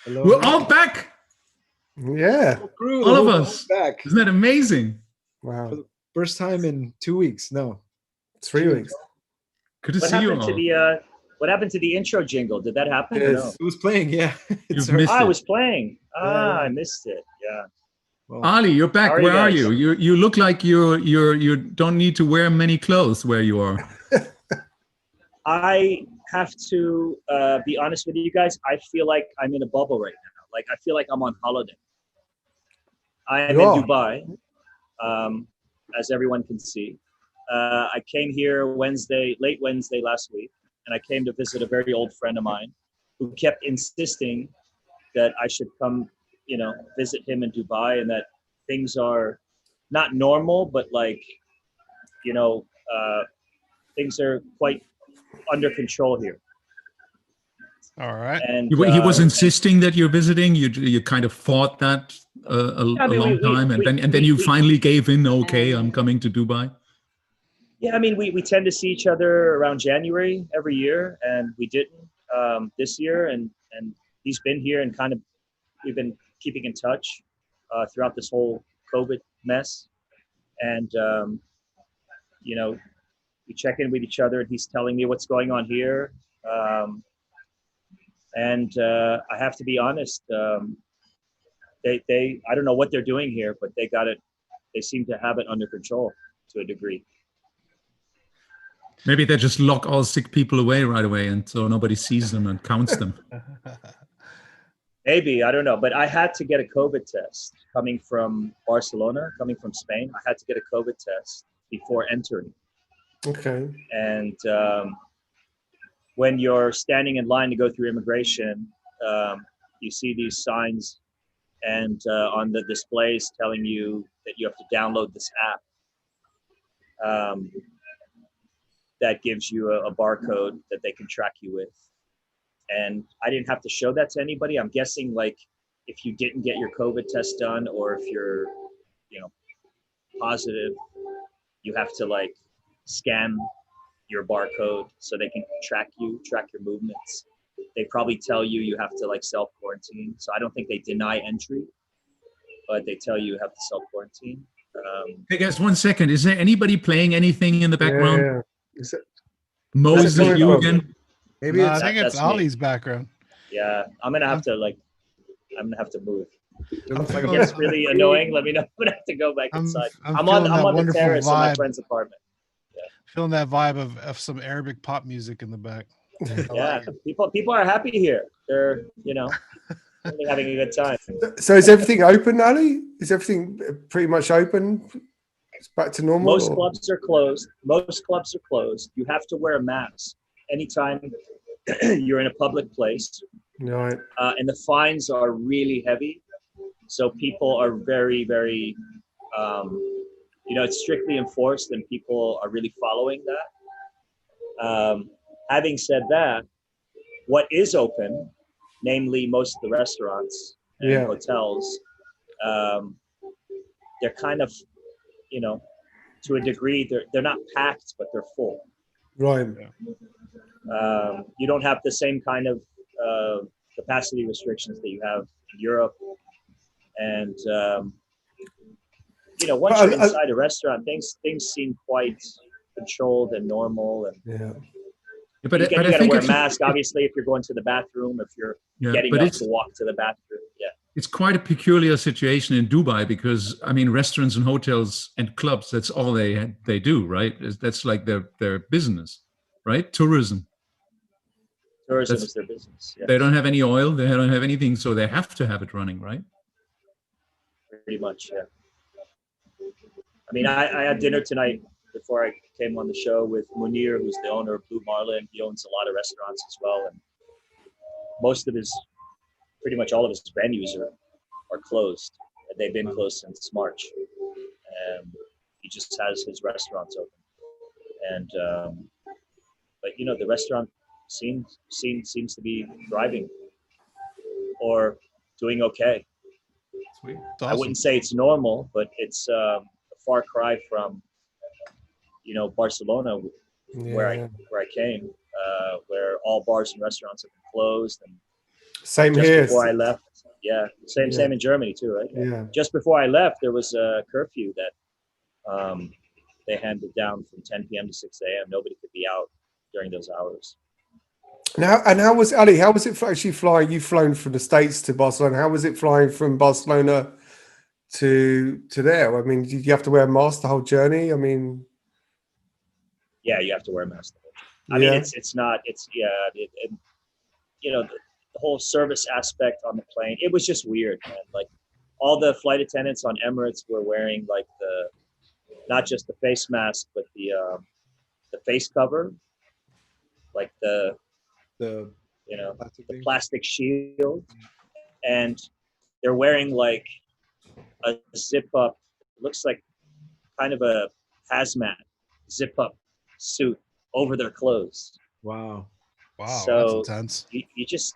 Hello. We're all back. Yeah. All of us. Back. Isn't that amazing? Wow. For the first time in 2 weeks. No. 3 weeks. Good to see you all. What happened to the intro jingle? Did that happen? Yes. Or no? It was playing, yeah. You've missed I it. was playing. Yeah. I missed it. Yeah. Well, Ali, you're back. How are you Where are guys? you? You look like you don't need to wear many clothes where you are. I have to be honest with you guys. I feel like I'm in a bubble right now. Like I feel like I'm on holiday. I am in Dubai, as everyone can see. I came here late Wednesday last week, and I came to visit a very old friend of mine who kept insisting that I should come, visit him in Dubai, and that things are not normal, but like, things are quite under control here. All right. And He was insisting that you're visiting. You kind of fought that a long time, and then you finally gave in. Okay, I'm coming to Dubai. Yeah, I mean, we tend to see each other around January every year, and we didn't this year, and he's been here, and kind of we've been keeping in touch throughout this whole COVID mess, and we check in with each other, and he's telling me what's going on here, and I have to be honest, they I don't know what they're doing here, but they got it. They seem to have it under control to a degree. Maybe they just lock all sick people away right away, and so nobody sees them and counts them. Maybe, I don't know. But I had to get a COVID test coming from Barcelona, coming from Spain. I had to get a COVID test before entering. Okay. And when you're standing in line to go through immigration, you see these signs and on the displays telling you that you have to download this app. That gives you a barcode that they can track you with. And I didn't have to show that to anybody. I'm guessing like if you didn't get your COVID test done, or if you're, positive, you have to like scan your barcode so they can track your movements. they probably tell you have to like self-quarantine. So I don't think they deny entry, but they tell you have to self-quarantine. Hey guys, 1 second. Is there anybody playing anything in the background? Yeah. Is it, Mo, That's is it coming you from? again? Maybe No, I it's think it's that's me. Ali's background. Yeah, I'm gonna have to move. it looks like If a it gets really annoying, let me know. I'm gonna have to go back inside. I'm I'm feeling on that the wonderful terrace of my vibe. friend's apartment. Feeling that vibe of some Arabic pop music in the back. Yeah, people are happy here. They're really having a good time. so is everything open, Ali? Is everything pretty much open? It's back to normal? Most clubs are closed. You have to wear a mask anytime you're in a public place. Right. And the fines are really heavy. So people are very, very, it's strictly enforced and people are really following that. Having said that, what is open, namely most of the restaurants and hotels, they're kind of, to a degree, they're not packed, but they're full. Right. You don't have the same kind of capacity restrictions that you have in Europe. And, once you're inside a restaurant, things seem quite controlled and normal. And But you I got to think wear a mask, obviously, if you're going to the bathroom, if you're getting up to walk to the bathroom. Yeah. It's quite a peculiar situation in Dubai because, I mean, restaurants and hotels and clubs, that's all they do, right? That's like their business, right? Tourism. Tourism is their business. Yes. They don't have any oil. They don't have anything, so they have to have it running, right? Pretty much, yeah. I mean, I had dinner tonight before I came on the show with Munir, who's the owner of Blue Marlin. He owns a lot of restaurants as well. And pretty much all of his venues are closed. They've been closed since March. And he just has his restaurants open. And, but the restaurant seems to be thriving or doing okay. Sweet. Awesome. I wouldn't say it's normal, but it's a far cry from, Barcelona, where I came, where all bars and restaurants have been closed. And same just here. before I left, same in Germany too, right? Yeah. Just before I left, there was a curfew that they handed down from 10 p.m. to 6 a.m. Nobody could be out during those hours. Now, and how was Ali? How was it actually flying? You've flown from the States to Barcelona. How was it flying from Barcelona to there? I mean, did you have to wear a mask the whole journey? I mean, yeah, you have to wear a mask. I mean, the whole service aspect on the plane. It was just weird, man. Like all the flight attendants on Emirates were wearing like not just the face mask, but the face cover, like the plastic shield, and they're wearing like a zip up, looks like kind of a hazmat zip up suit over their clothes. Wow. So that's intense. It's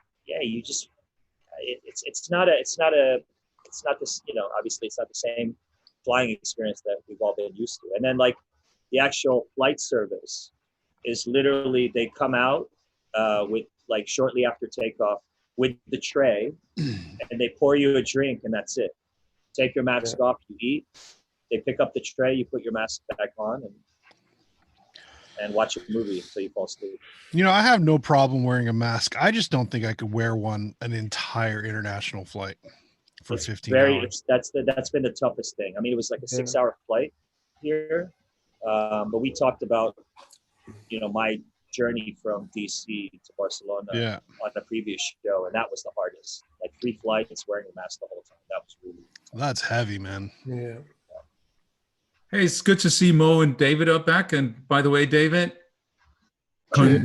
not this, obviously it's not the same flying experience that we've all been used to. And then like the actual flight service is literally, they come out with like shortly after takeoff with the tray and they pour you a drink and that's it. Take your mask off, you eat, they pick up the tray, you put your mask back on and watch a movie until you fall asleep. I have no problem wearing a mask. I just don't think I could wear one an entire international flight for 15 hours. That's been the toughest thing. I mean, it was like a 6-hour flight here, but we talked about, my journey from DC to Barcelona on a previous show, and that was the hardest. Like 3 flights, wearing a mask the whole time. That was really That's heavy, man. yeah. Hey, it's good to see Mo and David are back. And by the way, David, happy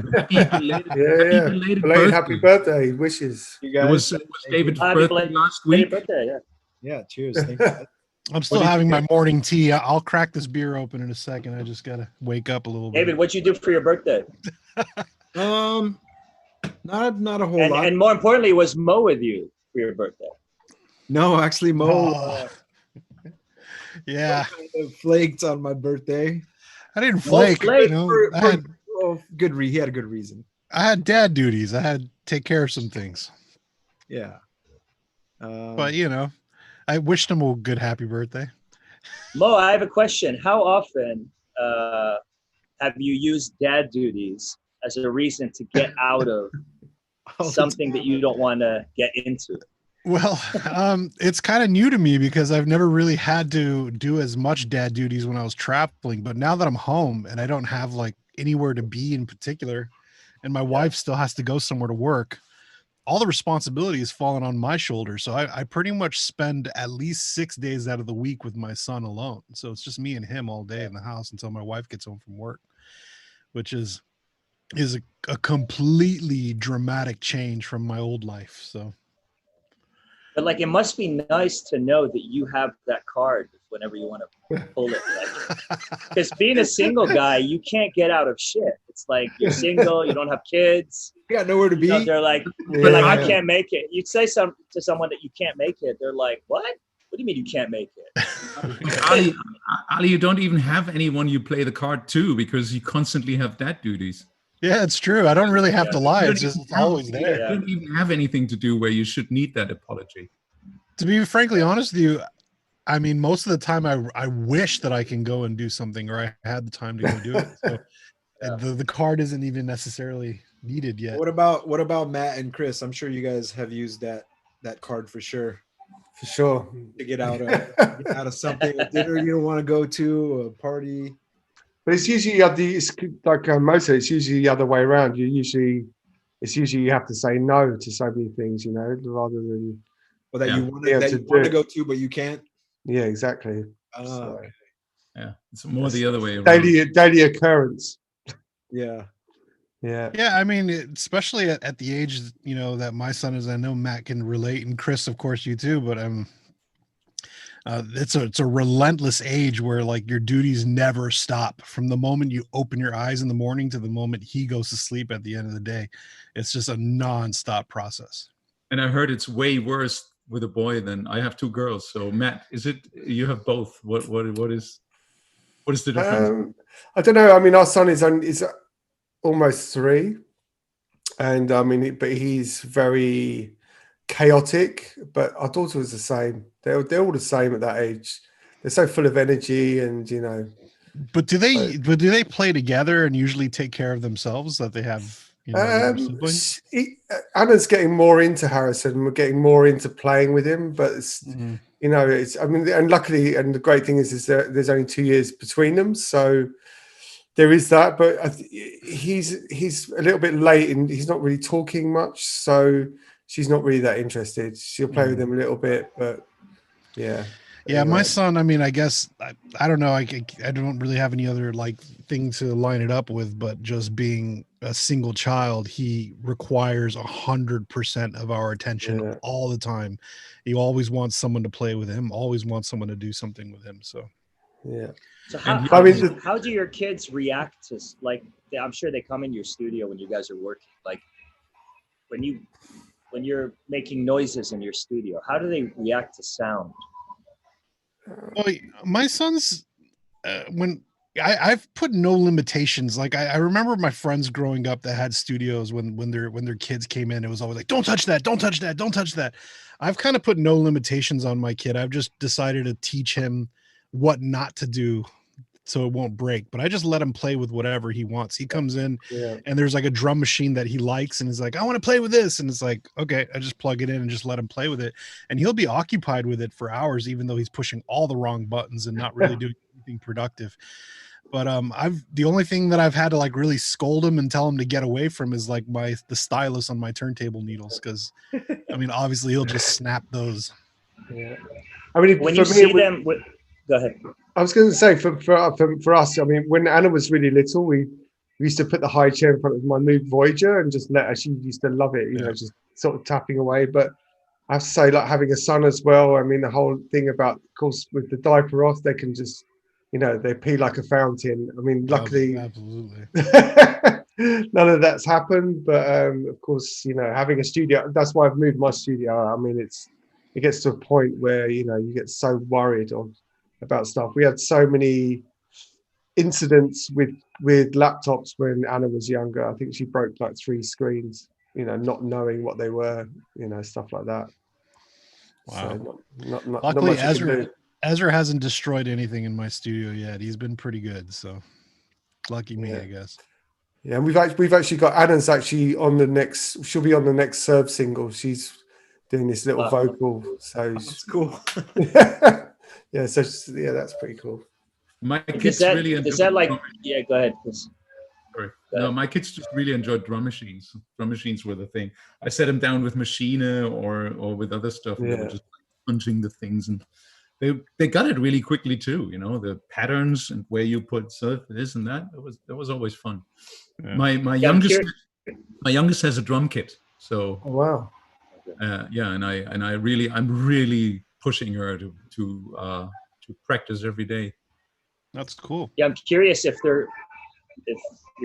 birthday wishes. You It guys, was David's Happy birthday last week. birthday, yeah, cheers. Thank you. I'm still having my morning tea. I'll crack this beer open in a second. I just gotta wake up a little bit. David, what'd you do for your birthday? Not a whole lot. And more importantly, was Mo with you for your birthday? No, actually, Mo Yeah, kind of flaked on my birthday. I didn't flake. flake I He had a good reason. I had dad duties. I had to take care of some things. Yeah. But you know, I wished him a good happy birthday. Mo, I have a question. How often have you used dad duties as a reason to get out of something that you don't want to get into? Well, it's kind of new to me because I've never really had to do as much dad duties when I was traveling. But now that I'm home and I don't have like anywhere to be in particular, and my wife still has to go somewhere to work, all the responsibility is falling on my shoulders. So I pretty much spend at least 6 days out of the week with my son alone. So it's just me and him all day in the house until my wife gets home from work, which is a completely dramatic change from my old life. So. But like, it must be nice to know that you have that card whenever you want to pull it. Because being a single guy, you can't get out of shit. It's like you're single, you don't have kids. You got nowhere to be. You know, they're like, I can't make it. You'd say to someone that you can't make it. They're like, what? What do you mean you can't make it? Ali, you don't even have anyone you play the card to because you constantly have dad duties. Yeah, it's true. I don't really have to lie. It's just always there. You don't even have anything to do where you should need that apology. To be frankly honest with you, I mean, most of the time I wish that I can go and do something, or I had the time to go do it. So the card isn't even necessarily needed yet. What about Matt and Chris? I'm sure you guys have used that card for sure. For sure. To get out of something, a dinner you don't want to go to, a party. But it's usually it's like most of it's usually the other way around. It's usually you have to say no to so many things, you know, rather than you want to go to, but you can't. Yeah, exactly. So. Yeah, it's more the other way around. Daily occurrence. Yeah. I mean, especially at the age, you know, that my son is. I know Matt can relate, and Chris, of course, you too. But it's a relentless age where like your duties never stop from the moment you open your eyes in the morning to the moment he goes to sleep at the end of the day. It's just a non-stop process. And I heard it's way worse with a boy than I have two girls. So Matt, is it you have both? What is the difference? I don't know. I mean, our son is almost 3, and I mean, but he's very chaotic. But our daughter was the same. They're all the same at that age. They're so full of energy, and you know. But do they play together and usually take care of themselves? That they have. You know, siblings? Anna's getting more into Harrison. We're getting more into playing with him, but it's, you know, it's. I mean, and luckily, and the great thing is there's only 2 years between them, so there is that. But he's a little bit late, and he's not really talking much, so she's not really that interested. She'll play with him a little bit, but yeah. Yeah, my son, I mean, I guess, I don't know. I don't really have any other like thing to line it up with, but just being a single child, he requires 100% of our attention all the time. He always wants someone to play with him, always wants someone to do something with him. So, yeah. So how do your kids react to, like, I'm sure they come in your studio when you guys are working, like when you're making noises in your studio, how do they react to sound? Well, my son's when I've put no limitations. Like I remember my friends growing up that had studios when their kids came in, it was always like, don't touch that, don't touch that, don't touch that. I've kind of put no limitations on my kid. I've just decided to teach him what not to do so it won't break, but I just let him play with whatever he wants. He comes in and there's like a drum machine that he likes and he's like, I want to play with this. And it's like, okay, I just plug it in and just let him play with it. And he'll be occupied with it for hours, even though he's pushing all the wrong buttons and not really doing anything productive. But the only thing that I've had to like really scold him and tell him to get away from is like the stylus on my turntable needles. Cause I mean, obviously he'll just snap those. Yeah. I mean, when you see them, go ahead. I was going to say for us, I mean, when Anna was really little, we used to put the high chair in front of my Moog Voyager and just let her. She used to love it, you know, just sort of tapping away. But I have to say, like having a son as well. I mean, the whole thing about, of course, with the diaper off, they can just, you know, they pee like a fountain. I mean, luckily, absolutely, none of that's happened. But of course, you know, having a studio, that's why I've moved my studio. I mean, it gets to a point where, you know, you get so worried about stuff. We had so many incidents with laptops when Anna was younger. I think she broke like 3 screens, not knowing what they were, stuff like that. Wow. So not Luckily, much you can do. Ezra hasn't destroyed anything in my studio yet. He's been pretty good, so lucky me, Yeah. I guess. Yeah, and we've actually got Anna's actually on the next. She'll be on the next Serve single. She's doing this little vocal. So That's cool. yeah, so yeah, that's pretty cool. My kids really enjoy. Yeah, go ahead, Chris. Sorry. No, my kids just really enjoyed drum machines. Drum machines were the thing. I set them down with Machine or with other stuff, and they were just punching the things, and they got it really quickly too. The patterns and where you put this and that. That was always fun. Yeah. My youngest has a drum kit, so wow. And I'm really pushing her to practice every day. That's cool. Yeah, I'm curious if your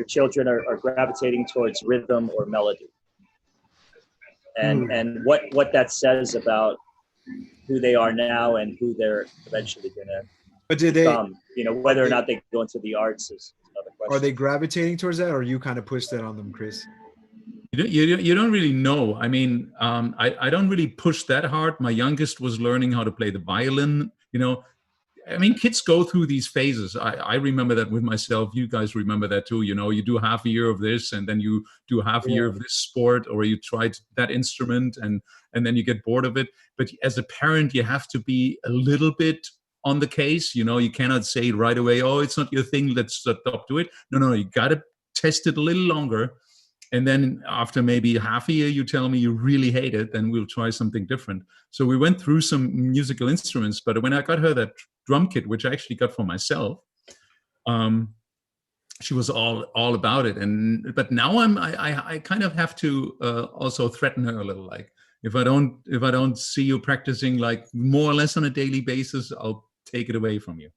children are gravitating towards rhythm or melody, and what that says about who they are now and who they're eventually gonna become. Whether or not they go into the arts is another question. Are they gravitating towards that, or you kind of push that on them, Chris? You don't really know. I mean, I don't really push that hard. My youngest was learning how to play the violin. I mean, kids go through these phases. I remember that with myself. You guys remember that too. You do half a year of this, and then you do half a year of this sport, or you tried that instrument, and then you get bored of it. But as a parent, you have to be a little bit on the case. You cannot say right away, "Oh, it's not your thing. Let's stop to it." No, you got to test it a little longer. And then after maybe half a year, you tell me you really hate it, then we'll try something different. So we went through some musical instruments, but when I got her that drum kit, which I actually got for myself, she was all about it. But now I kind of have to also threaten her a little. Like if I don't see you practicing like more or less on a daily basis, I'll take it away from you.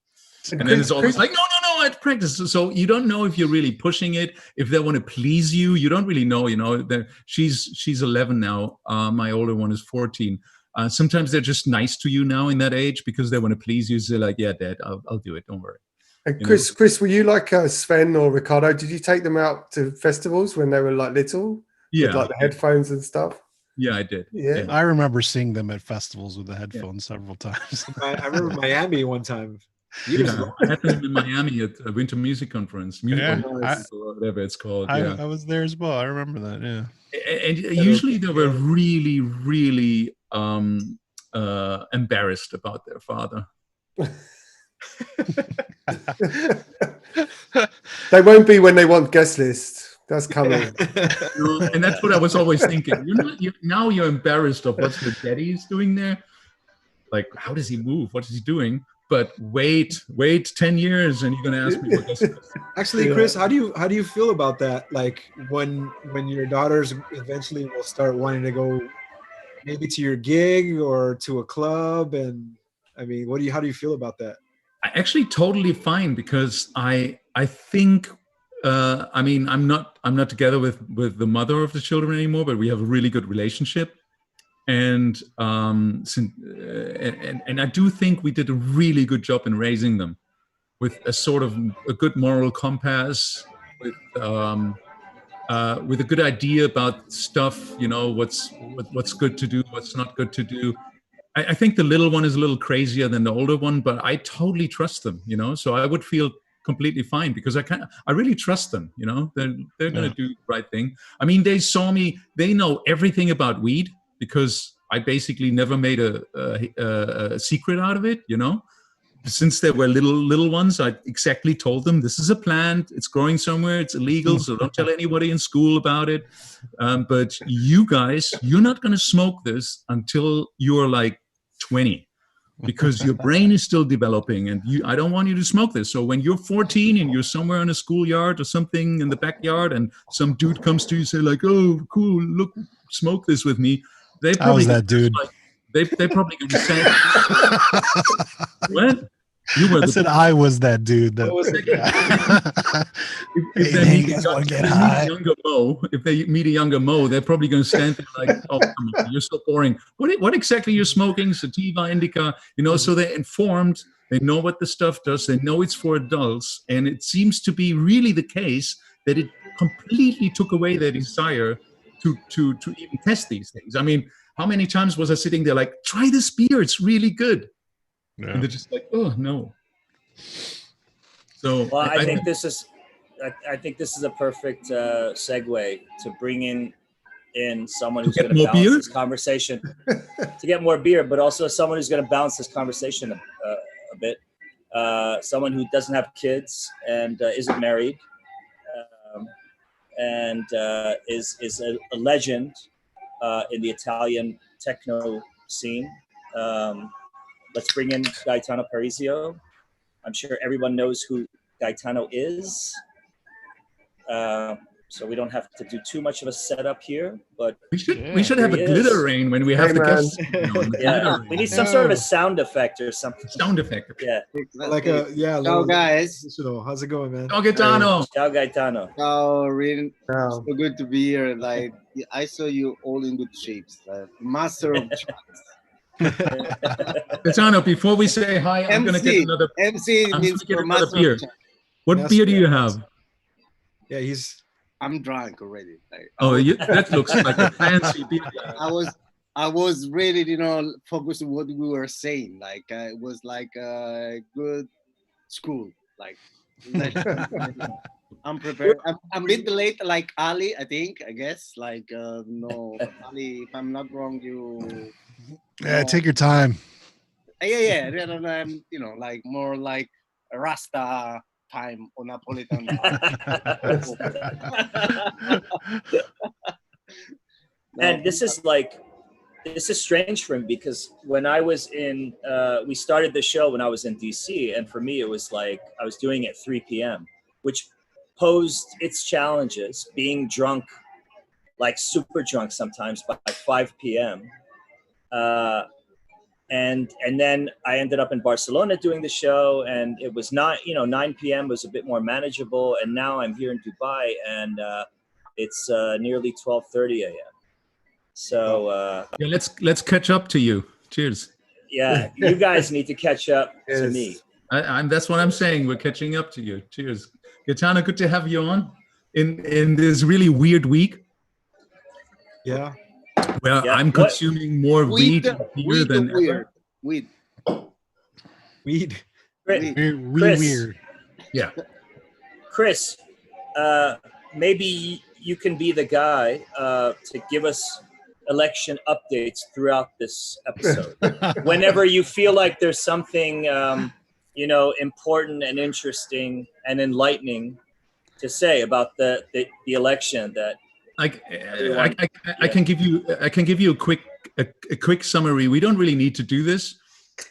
And then it's always like, no, I'd practice. So you don't know if you're really pushing it, if they want to please you. You don't really know, she's 11 now. My older one is 14. Sometimes they're just nice to you now in that age because they want to please you. So they're like, yeah, Dad, I'll do it. Don't worry. And Chris, were you like Sven or Ricardo? Did you take them out to festivals when they were like little? Yeah. With like the headphones and stuff? Yeah, I did. Yeah. I remember seeing them at festivals with the headphones several times. I remember Miami one time. I had them in Miami at a Winter Music Conference, or whatever it's called. I was there as well. I remember that. Yeah, and usually they were really, really embarrassed about their father. They won't be when they want guest list. That's coming. And that's what I was always thinking. Now you're embarrassed of what your daddy is doing there. Like, how does he move? What is he doing? But wait 10 years and you're going to ask me what this is. Actually, Chris, how do you feel about that? Like when your daughters eventually will start wanting to go maybe to your gig or to a club, and I mean, how do you feel about that? Actually totally fine, because I think I mean, I'm not together with the mother of the children anymore, but we have a really good relationship. And and I do think we did a really good job in raising them with a sort of a good moral compass, with a good idea about stuff, what's good to do, what's not good to do. I think the little one is a little crazier than the older one, but I totally trust them, so I would feel completely fine because I really trust them, they're going to do the right thing. I mean, they saw me, they know everything about weed, because I basically never made a secret out of it, Since they were little ones, I exactly told them, this is a plant, it's growing somewhere, it's illegal, so don't tell anybody in school about it. But you guys, you're not going to smoke this until you're like 20, because your brain is still developing, and I don't want you to smoke this. So when you're 14 and you're somewhere in a schoolyard or something in the backyard, and some dude comes to you and say like, oh, cool, look, smoke this with me. They probably that dude. Like, they probably going to say, what? You were I said I was that dude. That, if they meet a younger Mo, they're probably going to stand there like, "Oh, come on, you're so boring. What exactly you're smoking? Sativa, indica, So they're informed. They know what the stuff does. They know it's for adults, and it seems to be really the case that it completely took away their desire to even test these things. I mean, how many times was I sitting there like, "Try this beer, it's really good," and they're just like, "Oh no." So, well, I think this is a perfect segue to bring in someone who's going to balance this conversation, to get more beer, but also someone who's going to balance this conversation a bit. Someone who doesn't have kids and isn't married, and is a legend in the Italian techno scene. Let's bring in Gaetano Parisio. I'm sure everyone knows who Gaetano is. So we don't have to do too much of a setup here, but we should have a glitter rain when we have the guests. Yeah, we need some sort of a sound effect or something. Sound effect. Yeah. Like Ciao guys. How's it going, man? Ciao Gaetano. Ciao Gaetano. Oh, really? So good to be here. Like I saw you all in good shapes. Master of Gaetano, before we say hi, I'm going to get another. MC means for master beer. What beer do you have? Yeah, I'm drunk already. Like, that looks like a fancy beer. I was really, focused on what we were saying. Like it was like a good school. Like I'm prepared. I'm a bit late, like Ali. I guess. Like no, Ali. If I'm not wrong, you. Yeah, take your time. Yeah. I'm, like more like Rasta time or Napolitan. And this is strange for me because when I was in, we started the show when I was in DC, and for me it was like I was doing it at 3 p.m., which posed its challenges, being drunk, like super drunk sometimes by 5 p.m. And then I ended up in Barcelona doing the show, and it was not, 9 p.m. was a bit more manageable. And now I'm here in Dubai, and it's nearly 12:30 a.m. So let's catch up to you. Cheers. Yeah, you guys need to catch up to me. That's what I'm saying. We're catching up to you. Cheers, Gaetano. Good to have you on in this really weird week. Yeah. Well, I'm consuming more weed and beer than ever. Weed. Weird. Yeah. Chris, maybe you can be the guy to give us election updates throughout this episode. Whenever you feel like there's something, important and interesting and enlightening to say about the election that. I can give you a quick summary. We don't really need to do this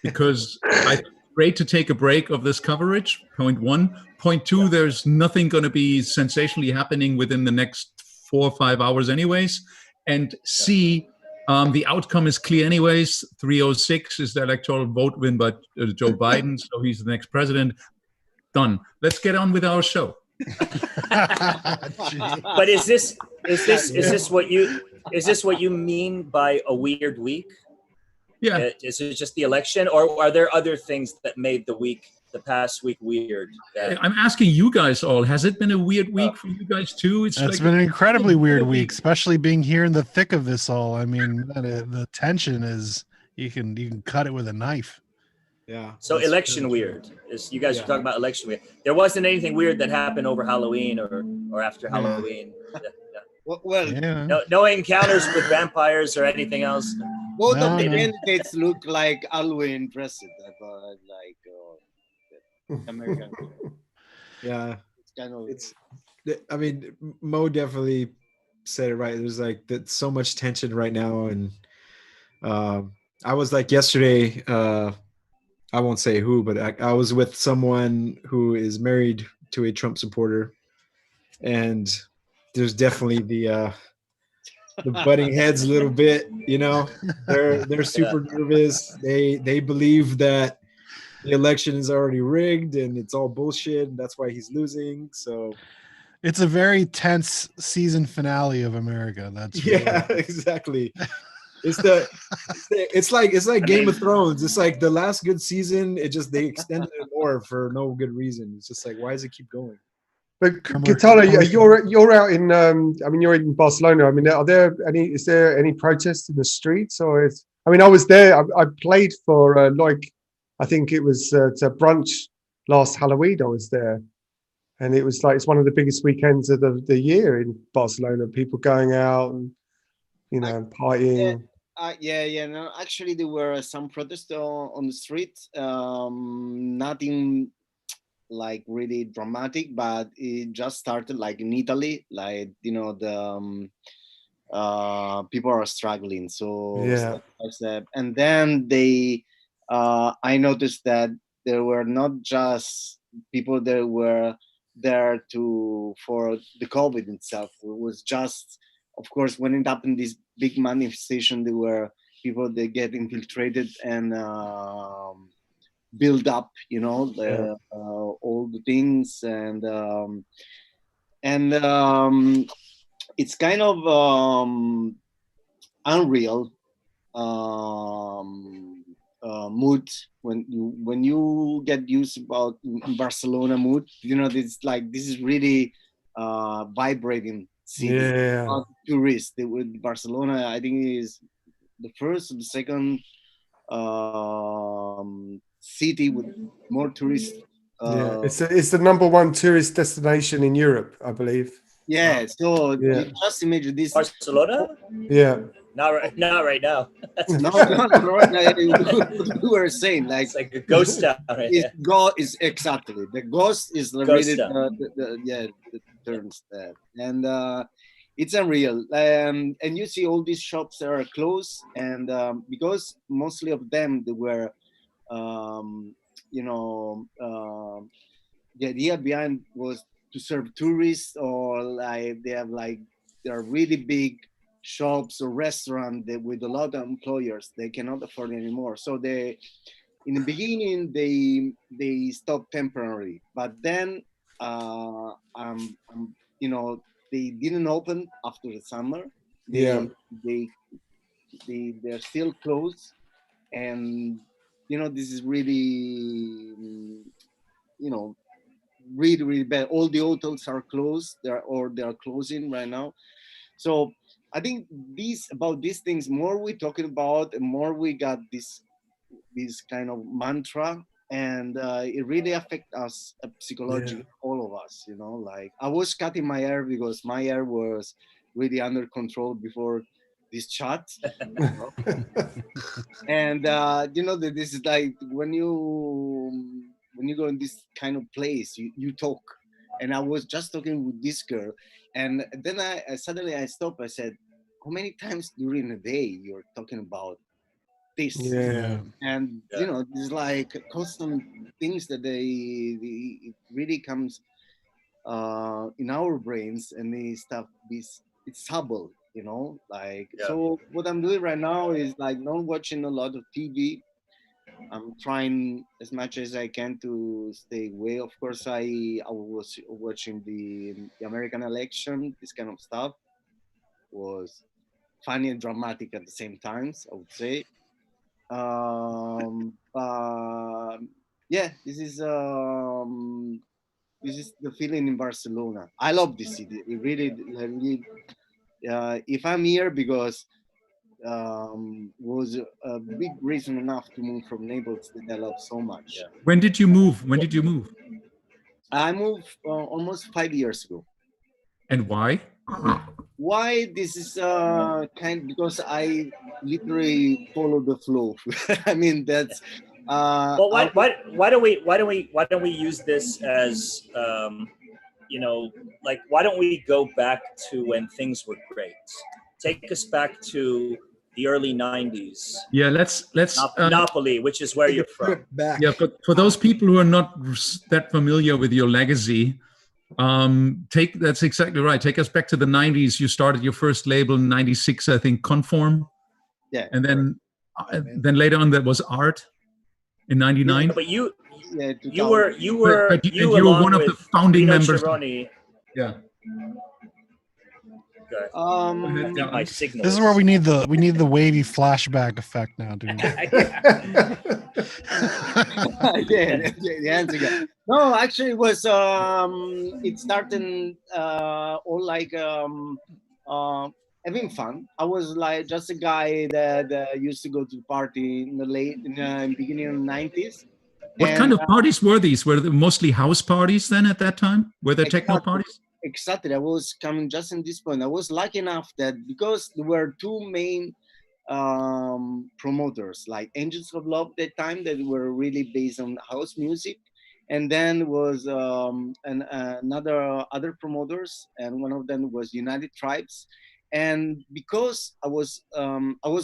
because I think it's great to take a break of this coverage. Point one. Point two, there's nothing going to be sensationally happening within the next 4 or 5 hours anyways. And C, the outcome is clear anyways. 306 is the electoral vote win by Joe Biden, so he's the next president. Done. Let's get on with our show. But is this what you mean by a weird week? Yeah. Is it just the election, or are there other things that made the past week weird? I'm asking you guys all. Has it been a weird week for you guys too? It's been an incredibly weird week, especially being here in the thick of this all. I mean, the tension is you can cut it with a knife. Yeah. So election weird is you guys are talking about election weird. There wasn't anything weird that happened over Halloween or after Halloween. Well, no encounters with vampires or anything else. Both of the candidates look like Halloween dressed, like American. Yeah. It's kind of. I mean, Mo definitely said it right. There's like so much tension right now, and I was like yesterday. I won't say who, but I was with someone who is married to a Trump supporter, and there's definitely the butting heads a little bit. They're super nervous. They believe that the election is already rigged and it's all bullshit, and that's why he's losing. So It's a very tense season finale of America. That's for yeah, sure. exactly. It's like Game of Thrones. It's like the last good season. It just they extended it more for no good reason. It's just like, why does it keep going? But Gaetano, you're out in. I mean, you're in Barcelona. I mean, is there any protests in the streets, or is? I mean, I was there. I played for like, I think it was to brunch last Halloween. I was there, and it was like it's one of the biggest weekends of the year in Barcelona. People going out and partying. No, actually, there were some protests on the street. Nothing like really dramatic, but it just started like in Italy, like the people are struggling. So step by step, and then I noticed that there were not just people that were there for the COVID itself. It was just, of course, when it happened, this big manifestation, there were people that get infiltrated and build up, all the things, and it's kind of unreal mood when you get used about Barcelona mood. This is really vibrating city. Tourists with Barcelona, I think, is the first or the second city with more tourists. It's the number one tourist destination in Europe, I believe. Yeah, so just imagine this. Barcelona? Yeah. Not right now. Not right now. We were saying it's like a ghost town. Right? Is exactly the ghost is really the terms there, and it's unreal. And you see all these shops that are closed, and because mostly of them they were, the idea behind was to serve tourists, or like they're really big shops or restaurants with a lot of employers. They cannot afford anymore. So in the beginning they stopped temporarily, but then they didn't open after the summer. They're still closed, and this is really really, really bad. All the hotels are closed, they are closing right now. So I think these things, more we're talking about, and more we got this kind of mantra, and it really affects us psychologically, all of us. Like I was cutting my hair because my hair was really under control before this chat. And this is like when you go in this kind of place, you talk. And I was just talking with this girl, and then I suddenly I stopped. I said, how many times during the day you're talking about this? And there's like constant things that it really comes in our brains, and it's subtle, So what I'm doing right now is like not watching a lot of TV. I'm trying as much as I can to stay away. Of course, I was watching the American election. This kind of stuff was funny and dramatic at the same times, I would say. This is the feeling in Barcelona. I love this city. It really, if I'm here because was a big reason enough to move from Naples that I love so much. Yeah. When did you move? I moved almost 5 years ago. And why? Why? This is because I literally follow the flow. I mean, that's. Well, why don't we use this as why don't we go back to when things were great? Take us back to the early 90s. Yeah, let's Napoli, which is where you're from. Yeah, for those people who are not that familiar with your legacy, that's exactly right. Take us back to the 90s. You started your first label in 96, I think, Conform. Yeah. And then later on that was Art. in '99. But you Yeah, you were 2000. But you you were along one of with the founding Vito members. Cerrone. Yeah. Okay. Yeah, My signal. This is where we need the wavy flashback effect now, dude. Yeah, the answer. Yeah. No, actually, it was it started all like having fun. I was like just a guy that used to go to the party in the beginning of the 90s. What kind of parties were these? Were they mostly house parties then at that time? Were there techno parties? Exactly. I was coming just in this point. I was lucky enough that because there were two main promoters, like Angels of Love, that time, that were really based on house music, and then was another other promoters, and one of them was United Tribes. And because I was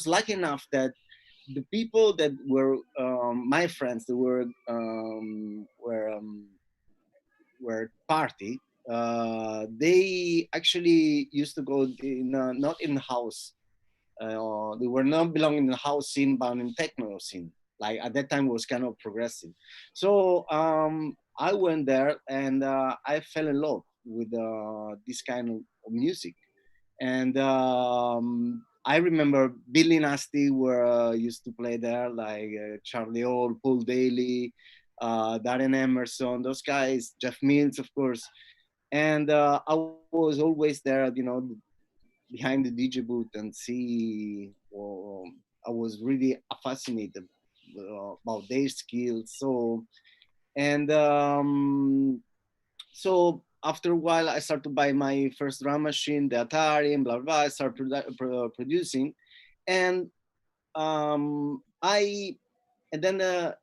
lucky enough that the people that were my friends that were party, they actually used to go in not in the house. They were not belonging in the house scene, but in techno scene. Like at that time, it was kind of progressive. So I went there and I fell in love with this kind of music. And I remember Billy Nasty were used to play there, like Charlie Hall, Paul Daly, Darren Emerson, those guys, Jeff Mills, of course. And I was always there, behind the DJ booth and see. I was really fascinated about their skills. And so after a while, I started to buy my first drum machine, the Atari, and blah blah. I started producing, and then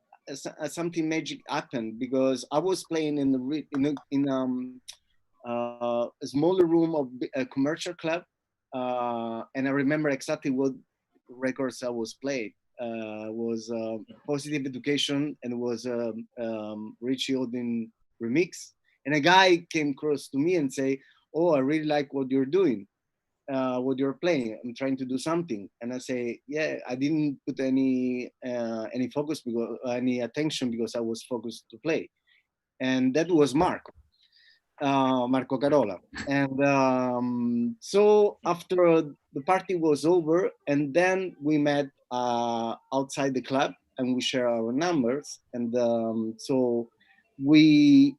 something magic happened because I was playing in a smaller room of a commercial club, and I remember exactly what records I was played. Was Positive Education, and it was Richie Odin remix. And a guy came across to me and say, "Oh, I really like what you're doing, what you're playing. I'm trying to do something." And I say, "Yeah, I didn't put any focus because any attention because I was focused to play." And that was Marco Carola. And so after the party was over, and then we met outside the club and we share our numbers. And so we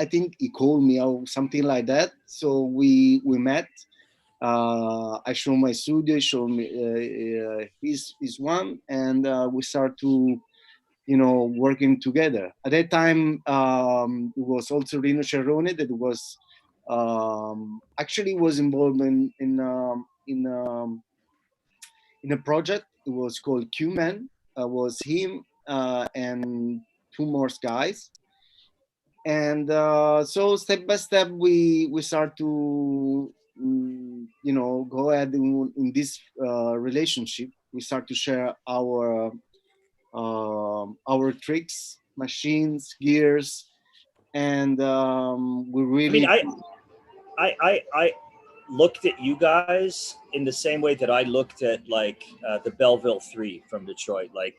I think he called me or something like that. So we met. I showed my studio, showed me his one, and we start to working together. At that time, it was also Rino Cerrone that was actually was involved in a project. It was called Q-Man. Was him and two more guys. And so step by step, we start to go ahead in this relationship. We start to share our tricks, machines, gears, and we really. I looked at you guys in the same way that I looked at like the Belleville Three from Detroit, like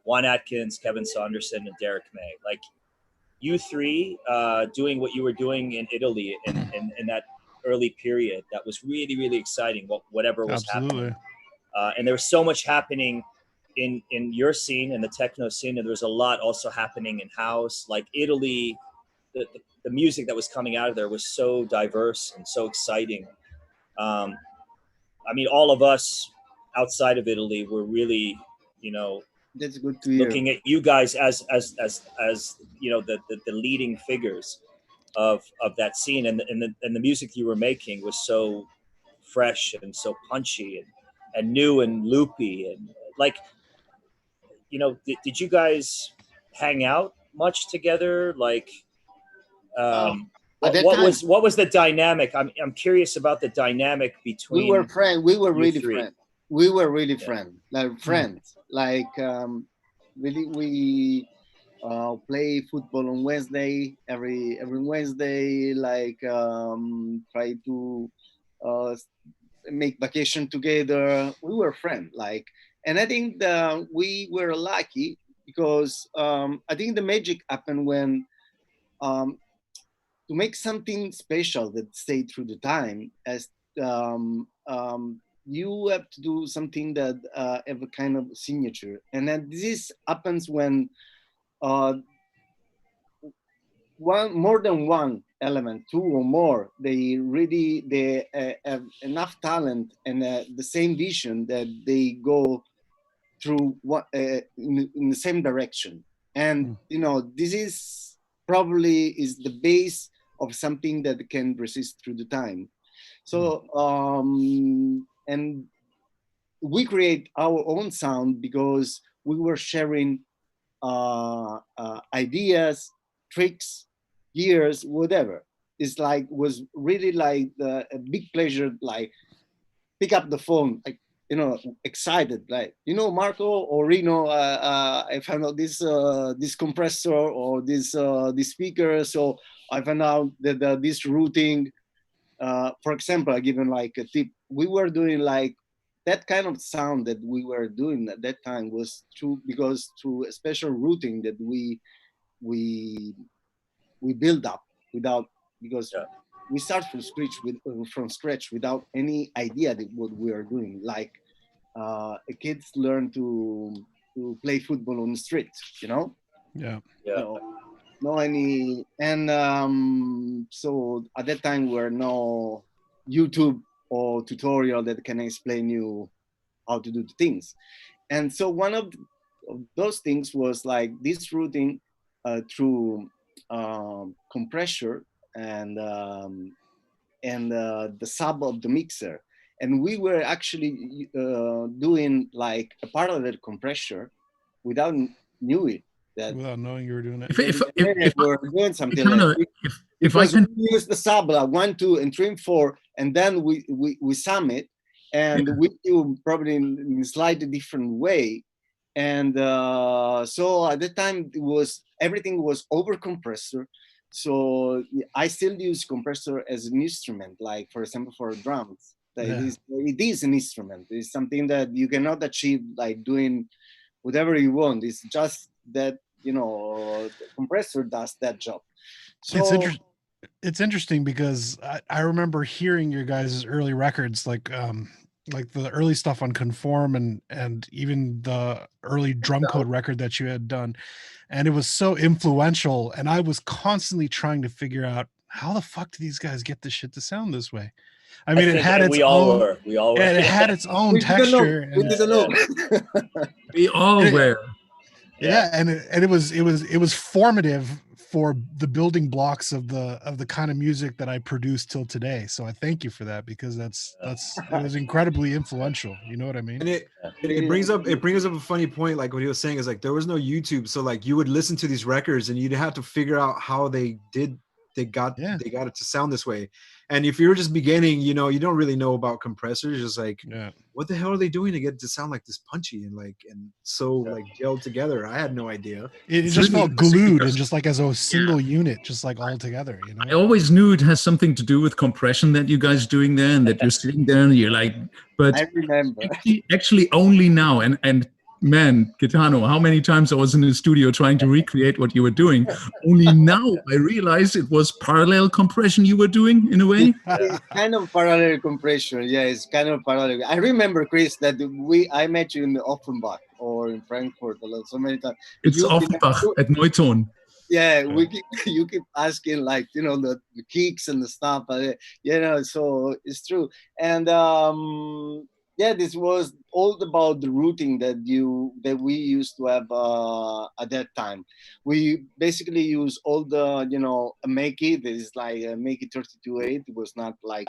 Juan Atkins, Kevin Saunderson, and Derek May. Like you three doing what you were doing in Italy in that early period. That was really, really exciting. Whatever was happening, and there was so much happening in your scene and the techno scene, and there was a lot also happening in house. Like Italy, the music that was coming out of there was so diverse and so exciting. I mean, all of us outside of Italy were really, that's good to hear. Looking at you guys as the leading figures of that scene, and the music you were making was so fresh and so punchy and new and loopy, and like, did you guys hang out much together? Like, what was the dynamic? I'm curious about the dynamic between. We were friends. We were really three. friends. We were really friends. Like friends. Like really, we play football on Wednesday. Every Wednesday, like try to make vacation together. We were friends. Like, And I think we were lucky because I think the magic happened when to make something special that stayed through the time, as you have to do something that have a kind of signature. And then this happens when one more than one element, two or more, they have enough talent and the same vision that they go through what in the same direction. And this is probably is the base of something that can resist through the time. So and we create our own sound because we were sharing ideas, tricks, gears, whatever. It's like was really like a big pleasure, like pick up the phone, like excited, like Marco or Rino, I found out this compressor or this speaker, so I found out that this routing. For example, I given like a tip. We were doing like that kind of sound that we were doing at that time was through a special routing that we build up without because we start from scratch without any idea that what we are doing. Like kids learn to play football on the street, Yeah. No any, and so at that time there were no YouTube or tutorial that can explain you how to do the things. And so one of those things was like this routing through compressor and the sub of the mixer. And we were actually doing like a parallel compressor without knew it. That without knowing you were doing it. If we're doing something like if I can we use the sub 1, 2, and 3, and 4, and then we sum it, and we do probably in a slightly different way. And so at the time everything was over compressor. So I still use compressor as an instrument, like for example for drums. It is an instrument. It's something that you cannot achieve like doing whatever you want. It's just that the compressor does that job. So it's interesting because I remember hearing your guys' early records, like the early stuff on Conform and even the early drum code record that you had done, and it was so influential. And I was constantly trying to figure out how the fuck do these guys get this shit to sound this way. I mean, it had its own. We all were. And it had its own texture. We didn't know. We all were. Yeah, and it was formative for the building blocks of the kind of music that I produce till today. So I thank you for that, because it was incredibly influential. You know what I mean? And it brings up a funny point, like what he was saying is like there was no YouTube, so like you would listen to these records and you'd have to figure out how they got it to sound this way. And if you're just beginning, you don't really know about compressors. Just like, what the hell are they doing to get it to sound like this punchy and so like gelled together? I had no idea. It just felt glued and just like as a single unit, just like all together. I always knew it has something to do with compression that you guys doing there, and that you're sitting there and you're like, but I remember actually only now and man, Gaetano, how many times I was in the studio trying to recreate what you were doing. Only now I realized it was parallel compression you were doing in a way. It's kind of parallel compression. Yeah, it's kind of parallel. I remember, Chris, that I met you in Offenbach or in Frankfurt so many times. It's Offenbach at Neuton. Yeah, you keep asking like, the kicks and the stuff. So it's true. And this was all about the routing that we used to have at that time. We basically use all the a Makey. This is like a Makey 32.8. It was not like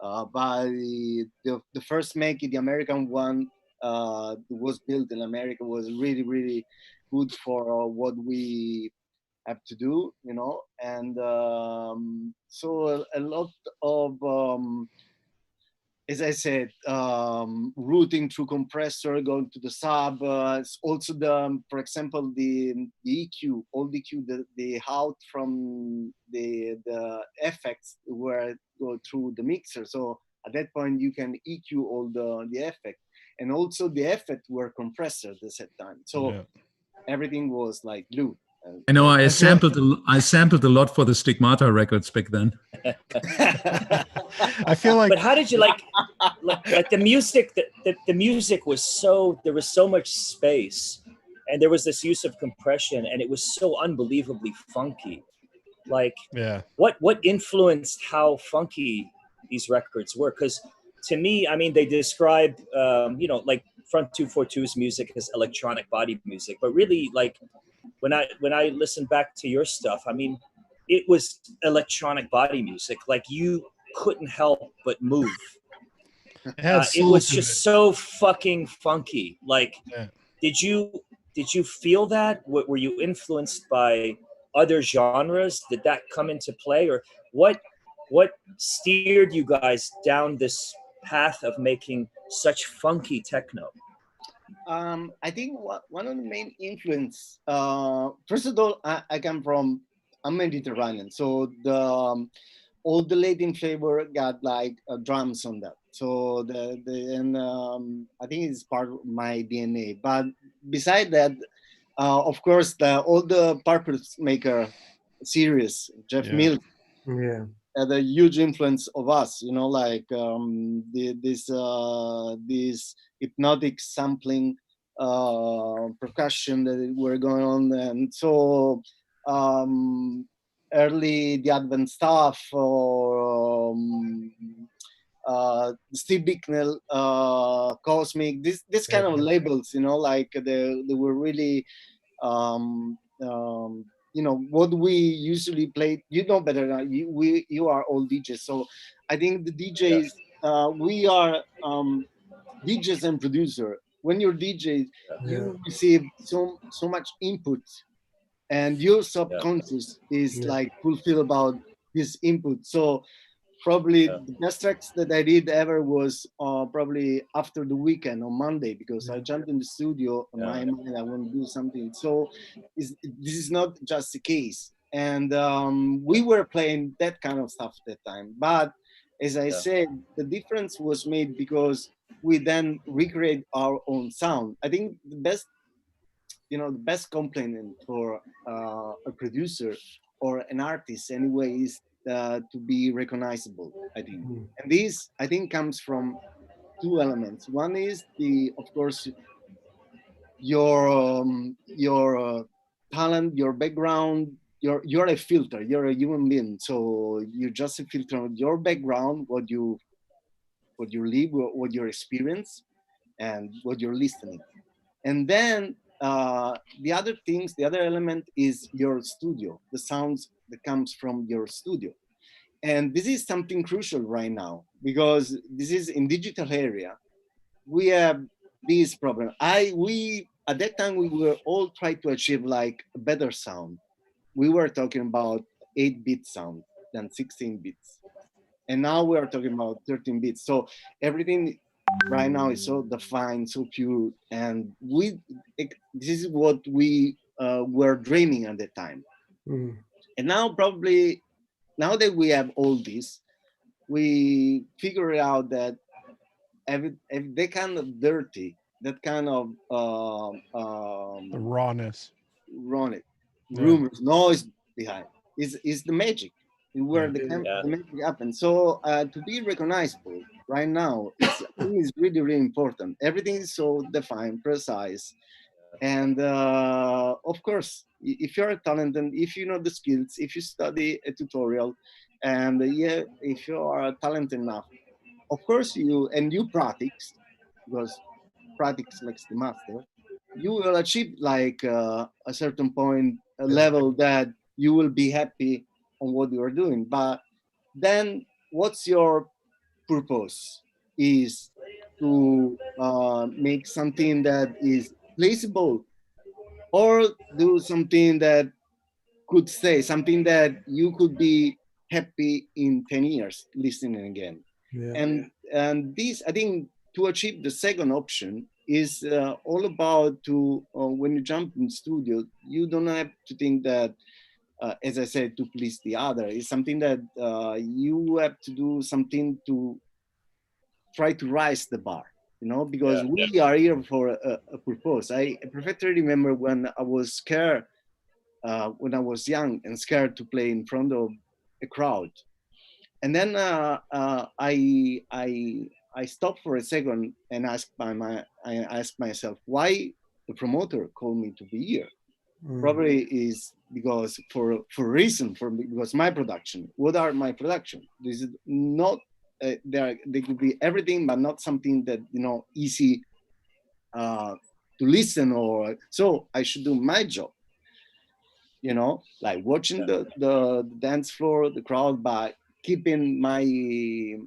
but the first Makey, the American one, was built in America, was really, really good for what we have to do, and so a lot of as I said, routing through compressor, going to the sub. Also for example, the EQ, all the EQ, the out from the effects where go through the mixer. So At that point, you can EQ all the effect, and also the effect were compressed at the same time. So everything was like glue. I know I sampled a lot for the Stigmata records back then. I feel like. But how did you like the music? The music was so, there was so much space, and there was this use of compression, and it was so unbelievably funky. Like, what influenced how funky these records were? Because to me, I mean, they describe you know, like Front 242's music as electronic body music, but really, like, when I listen back to your stuff, I mean, it was electronic body music. Like, you couldn't help but move. It was just so fucking funky. Like, did you feel that? Were you influenced by other genres? Did that come into play, or what steered you guys down this path of making such funky techno? I think one of the main influence, first of all, I'm Mediterranean, so all the Latin flavor got like drums on that. So I think it's part of my DNA. But beside that, of course, all the Purpose Maker series, Jeff Mills, had a huge influence of us. You know, like this hypnotic sampling percussion that were going on, and so early the Advent stuff, or Steve Bicknell, Cosmic, this kind of labels, you know, like they were really you know, what we usually play. You know better than you are all DJs, so I think the DJs, we are DJs and producer. When you're DJs, you receive so much input, and your subconscious is like fulfilled about this input. So probably the best tracks that I did ever was probably after the weekend on Monday, because I jumped in the studio on my mind, I want to do something. So this is not just the case. And we were playing that kind of stuff at that time. But as I said, the difference was made because we then recreate our own sound. I think the best, you know, the best compliment for a producer or an artist anyway is to be recognizable, I think. And this, I think, comes from two elements. One is of course, your talent, your background. You're a filter. You're a human being, so you're just a filter of your background, what you live, what you experience, and what you're listening. And then the other element is your studio, the sounds that comes from your studio. And this is something crucial right now, because this is in digital area. We have this problem. At that time, we were all trying to achieve like a better sound. We were talking about 8-bit sound than 16 bits. And now we are talking about 13 bits. So everything right now is so defined, so pure. And this is what we were dreaming at the time. And now probably, now that we have all this, we figure out that that kind of dirty, that kind of The rawness, rumors, noise behind is the magic. Where the magic happens. So to be recognizable right now, is really, really important. Everything is so defined, precise. And of course, if you're a talent and if you know the skills, if you study a tutorial, and if you are talented enough, of course you practice, because practice makes the master. You will achieve like a certain point, a level that you will be happy on what you are doing. But then, what's your purpose? Is to make something that is placeable, or do something that could stay, something that you could be happy in 10 years listening again. And this, I think, to achieve the second option is all about when you jump in studio, you don't have to think that as I said, to please the other. It's something that you have to do something to try to rise the bar, you know, because we are here for a purpose. I perfectly remember when I was scared, when I was young and scared to play in front of a crowd. And then I stopped for a second and I asked myself why the promoter called me to be here. Probably is because because my production. What are my production? This is not they could be everything, but not something that, you know, easy to listen, or so I should do my job. You know, like watching the dance floor, the crowd, by keeping my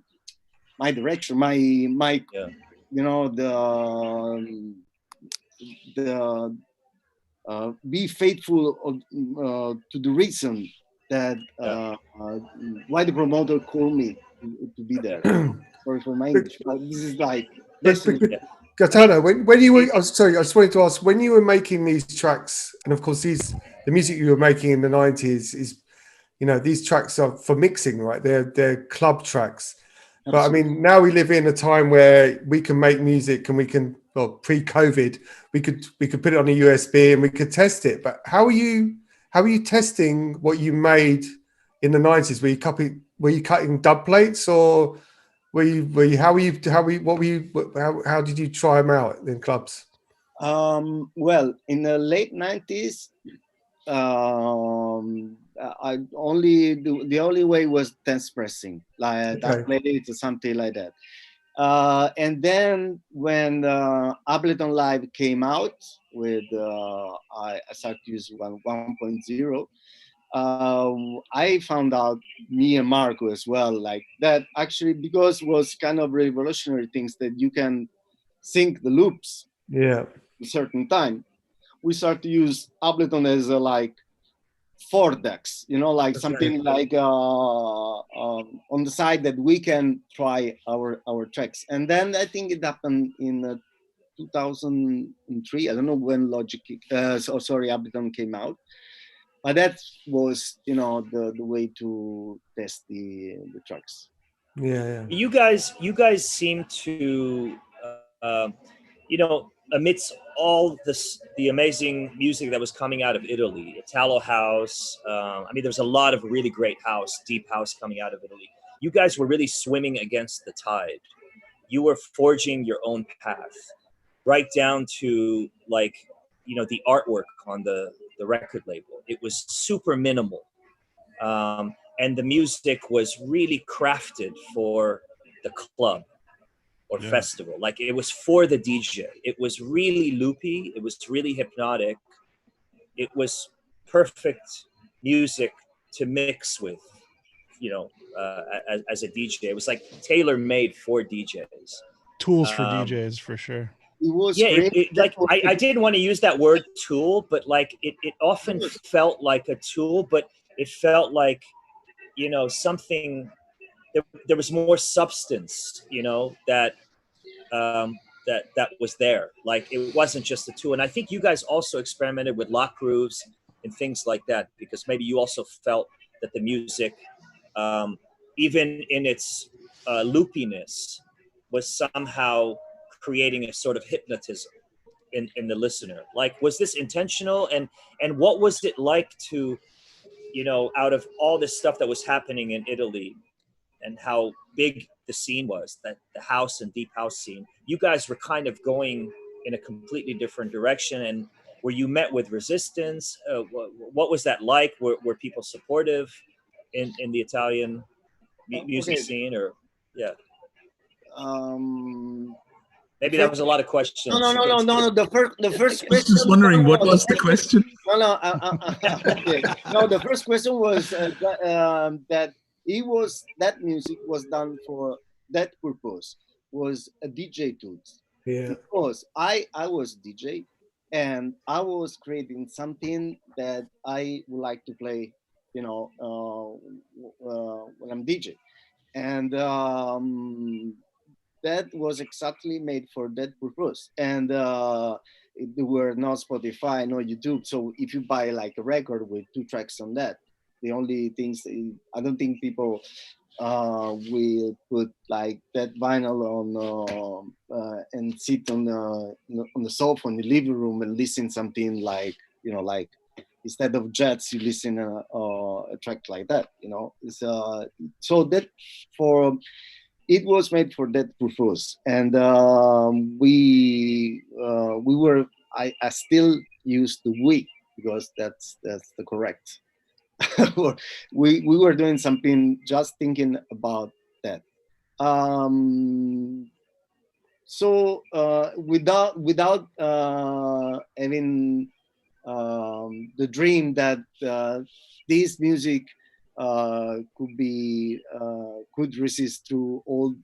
direction, my you know, the be faithful to the reason that why the promoter called me to be there. Sorry for my English, but this is like Gaetano, when you were, sorry, I just wanted to ask, when you were making these tracks, and of course the music you were making in the 90s is, you know, these tracks are for mixing, right? They're club tracks. But I mean, now we live in a time where we can make music and we can, well, pre-COVID, we could put it on a USB and we could test it. But how are you testing what you made in the 90s? Were you cutting dub plates, or how did you try them out in clubs? Well, in the late 90s, I only the only way was dance pressing, like I played it or something like that. And then when Ableton Live came out with I started to use 1.0. I found out, me and Marco as well, like that actually, because it was kind of revolutionary things that you can sync the loops a certain time. We start to use Ableton as a like Vortex, you know, like something like on the side that we can try our tracks. And then I think it happened in 2003. I don't know when Ableton came out, but that was, you know, the way to test the tracks. You guys seem to you know, amidst all this, the amazing music that was coming out of Italy, Italo house. I mean, there's a lot of really great house, deep house coming out of Italy. You guys were really swimming against the tide. You were forging your own path, right down to, like, you know, the artwork on the record label. It was super minimal. And the music was really crafted for the club or festival. Like, it was for the DJ. It was really loopy. It was really hypnotic. It was perfect music to mix with, you know, as a DJ. It was like tailor made for DJs. Tools for DJs, for sure. It was like I didn't want to use that word tool, but like it often felt like a tool, but it felt like, you know, something. There was more substance, you know, that was there. Like, it wasn't just a tool. And I think you guys also experimented with lock grooves and things like that, because maybe you also felt that the music, even in its loopiness, was somehow creating a sort of hypnotism in the listener. Like, was this intentional? And what was it like to, you know, out of all this stuff that was happening in Italy and how big the scene was, that the house and deep house scene, you guys were kind of going in a completely different direction. And were you met with resistance? What was that like? Were people supportive in the Italian music scene? Or maybe that was a lot of questions. No. The first question. Just wondering, what was the question? No. Okay. No, the first question was that that music was done for that purpose, was a DJ tools. Because I was DJ and I was creating something that I would like to play, you know, when I'm DJ. And that was exactly made for that purpose. And there were no Spotify, no YouTube. So if you buy like a record with 2 tracks on that, the only things, I don't think people we put like that vinyl on and sit on the sofa in the living room and listen something like, you know, like instead of jazz you listen a track like that, you know. It's so that for it was made for that purpose. And we were I still use the we, because that's the correct we were doing something just thinking about that. So without having the dream that this music could resist through all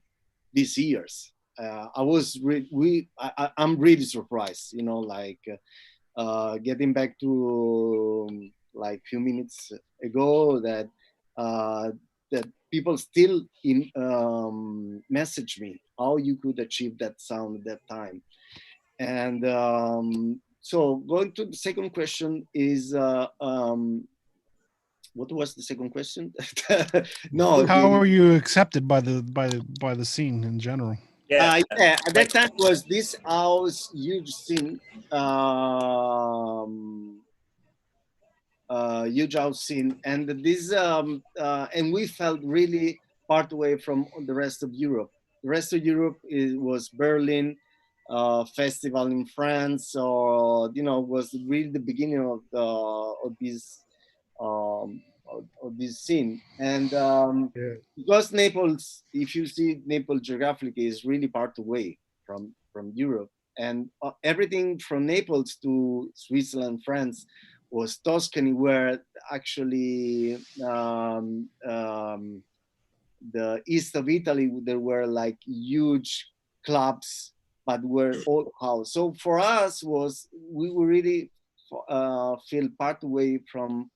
these years. I'm really surprised, you know, like getting back to like few minutes ago that that people still message me how you could achieve that sound at that time. And so going to the second question is what was the second question? No. How were you accepted by the scene in general? Yeah, at that time was this house huge scene, huge house scene, and this and we felt really part away from the rest of Europe. The rest of Europe was Berlin, festival in France, or you know, was really the beginning of this of this scene. And because Naples, if you see Naples geographically, is really part away from Europe, and everything from Naples to Switzerland, France, was Tuscany, where actually the east of Italy, there were like huge clubs, but were all house. So for us we were really feel part away from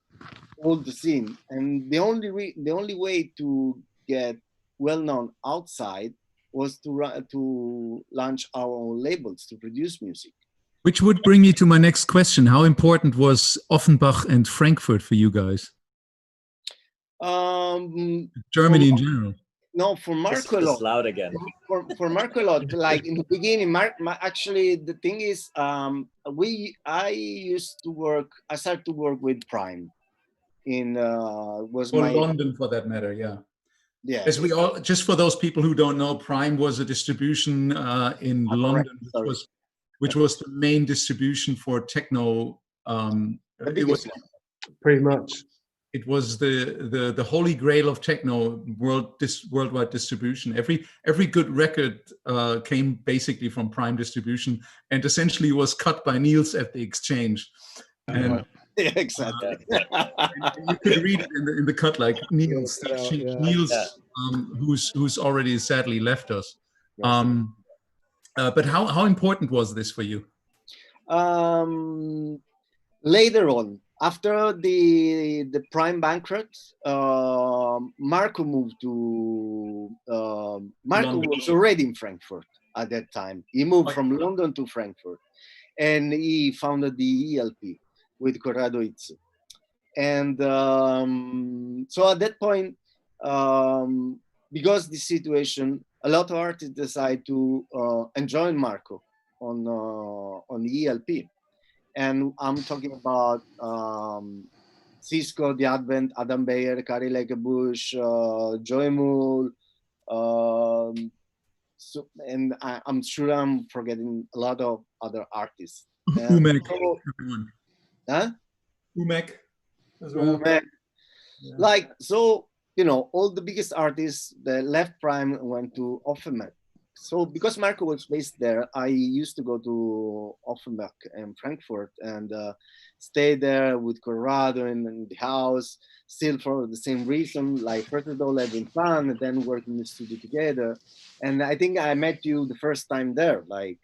all the scene, and the only way to get well known outside was to launch our own labels to produce music. Which would bring me to my next question. How important was Offenbach and Frankfurt for you guys? Germany in general. No, for Marco a lot. Loud again. For Marco a lot. Like in the beginning, actually the thing is, I started to work with Prime in London for that matter, yeah. Yeah. As we all, just for those people who don't know, Prime was a distribution in London, which was the main distribution for techno. It was pretty much. It was the holy grail of techno worldwide distribution. Every good record came basically from Prime distribution, and essentially was cut by Niels at the exchange. And yeah, exactly. You could read it in the cut, like Niels, who's already sadly left us. But how important was this for you? Later on, after the Prime bankrupt, Marco moved to. Marco was already in Frankfurt at that time. He moved from London to Frankfurt, and he founded the ELP with Corrado Izzo. And so at that point, because the situation, a lot of artists decide to join Marco on the ELP. And I'm talking about Cisco, The Advent, Adam Beyer, Kari Lakebush, Joy Moore. And I'm sure I'm forgetting a lot of other artists. Umek, huh? Umek as well. Umek. Yeah. Like, so, you know, all the biggest artists that left Prime went to Offenbach. So because Marco was based there, I used to go to Offenbach and Frankfurt and stay there with Corrado in the house, still for the same reason, like first of all having fun and then working in the studio together. And I think I met you the first time there. Like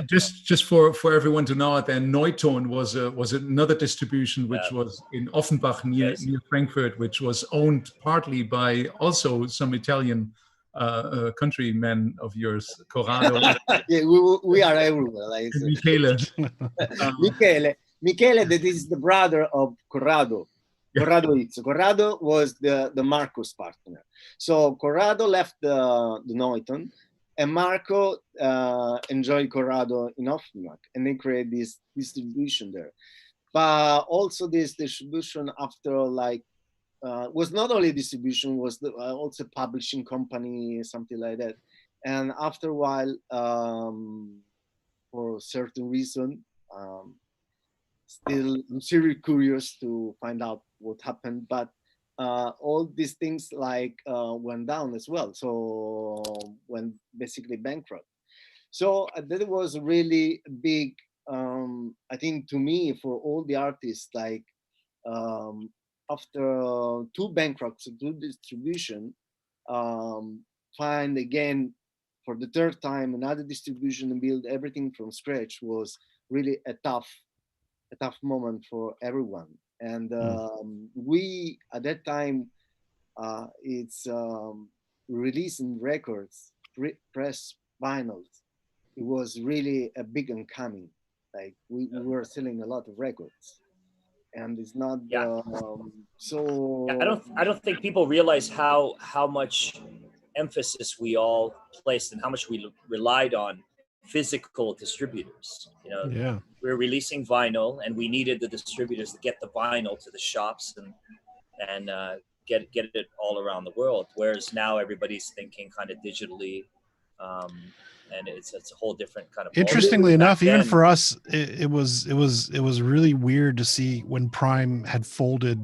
just for everyone to know, then Neutone was another distribution which was in Offenbach near Frankfurt, which was owned partly by also some Italian countrymen of yours, Corrado. Yeah, we are everywhere. Like Michele. Michele, that is the brother of Corrado. Corrado Izzo. Corrado was the Marco's partner. So Corrado left the Noiton, and Marco enjoyed Corrado in Offenbach, and they created this distribution there. But also this distribution after like was not only distribution, was also publishing company, something like that. And after a while, for a certain reason, I'm still curious to find out what happened, but all these things like went down as well. So went basically bankrupt. So that was really big, I think, to me, for all the artists, like after two bankrupts, two distribution, find again for the third time another distribution and build everything from scratch was really a tough moment for everyone. And we at that time, it's releasing records, press vinyls. It was really a big incoming. Like we were selling a lot of records, and it's not so. I don't think people realize how much emphasis we all placed and how much we relied on physical distributors. You know, Yeah. we were releasing vinyl, and we needed the distributors to get the vinyl to the shops and get it all around the world. Whereas now everybody's thinking kind of digitally, and it's a whole different kind of. Interestingly enough, even for us, it was really weird to see when Prime had folded,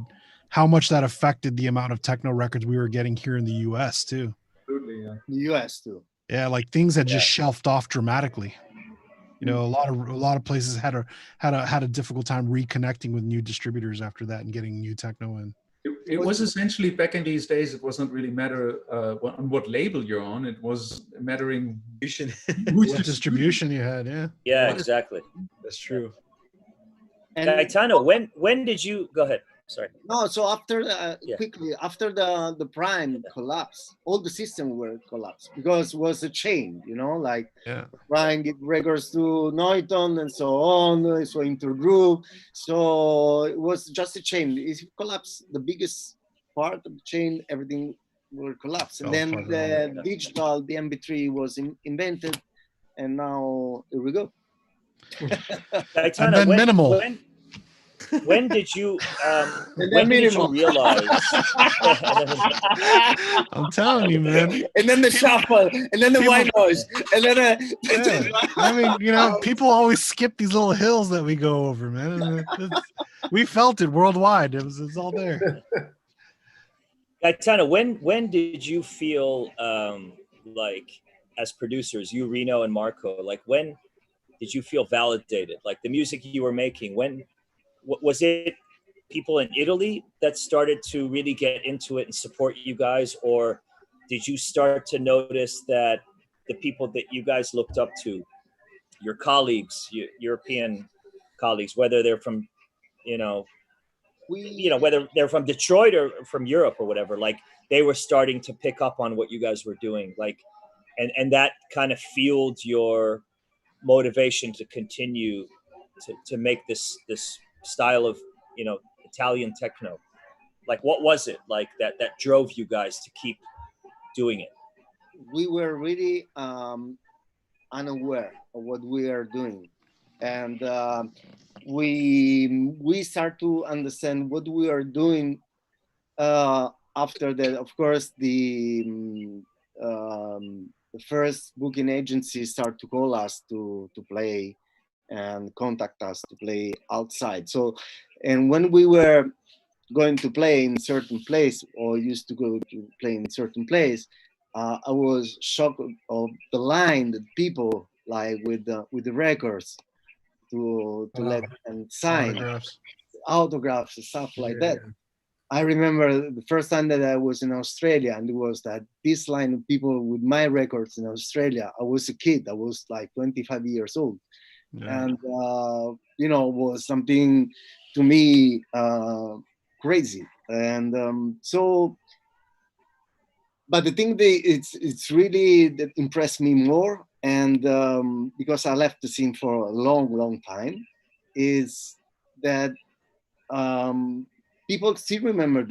how much that affected the amount of techno records we were getting here in the U.S. too. Absolutely, yeah. The US too. Yeah, like things had just shelved off dramatically. You know, a lot of places had a difficult time reconnecting with new distributors after that and getting new techno in. It was essentially back in these days. It wasn't really matter on what label you're on. It was mattering what distribution you had. Yeah. Yeah, exactly. That's true. And Gaetano, when did you go ahead? Sorry. No, so after quickly after the Prime collapse, all the systems were collapsed because it was a chain, you know, like Prime get records to Noiton and so on, so Intergroup. So it was just a chain. It collapsed the biggest part of the chain, everything will collapse. And then the digital, the MP3 was invented, and now here we go. Gaetano, and then minimal. When did you realize? I'm telling you, man. And then the shuffle, and then the white noise, and then I mean, you know, people always skip these little hills that we go over, man. We felt it worldwide. It's all there. Gaetano, when did you feel like, as producers, you, Reno, and Marco, like when did you feel validated? Like the music you were making, when was it people in Italy that started to really get into it and support you guys, or did you start to notice that the people that you guys looked up to, your colleagues, European colleagues, whether they're from, whether they're from Detroit or from Europe or whatever, like they were starting to pick up on what you guys were doing, like, and that kind of fueled your motivation to continue to make this style of, Italian techno? Like, what was it like that drove you guys to keep doing it? We were really unaware of what we are doing, and we start to understand what we are doing after that. Of course, the first booking agencies start to call us to play and contact us to play outside. So, and when we were going to play in certain place, or used to go to play in certain place, I was shocked of the line that people like with the records to let and sign autographs and stuff like that. I remember the first time that I was in Australia, and it was that this line of people with my records in Australia. I was a kid. I was like 25 years old. Yeah. And, was something to me crazy. And but the thing it's really that impressed me more, and because I left the scene for a long time, is that people still remember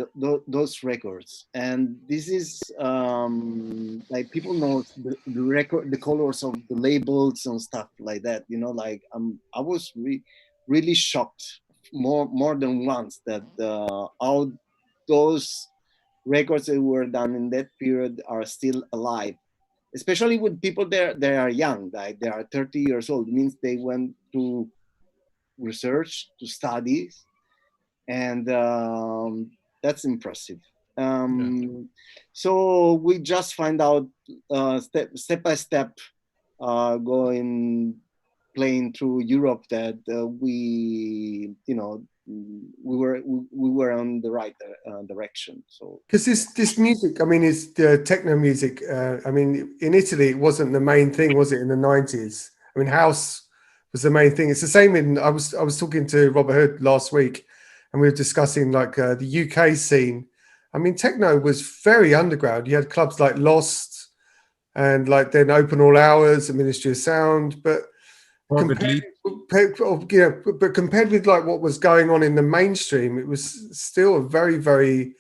those records, and this is like people know the record, the colors of the labels and stuff like that. You know, like I was really shocked more than once that all those records that were done in that period are still alive, especially with people there they are young, like they are 30 years old. It means they went to research, to studies, and that's impressive. So we just find out step by step, going playing through Europe, that we were on the right direction. So because this music, I mean, is the techno music. I mean, in Italy, it wasn't the main thing, was it? In the 90s, I mean, house was the main thing. It's the same in. I was talking to Robert Hood last week, and we were discussing like the UK scene. I mean, techno was very underground. You had clubs like Lost, and like then Open All Hours, and Ministry of Sound, but. Compared with like what was going on in the mainstream, it was still a very, very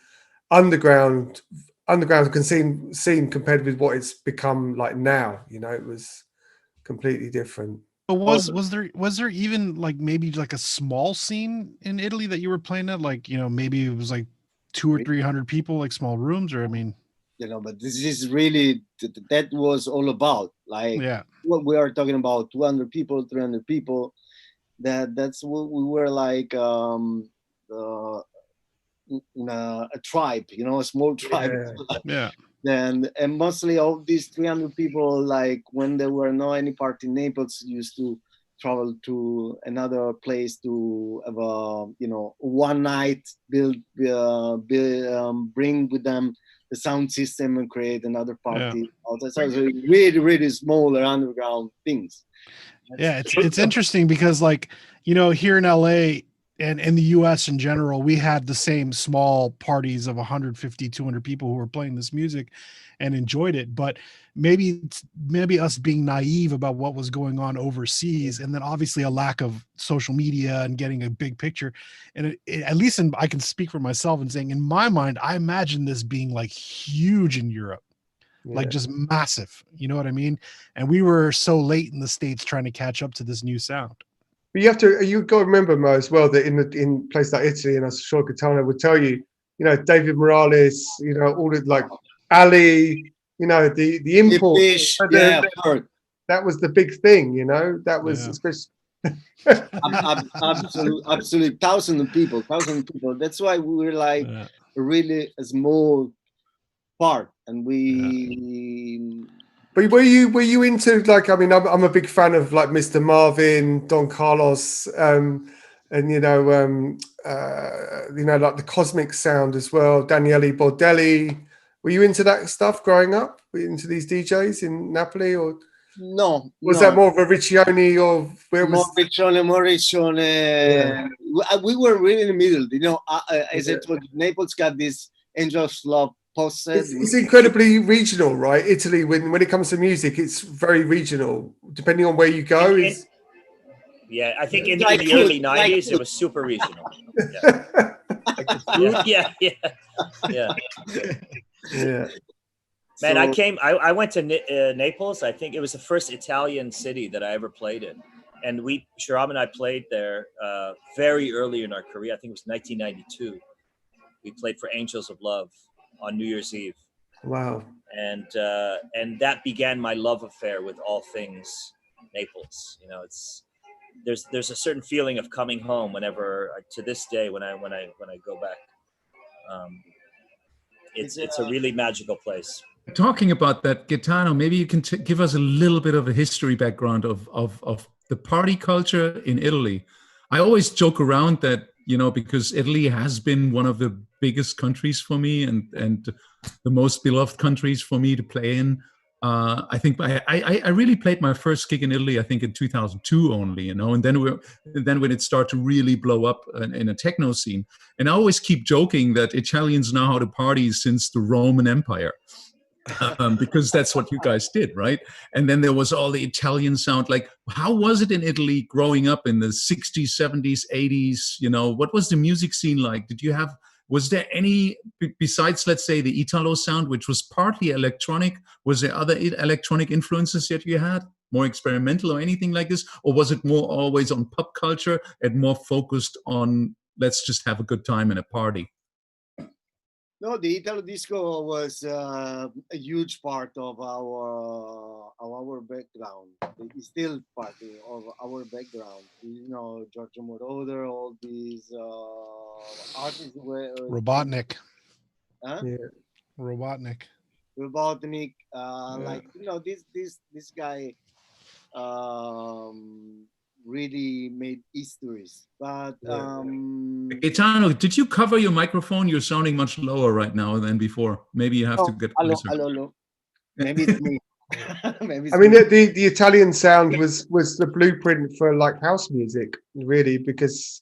underground scene compared with what it's become like now. You know, it was completely different. But was there even like maybe like a small scene in Italy that you were playing at? Like, you know, maybe it was like 200 or 300 people, like small rooms, or I mean, you know, but this is really that was all about, like, yeah, what we are talking about, 200 people, 300 people. That's what we were like, in a tribe, you know, a small tribe. yeah. And mostly all these 300 people, like when there were no any party in Naples, used to travel to another place to have a, you know, one night, bring with them the sound system and create another party. Yeah. So really, really small underground things. Yeah, it's interesting because, like, you know, here in LA and in the US in general, we had the same small parties of 150, 200 people who were playing this music and enjoyed it. But maybe us being naive about what was going on overseas, and then obviously a lack of social media and getting a big picture. And at least I can speak for myself and saying, in my mind, I imagine this being like huge in Europe. Like just massive, you know what I mean? And we were so late in the States trying to catch up to this new sound. But you got to remember, Mo, as well, that in places like Italy, and I'm sure Gaetano would tell you, you know, David Morales, you know, all the like Ali, you know, the import. That was the big thing, you know. That was especially absolutely thousands of people. That's why we were like really a small part, and we. But were you into, like, I mean, I'm a big fan of like Mr. Marvin, Don Carlos, and you know, like the cosmic sound as well, Daniele Bordelli. Were you into that stuff growing up? Were you into these DJs in Napoli, or no? Was that more of a Riccione, or where was Riccione? Yeah. We were really in the middle. You know, as I told you, Naples got this Angel of Love. It's incredibly regional, right? Italy, when it comes to music, it's very regional, depending on where you go. I think in the early 90s, it was super regional. Yeah. Man, I went to Naples. I think it was the first Italian city that I ever played in. And Shahram and I played there very early in our career. I think it was 1992. We played for Angels of Love on New Year's Eve. Wow. And that began my love affair with all things Naples. You know, there's a certain feeling of coming home whenever, to this day, when I go back. It's a really magical place. Talking about that, Gaetano, maybe you can give us a little bit of a history background of the party culture in Italy. I always joke around that, you know, because Italy has been one of the biggest countries for me and the most beloved countries for me to play in. I think I really played my first gig in Italy, I think in 2002 only, you know, and then when it started to really blow up in a techno scene. And I always keep joking that Italians know how to party since the Roman Empire. because that's what you guys did, right? And then there was all the Italian sound. Like, how was it in Italy growing up in the 60s, 70s, 80s? You know, what was the music scene like? Was there any, besides, let's say, the Italo sound, which was partly electronic, was there other electronic influences that you had? More experimental or anything like this? Or was it more always on pop culture and more focused on, let's just have a good time and a party? No, the Italo disco was a huge part of our background. It's still part of our background. You know, Giorgio Moroder, all these artists were Robotnik. Huh? Yeah. Robotnik. Robotnik, Yeah. like, you know, this guy really made histories. But Gaetano, did you cover your microphone? You're sounding much lower right now than before. Maybe you have to get closer. Hello. Maybe it's me. Maybe it's I mean, me. the Italian sound was the blueprint for like house music, really, because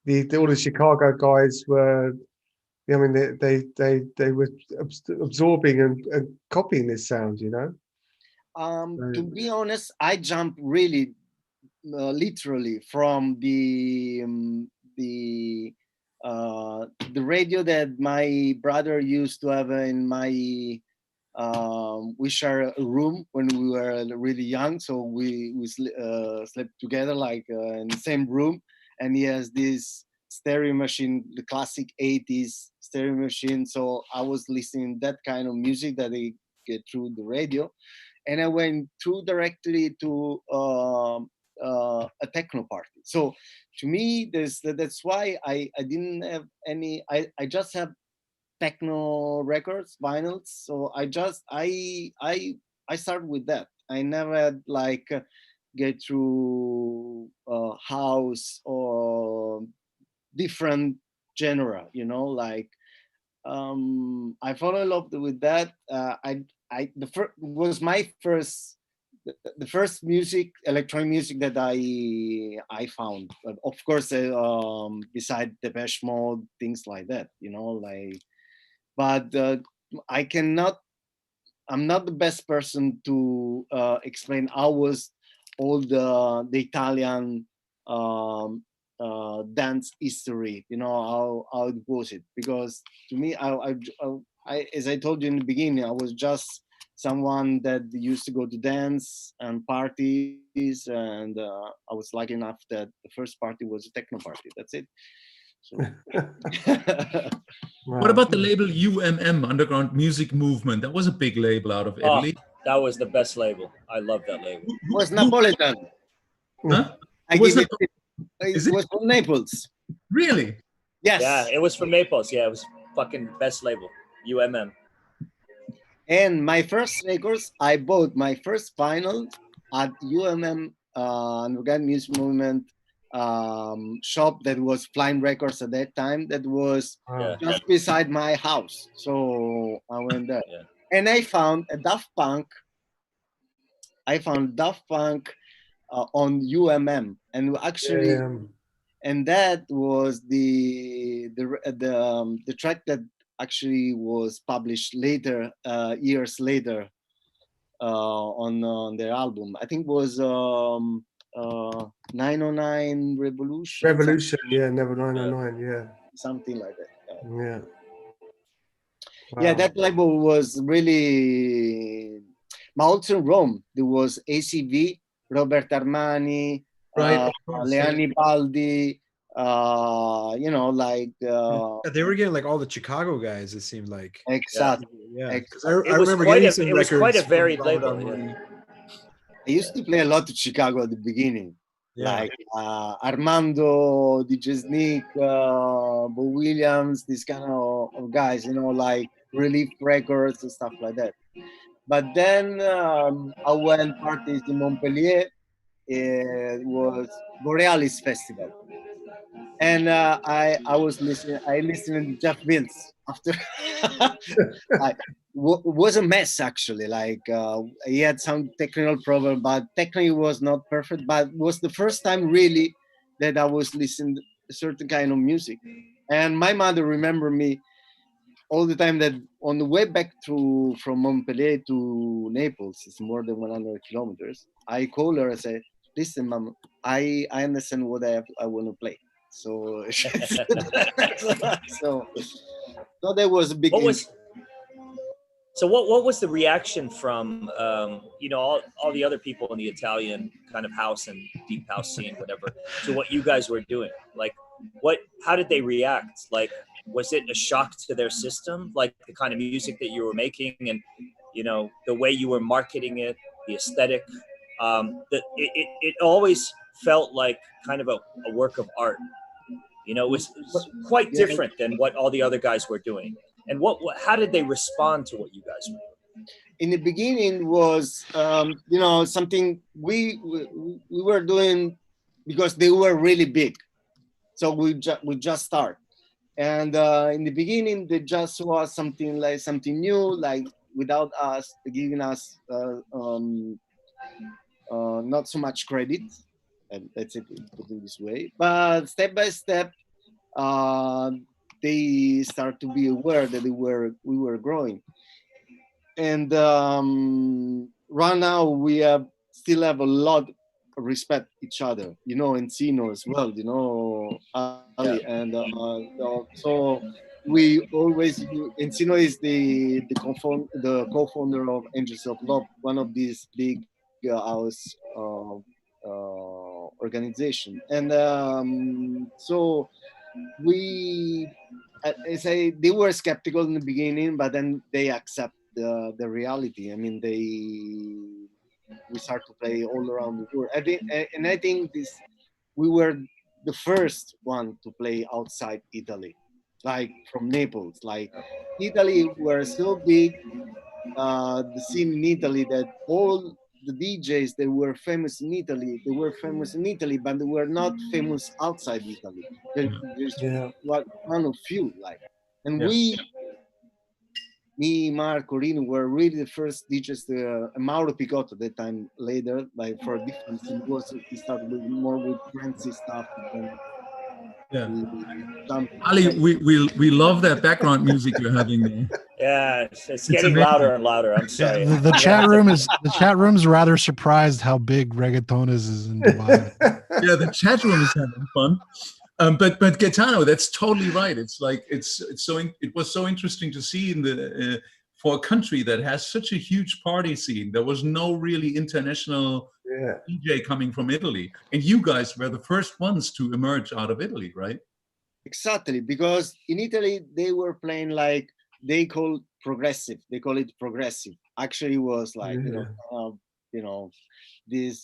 all the Chicago guys were. I mean, they were absorbing and copying this sound, you know. To be honest, I jumped really literally from the radio that my brother used to have in my we share a room when we were really young, so we slept together like in the same room, and he has this stereo machine, the classic 80s stereo machine, so I was listening that kind of music that they get through the radio, and I went through directly to a techno party. So to me, that's why I didn't have any. I just have techno records, vinyls. So I start with that. I never had like get through house or different genre. You know, like I fell in love with that. Was my first. The first music, electronic music that I found, but of course, beside Depeche Mode, things like that, you know, like. But I'm not the best person to explain how was all the Italian dance history, you know, how it was it, because to me, I as I told you in the beginning, I was just someone that used to go to dance and parties, and I was lucky enough that the first party was a techno party. That's it. So. What about the label UMM, Underground Music Movement? That was a big label out of Italy. That was the best label. I love that label. It was Napolitan. Huh? It was from Naples. Really? Yes. Yeah, it was from Naples. Yeah, it was fucking best label, UMM. And my first records, I bought my first vinyl at UMM, Underground Music Movement shop that was Flying Records at that time. That was just beside my house. So I went there. Yeah. And I found a Daft Punk. On UMM, and actually, and that was the track that actually was published later, years later, on their album. I think it was 909 Revolution. Yeah, Never 909, yeah. Something like that. Yeah. Wow. Yeah, that label was really. But also in Rome, there was ACV, Robert Armani, Leani Baldi, you know, like. They were getting like all the Chicago guys, it seemed like. Exactly. Yeah. Exactly. I remember getting some records. It was quite a varied label. Yeah. I used to play a lot of Chicago at the beginning. Yeah. Like Armando, DJ Sneak, Bo Williams, this kind of guys, you know, like Relief Records and stuff like that. But then I went parties in Montpellier. It was Borealis Festival, and I was listening. I listened to Jeff Mills after. Was a mess actually. Like he had some technical problem, but technically was not perfect. But it was the first time really that I was listening to a certain kind of music. And my mother remembered me all the time that on the way back from Montpellier to Naples, it's more than 100 kilometers. I call her and say, "Listen, mom, I understand what I want to play." So, so that was a big. What was the reaction from all the other people in the Italian kind of house and deep house scene, whatever, to what you guys were doing? Like, how did they react? Like, was it a shock to their system, like the kind of music that you were making and the way you were marketing it, the aesthetic? It always felt like kind of a work of art. It was quite different than what all the other guys were doing. And how did they respond to what you guys were doing? In the beginning was, something we were doing because they were really big. So we just start. And in the beginning, they just saw something new, like without us giving us not so much credit. And let's put it this way. But step by step, they start to be aware that we were growing. And right now we still have a lot of respect each other, Encino as well, Ali. And so we always Encino is the co-founder of Angels of Love, one of these big house organization. And so I say they were skeptical in the beginning, but then they accept the reality. I mean, we start to play all around the world. I think we were the first one to play outside Italy, like from Naples. Like Italy were so big, the scene in Italy, that all the DJs that were famous in Italy, but they were not famous outside Italy. There's one of few, like, and me, Marco, Rino were really the first DJs. Mauro Picotto at that time, later, like for a different scene, he started more with Francie stuff. Ali, we love that background music you're having there. Yeah, it's getting louder and louder. I'm sorry. The chat room's rather surprised how big reggaeton is in Dubai. Yeah, the chat room is having fun. But Gaetano, that's totally right. It's like it was so interesting to see in the for a country that has such a huge party scene. There was no really international DJ coming from Italy, and you guys were the first ones to emerge out of Italy, right? Exactly, because in Italy they were playing like they call progressive. They call it progressive. Actually, it was like this.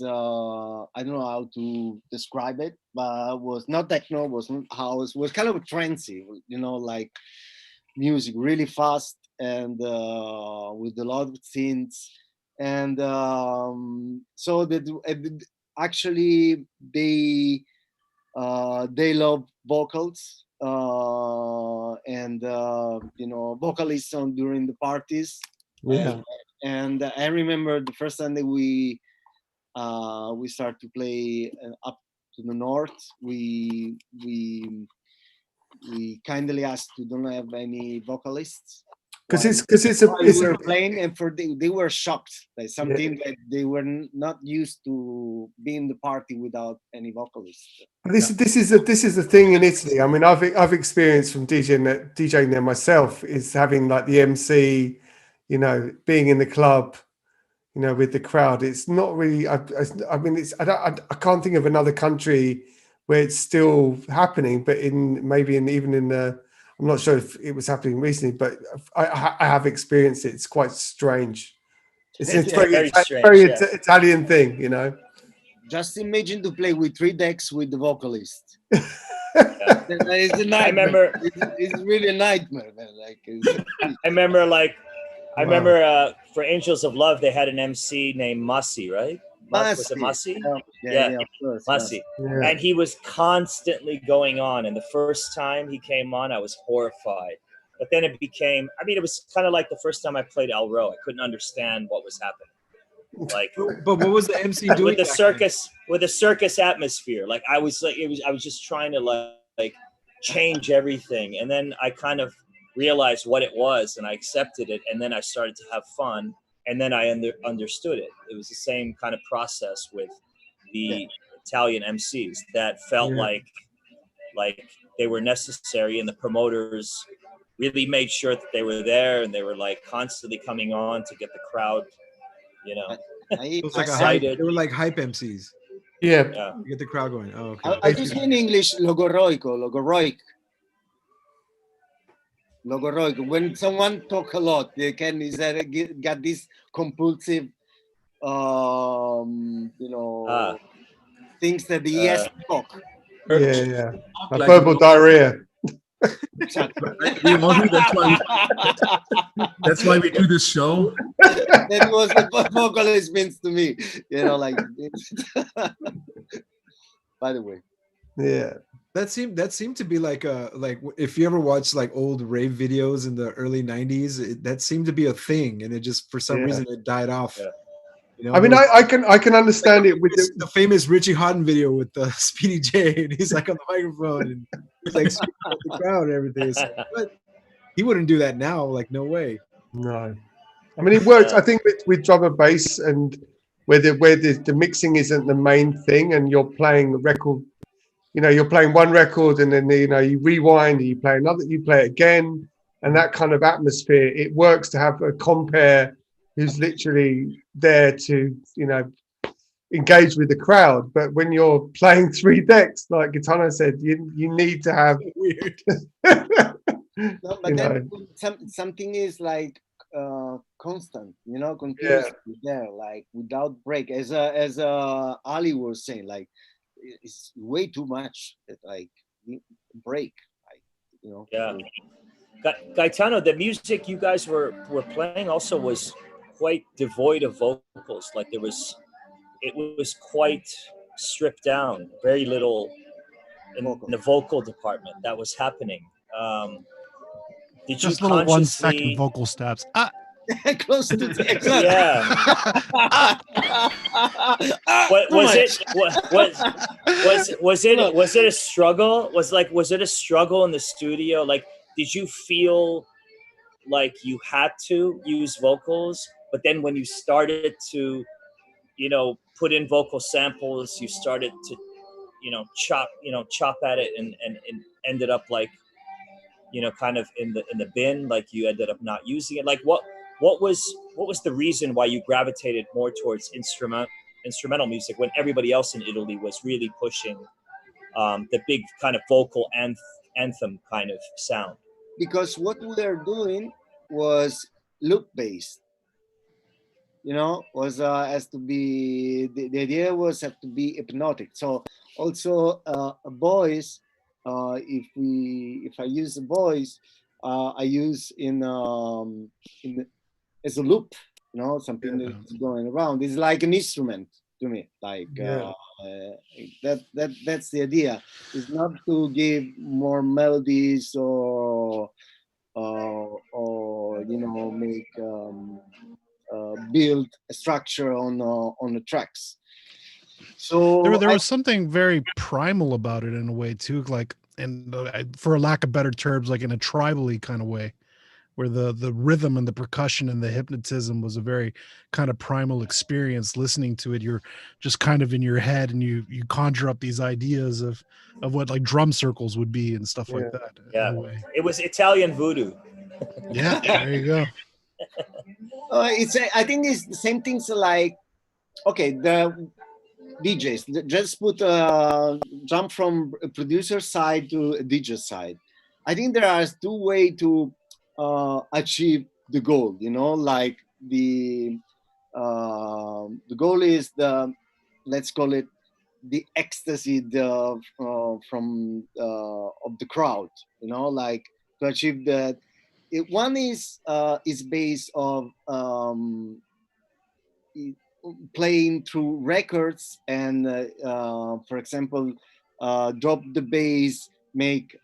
I don't know how to describe it, but it was not techno, was not house. Was kind of trancy, like music really fast and with a lot of synths. And so that actually they love vocals and vocalists during the parties. And I remember the first time that we start to play up to the north, we kindly asked to don't have any vocalists because it's a playing, and they were shocked, like something that they were not used to being the party without any vocalists. This is the thing in Italy. I mean, I've experienced from DJing there myself, is having like the MC, being in the club, with the crowd. It's not really. I can't think of another country where it's still happening, but even in the. I'm not sure if it was happening recently, but I have experienced it. It's quite strange. It's a very Italian thing, Just imagine to play with 3 decks with the vocalist. It's a nightmare. It's really a nightmare, man. I remember for Angels of Love, they had an MC named Massi, right? Was it Massi? Yeah, of course, Massi. Yeah. And he was constantly going on. And the first time he came on, I was horrified. But then it became, it was kind of like the first time I played El Ro. I couldn't understand what was happening. Like, but what was the MC doing? With the circus atmosphere. Like I was just trying to like change everything. And then I kind of realized what it was, and I accepted it, and then I started to have fun, and then I understood it. It was the same kind of process with the Italian MCs that felt like they were necessary, and the promoters really made sure that they were there, and they were like constantly coming on to get the crowd, you know, It was like excited. they were like hype MCs. Yeah. To get the crowd going. Oh, okay. I just say in English, logoroic. When someone talk a lot, they can got this compulsive, things that he has to talk. Yeah. Like verbal diarrhea. Exactly. That's why we do this show. That was what vocalist means to me. Like. By the way. Yeah. That seemed to be like if you ever watch like old rave videos in the early 90s, that seemed to be a thing, and it just for some reason it died off. Yeah. I mean, I can understand it with the famous Richie Hawtin video with Speedy J, and he's like on the microphone and he's like speaking at the crowd and everything. Like, but he wouldn't do that now. Like, no way. No. I mean, it works. I think with drum and bass, and where the mixing isn't the main thing, and you're playing the record. You're playing one record, and then you rewind, and you play another, you play it again, and that kind of atmosphere. It works to have a compere who's literally there to engage with the crowd. But when you're playing 3 decks, like Gaetano said, you need to have weird. No, but then something is like constant, continuously there, like without break. As Ali was saying, like it's way too much. Like break, Yeah. Gaetano, the music you guys were playing also was quite devoid of vocals. Like it was quite stripped down. Very little in the vocal department that was happening. Did just you little consciously 1 second vocal steps? Close to the yeah. Was it a struggle? Was it a struggle in the studio? Like, did you feel like you had to use vocals, but then when you started to, put in vocal samples, you started to, chop at it and ended up like, kind of in the bin, like you ended up not using it. Like what was the reason why you gravitated more towards instrumental music when everybody else in Italy was really pushing the big kind of vocal anthem kind of sound? Because what we are doing was loop based, was has to be the idea was have to be hypnotic. So also a voice, if I use a voice, I use in as a loop, something that's going around. It's like an instrument to me. Like that's the idea. It's not to give more melodies or make build a structure on the tracks. So there was something very primal about it in a way too, like, and for lack of better terms, like in a tribally kind of way, where the rhythm and the percussion and the hypnotism was a very kind of primal experience. Listening to it, you're just kind of in your head, and you conjure up these ideas of what like drum circles would be and stuff like that. Yeah, it was Italian voodoo. Yeah, there you go. I think it's the same things like, okay, the DJs just jump from a producer side to a DJ side. I think there are 2 ways to achieve the goal. Like the goal is let's call it the ecstasy from of the crowd. Like to achieve that. One is based on playing through records and, for example, drop the bass, make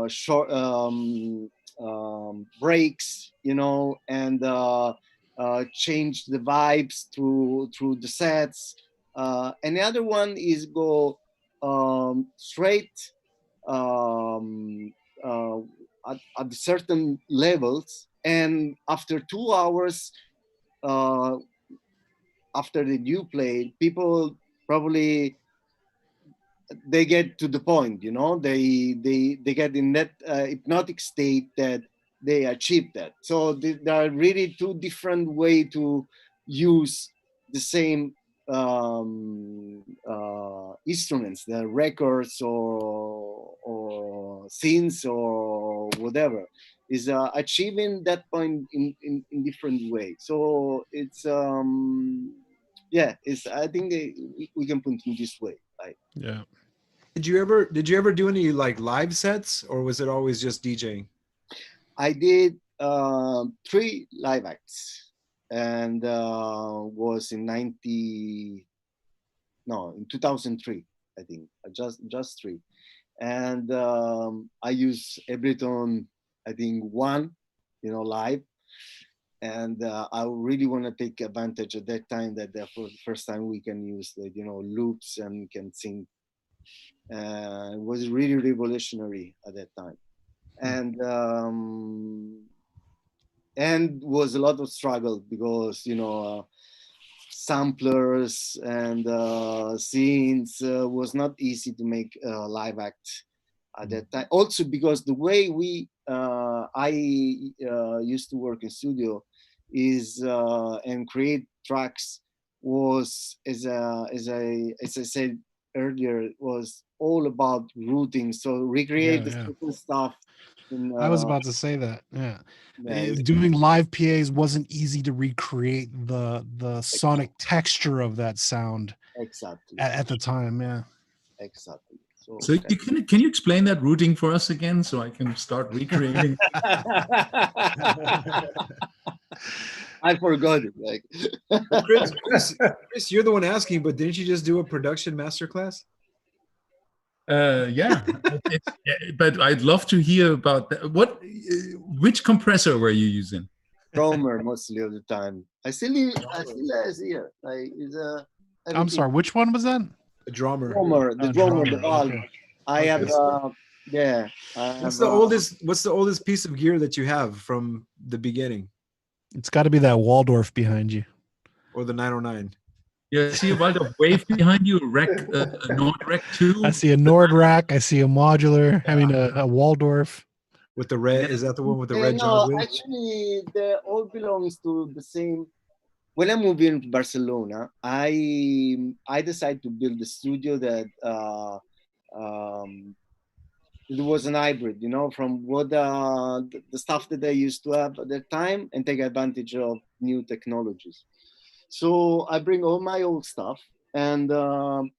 short breaks, and change the vibes through the sets. And the other one is go straight at certain levels, and after 2 hours after the you play, people probably they get to the point, you know, they get in that hypnotic state that they achieve that. So there are really two different way to use the same instruments, the records or synths or whatever, is achieving that point in different way. So it's yeah, it's, I think we can put it in this way, like. Yeah. Did you ever do any like live sets, or was it always just DJing? I did 3 live acts, and was in 2003, I think, just 3, and I use Ableton, I think 1, you know, live, and I really want to take advantage at that time that for the first time we can use the, you know, loops and can sing. It was really revolutionary at that time, and was a lot of struggle because, you know, samplers and scenes was not easy to make a live act at that time. Also because the way I used to work in studio is and create tracks was, as I said earlier, was all about routing. So recreate the certain stuff. I was about to say that. Yeah. Doing live PAs wasn't easy to recreate the sonic texture of that sound. Exactly. At the time, yeah. Exactly. So can you explain that routing for us again, so I can start recreating? I forgot it. Like, Chris, you're the one asking, but didn't you just do a production masterclass? Yeah, but I'd love to hear about that. Which compressor were you using? Drummer mostly of the time. I still here. Like, I'm sorry, which one was that? The drummer. The drummer, the valve. Okay. I have yeah. What's the oldest piece of gear that you have from the beginning? It's got to be that Waldorf behind you, or the 909. Yeah, see a Waldorf Wave behind you, a Nord Rec 2. I see a Nord Rack. I see a modular. I mean, a Waldorf. With the red, is that the one with the red? No, actually, they all belongs to the same. When I moved into Barcelona, I decided to build a studio that it was an hybrid, you know, from what the stuff that I used to have at that time and take advantage of new technologies. So I bring all my old stuff, and of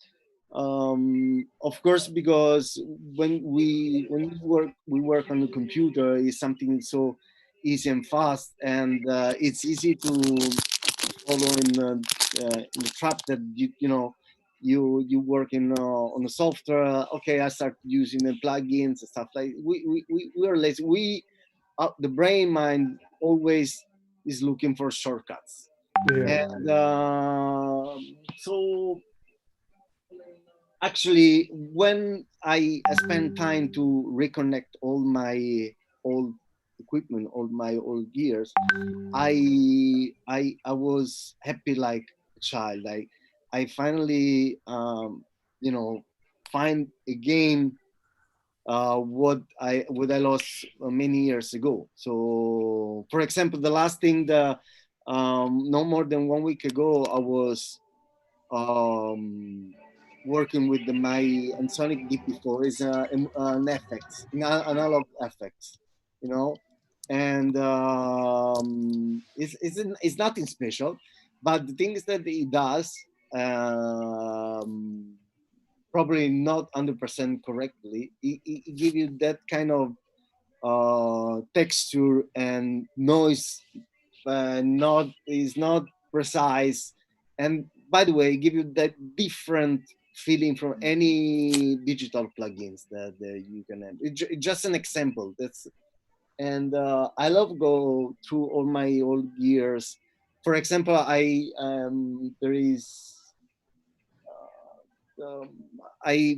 course, because when we work on the computer, is something so easy and fast, and it's easy to follow in the trap that you know you work in on the software. Okay, I start using the plugins and stuff like we are lazy. The brain mind always is looking for shortcuts. Yeah. And so actually, when I spend time to reconnect all my old equipment, all my old gears, I was happy like a child. I finally you know, find again what I lost many years ago. So, for example, the last thing that no more than 1 week ago, I was working with my Sonic DP4 is an effects, analog effects, you know, and it's nothing special, but the thing is that it does. Probably not 100% correctly. It gives you that kind of texture and noise. Is not precise, and by the way, give you that different feeling from any digital plugins that you can have. It's just an example. And I love go through all my old gears. For example, there is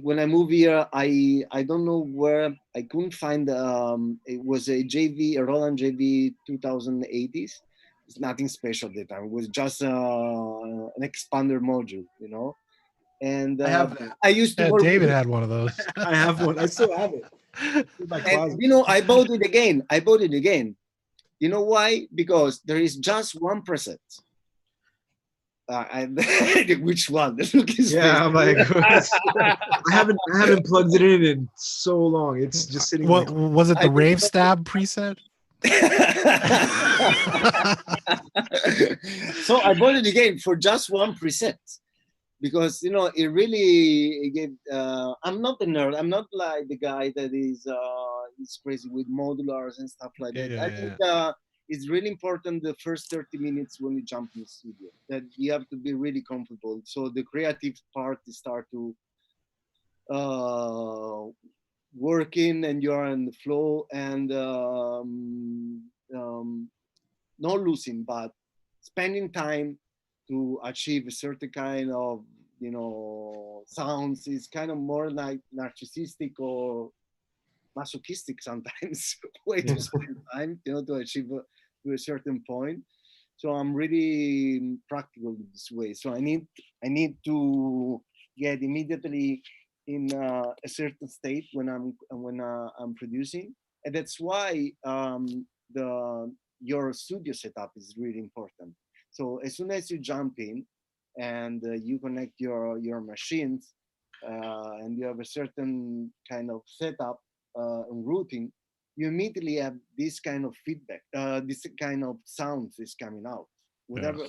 when I moved here, I don't know where I couldn't find. It was a JV, a Roland JV 2080s. It's nothing special at the time. It was just an expander module, you know. And I have that. I used to Yeah, work. David had one of those. I have one. I still have it. It's in my closet. And, you know, I bought it again. I bought it again. You know why? Because there is just one preset. Which one? Yeah, I'm like, I haven't plugged it in so long. It's just sitting. What was it? The rave stab preset? So I bought it again for just one preset, because you know it really gave. I'm not the nerd. I'm not like the guy that is crazy with modulars and stuff like that. I think it's really important the first 30 minutes when you jump in the studio, that you have to be really comfortable. So the creative part start to working, and you're in the flow, and not losing, but spending time to achieve a certain kind of, you know, sounds is kind of more like narcissistic or masochistic sometimes way to spend time, you know, to achieve to a certain point. So I'm really practical this way. So I need to get immediately in a certain state when I'm producing, and that's why your studio setup is really important. So as soon as you jump in and you connect your machines and you have a certain kind of setup and routing, you immediately have this kind of feedback, this kind of sounds is coming out. Whatever,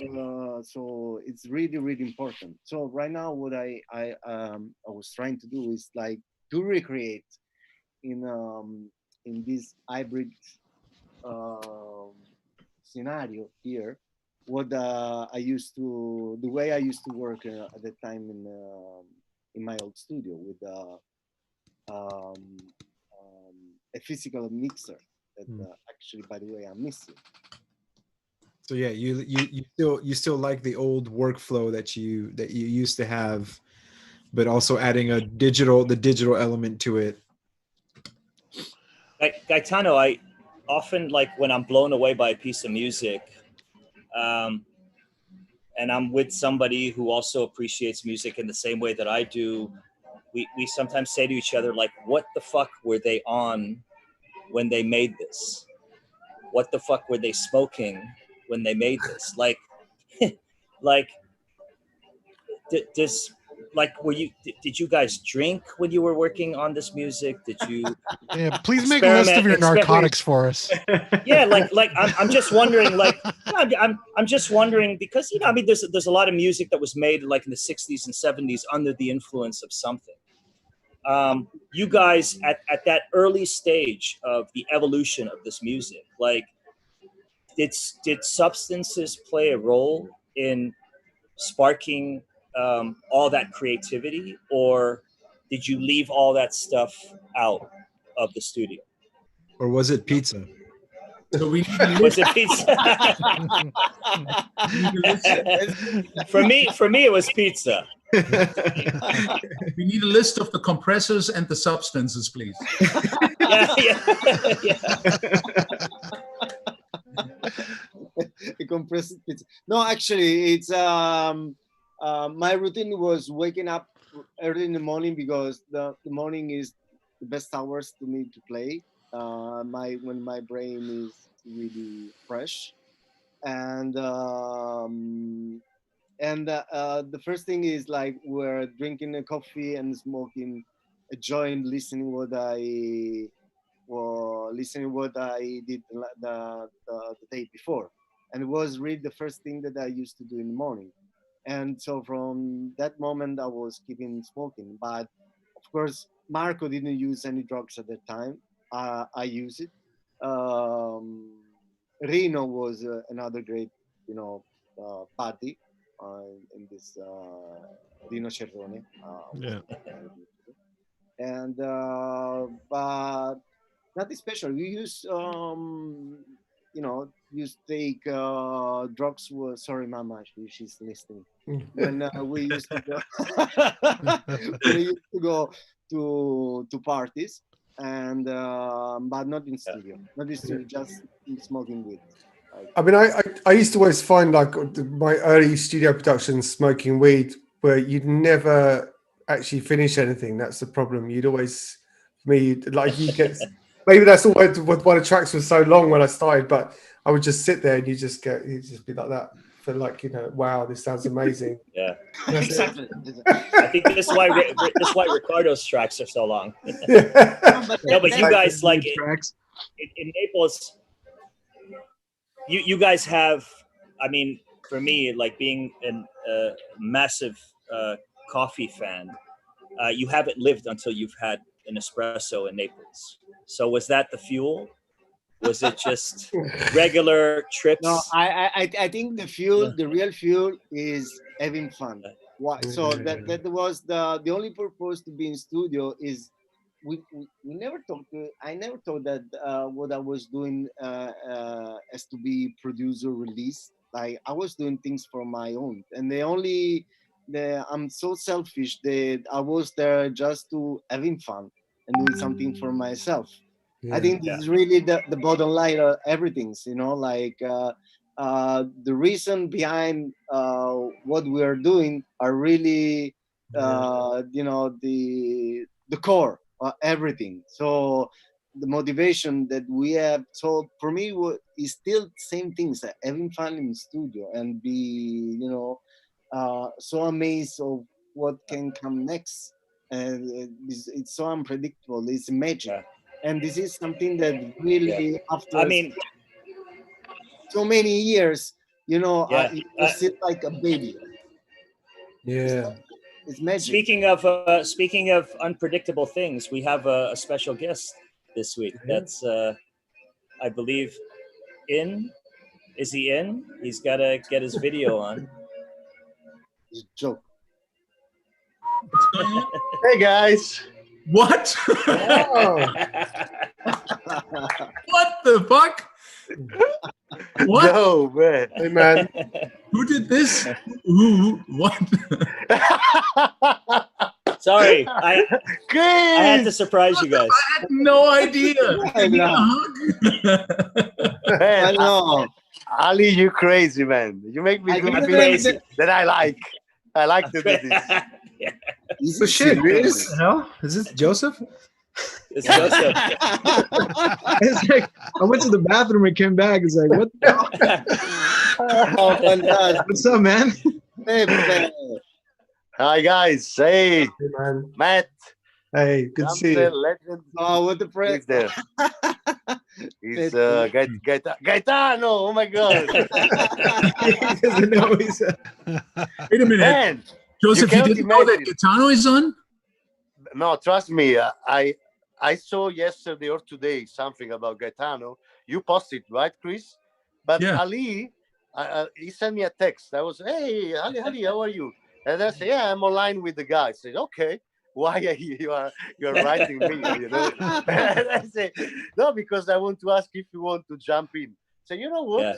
so it's really important. So right now, what I was trying to do is like to recreate in this hybrid scenario here what the way I used to work at the time in my old studio with a physical mixer that actually, by the way, I'm missing. So yeah, you still like the old workflow that you used to have, but also adding the digital element to it. Like Gaetano, I often, like when I'm blown away by a piece of music, and I'm with somebody who also appreciates music in the same way that I do, we sometimes say to each other, like, what the fuck were they on when they made this? What the fuck were they smoking when they made this? Like, like, did you guys drink when you were working on this music? Did you? Yeah, please make a list of your narcotics for us. Yeah, like I'm just wondering, like, I'm just wondering, because, you know, I mean, there's a lot of music that was made like in the 60s and 70s under the influence of something. You guys at that early stage of the evolution of this music, like, did substances play a role in sparking all that creativity, or did you leave all that stuff out of the studio? Or was it pizza? So we Was it pizza? For me, it was pizza. We need a list of the compressors and the substances, please. Yeah. A compressed pizza. No, actually, it's my routine was waking up early in the morning, because the morning is the best hours to me to play. When my brain is really fresh, and the first thing is like we're drinking a coffee and smoking a joint, listening what I did the day before, and it was really the first thing that I used to do in the morning. And so from that moment, I was keeping smoking. But of course, Marco didn't use any drugs at that time. I used it. Rino was another great, you know, party in this Rino Cerrone. Yeah. And but nothing special. We use, you know, used to take drugs. Sorry, Mama, she's listening. When we used to go, we used to go to parties, and but not in studio, not in studio, just smoking weed. I mean, I used to always find like my early studio productions smoking weed where you'd never actually finish anything. That's the problem. You'd always, for me, like you get, maybe that's why the tracks was so long when I started, but I would just sit there and you just be like that for like, you know, wow, this sounds amazing. Yeah, Exactly. I think this is why Ricardo's tracks are so long. Yeah. No, but you guys like tracks. in Naples. You guys have, I mean, for me, like being a massive coffee fan, you haven't lived until you've had an espresso in Naples. So was that the fuel? Was it just regular trips? No, I think the real fuel is having fun. Why? So that was the only purpose to be in studio is we never thought. I never thought that what I was doing as to be producer release. Like I was doing things for my own, and I'm so selfish that I was there just to having fun and doing something for myself. I think this is really the bottom line of everything, you know, like the reason behind what we are doing are really, you know, the core of everything. So the motivation that we have, so for me, is still the same things, having fun in the studio and be, you know, so amazed of what can come next. And it's so unpredictable. It's magic. Yeah. And this is something that really, after I mean, so many years, you know, Yeah. you sit like a baby. Yeah. It's magic. speaking of unpredictable things, we have a special guest this week. That's I believe in. Is he in? He's got to get his video on. It's a joke. What's going on? Hey guys. What? Oh. What the fuck? What? No, man. Hey, man. Who did this? Who? What? Sorry, I had to surprise you guys. I had no idea. I Give me a know. hug. I Man, know. Ali, you crazy, man. You make me do I'm things crazy. that I like. I like to do this. Is Oh it shit! serious? No, is this Joseph? It's Joseph. It's like I went to the bathroom and came back. It's like, what? Oh, fantastic. What's up, man? Hey, man. Hi, guys. Hey, Hey, man. Matt. Hey, good to see you. Damsel, legend. Oh, what the Who's press? there? It's Gaetano. Oh my God. He doesn't know he's. Wait a minute. Man, Joseph, you cannot didn't know that imagine. Gaetano is on? no, trust me. I saw yesterday or today something about Gaetano. You posted, right, Chris? But Yeah. Ali, he sent me a text. I was, hey, Ali, how are you? And I said, yeah, I'm online with the guy. I said, okay. Why are you're writing me? You know? And I say, no, because I want to ask if you want to jump in. So you know what? Yeah.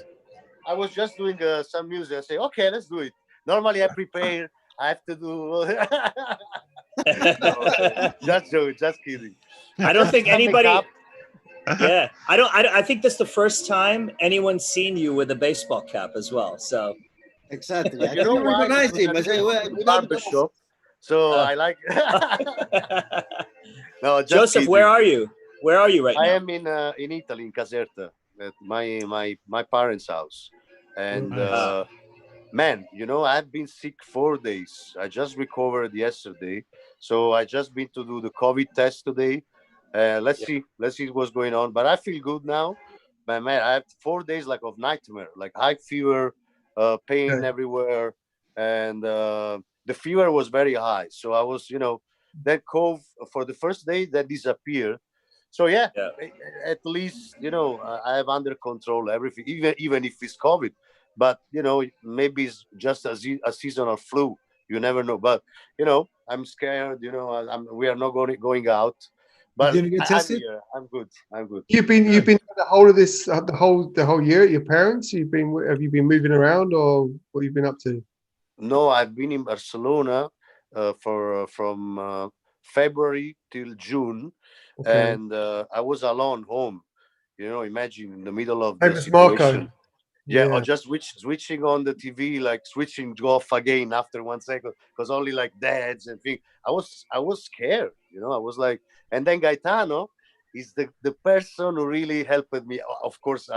I was just doing some music. I say, okay, let's do it. Normally I prepare. I have to do. No, just joking, just kidding. I don't think Coming anybody. up. Yeah, I think this is the first time anyone's seen you with a baseball cap as well. So Exactly. I You know didn't why? recognize Because him. I I say, did well, the without barber shop. So I like. No, just Joseph, kidding. where are you? Where are you right I now? am in Italy, in Caserta, at my parents' house, and Nice. man, you know, I've been sick 4 days. I just recovered yesterday, so I just been to do the COVID test today. Let's see what's going on. But I feel good now. But man, I have 4 days like of nightmare, like high fever, pain Okay. everywhere, and the fever was very high. So I was, you know, that cough for the first day that disappeared. So yeah, Yeah. at least you know I have under control everything, even if it's COVID. But you know, maybe it's just a seasonal flu. You never know. But you know, I'm scared. You know, we are not going out. But you didn't get I'm tested? here. I'm good. I'm good. You've been the whole of this the whole year at your parents. Have you been moving around, or what have you been up to? No, I've been in Barcelona from February till June, Okay. and I was alone home. Imagine in the middle of the Famous Marco. situation. Yeah, or Yeah. just switching on the TV, like switching off again after 1 second, because only like dads and things. I was scared. I was like, and then Gaetano is the person who really helped me. Of course,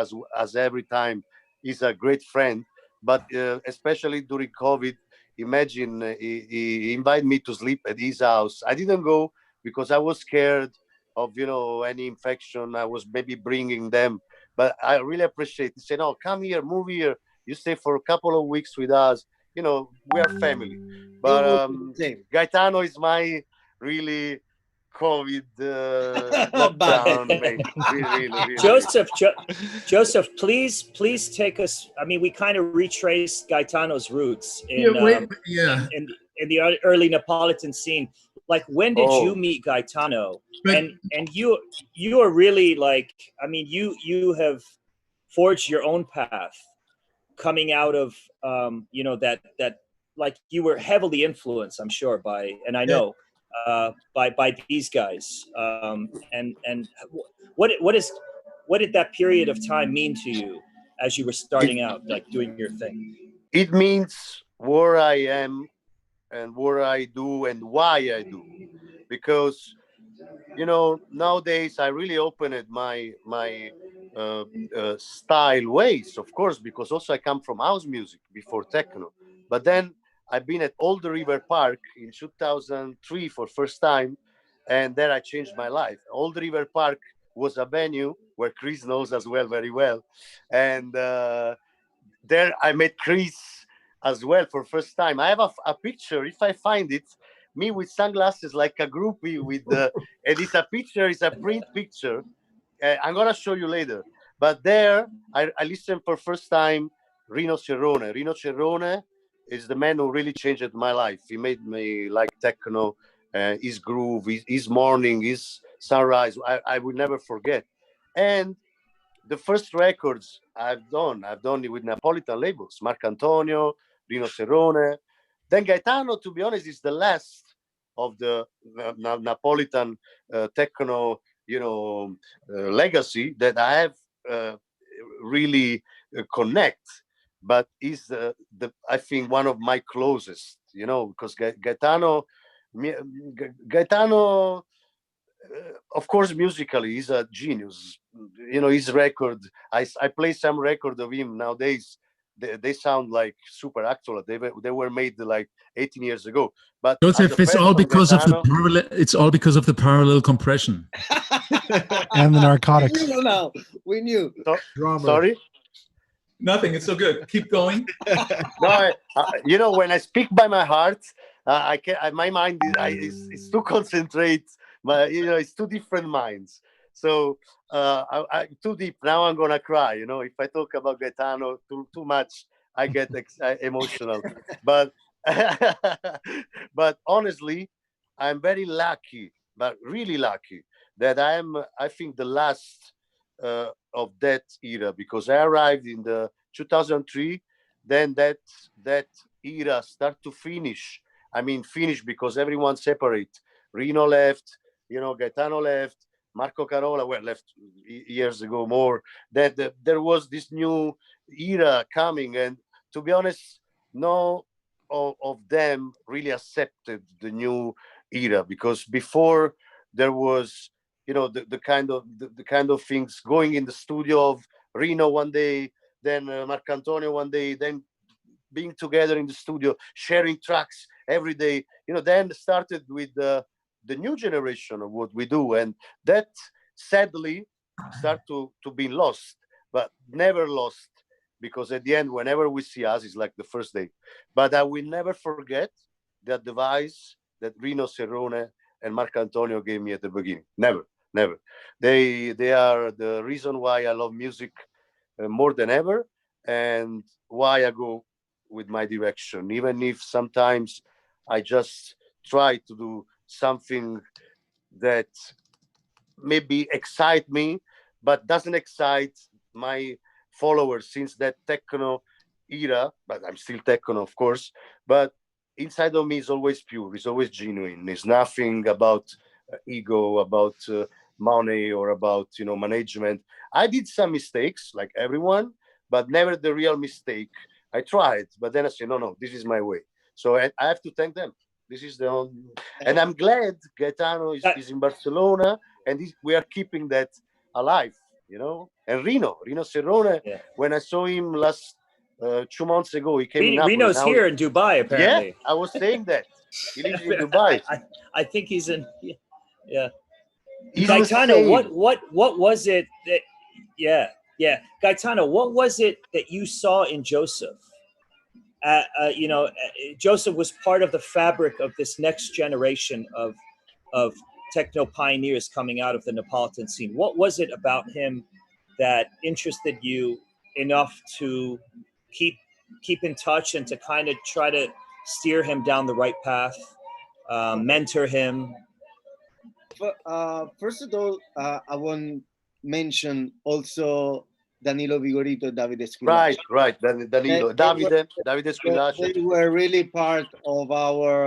as every time, he's a great friend, but especially during COVID. Imagine he invited me to sleep at his house. I didn't go because I was scared of any infection. I was maybe bringing them, but I really appreciate. He said, "No, come here, move here. You stay for a couple of weeks with us. We are family." It But will be the same. Gaetano is my really COVID Bye. lockdown mate. Really, really, really. Joseph, please take us. I mean, we kind of retraced Gaetano's roots Yeah, in the early Neapolitan scene. Like, when did you Oh. meet Gaetano? But- And you are really like, I mean, you have forged your own path, coming out of that like you were heavily influenced, I'm sure, by, and I know by these guys. And what did that period of time mean to you as you were starting out, like doing your thing? It means where I am and what I do and why I do, because nowadays I really opened my style ways, of course, because also I come from house music before techno, but then I've been at Old River Park in 2003 for first time, and there I changed my life. Old River Park was a venue where Chris knows as well very well, and there I met Chris as well for first time. I have a picture, if I find it, me with sunglasses like a groupie with the, and it's a picture, it's a print picture. I'm gonna show you later. But there, I listened for first time Rino Cerrone. Rino Cerrone is the man who really changed my life. He made me like techno, his groove, his morning, his sunrise. I will never forget. And the first records I've done it with Napolitan labels, Marc Antonio, Rino Cerrone. Then Gaetano, to be honest, is the last of the Napolitan techno, legacy that I have really connect. But is the I think one of my closest, because Gaetano, Gaetano of course, musically, he's a genius. His record, I play some record of him nowadays. They sound like super actual. They were made like 18 years ago. But Joseph, it's all because of the parallel. It's all because of the parallel compression and the narcotics. We knew now. We knew. Sorry. Nothing. It's so good. Keep going. No, when I speak by my heart, I can. My mind is too concentrate. It's two different minds. So I too deep. Now I'm gonna cry. If I talk about Gaetano too much, I get emotional. But but honestly, I'm very lucky, but really lucky that I think the last of that era, because I arrived in the 2003. Then that era start to finish. I mean, finish because everyone separate. Rino left, Gaetano left, Marco Carola left years ago more. That there was this new era coming, and to be honest, no of them really accepted the new era, because before there was the kind of things going in the studio of Rino one day, then Marcantonio one day, then being together in the studio, sharing tracks every day. Then started with the new generation of what we do, and that sadly start to be lost, but never lost, because at the end, whenever we see us, it's like the first day. But I will never forget that device that Rino Cerrone and Marcantonio gave me at the beginning. Never. They are the reason why I love music more than ever, and why I go with my direction, even if sometimes I just try to do something that maybe excite me, but doesn't excite my followers since that techno era. But I'm still techno, of course. But inside of me is always pure. It's always genuine. It's nothing about ego, about money, or about management. I did some mistakes, like everyone, but never the real mistake. I tried, but then I said, no, this is my way. So I have to thank them. This is the only, and I'm glad Gaetano is in Barcelona, and we are keeping that alive, And Rino Serrone, when I saw him last 2 months ago, he came in Naples. Rino's here in Dubai, apparently. Yeah, I was saying that. He lives in Dubai. I think he's in, yeah. He's Gaetano, what was it that, Gaetano, what was it that you saw in Joseph? Joseph was part of the fabric of this next generation of techno pioneers coming out of the Neapolitan scene. What was it about him that interested you enough to keep in touch and to kind of try to steer him down the right path, mentor him? First of all, I want to mention also Danilo Vigorito, Davide Squillace. Right. Danilo, Davide Squillace. They were really part of our,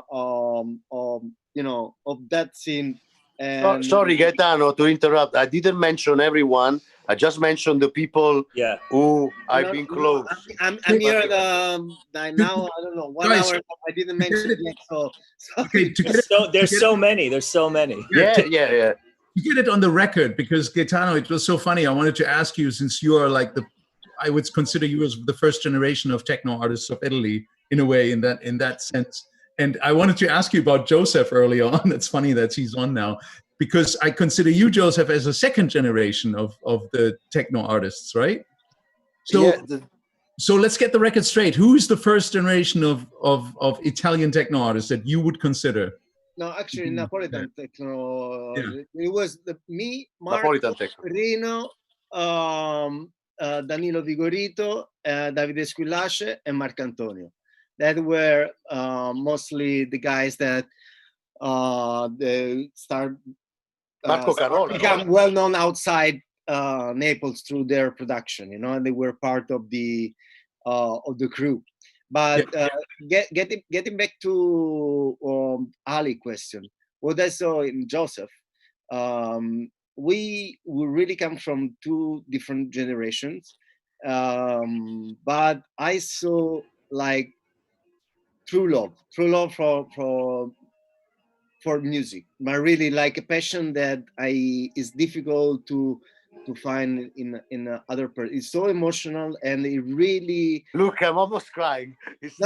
of that scene. And sorry, Gaetano, to interrupt. I didn't mention everyone. I just mentioned the people who I've been close. I'm here now. I don't know 1 hour. I didn't mention it yet. So okay, there's so many. There's so many. Yeah. To get it on the record, because Gaetano, it was so funny. I wanted to ask you, since you are like I would consider you as the first generation of techno artists of Italy, in a way, in that sense. And I wanted to ask you about Joseph early on. It's funny that he's on now, because I consider you, Joseph, as a second generation of the techno artists, right? So, so let's get the record straight. Who's the first generation of Italian techno artists that you would consider? No, actually, Napolitan techno. It was me, Marco, Rino, Danilo Vigorito, Davide Squillace, and Marcantonio. That were mostly the guys that they become well known outside Naples through their production, and they were part of the crew. But getting back to Ali question, what I saw in Joseph, we really come from two different generations, but I saw like true love for music. But really like a passion that is difficult to find in other person. It's so emotional, and it really. Look, I'm almost crying. It's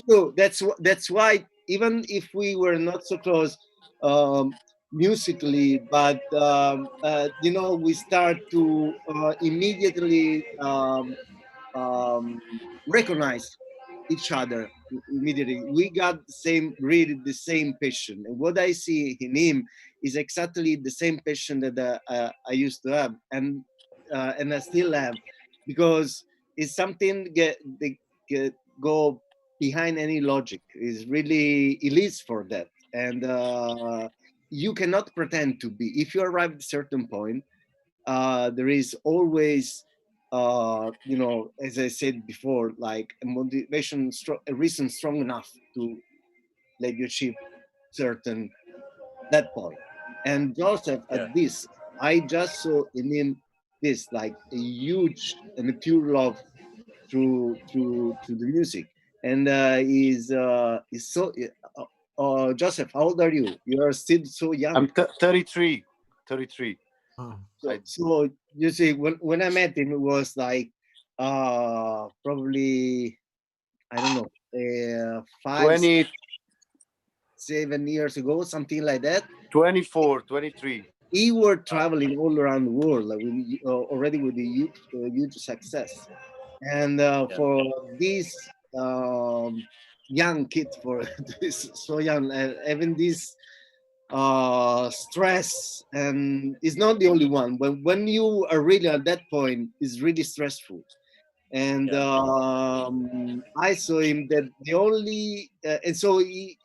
true. That's why, even if we were not so close musically, but we start to immediately recognize each other immediately. We got the same passion, and what I see in him is exactly the same passion that I used to have, and I still have, because it's something that go behind any logic. Is really it leads for that, and you cannot pretend to be. If you arrive at a certain point, there is always. As I said before, like a motivation, a reason strong enough to let you achieve that point. And Joseph, at this, I just saw in him this like a huge and a pure love to the music, and is so. Joseph, how old are you? You are still so young. I'm 33. So you see, when I met him, it was like probably, I don't know, 7 years ago, something like that. 24, 23. He were traveling all around the world, like already with the huge success, and for this young kid, for this so young, having this stress, and it's not the only one, but when you are really at that point, it's really stressful. And I saw him that the only and so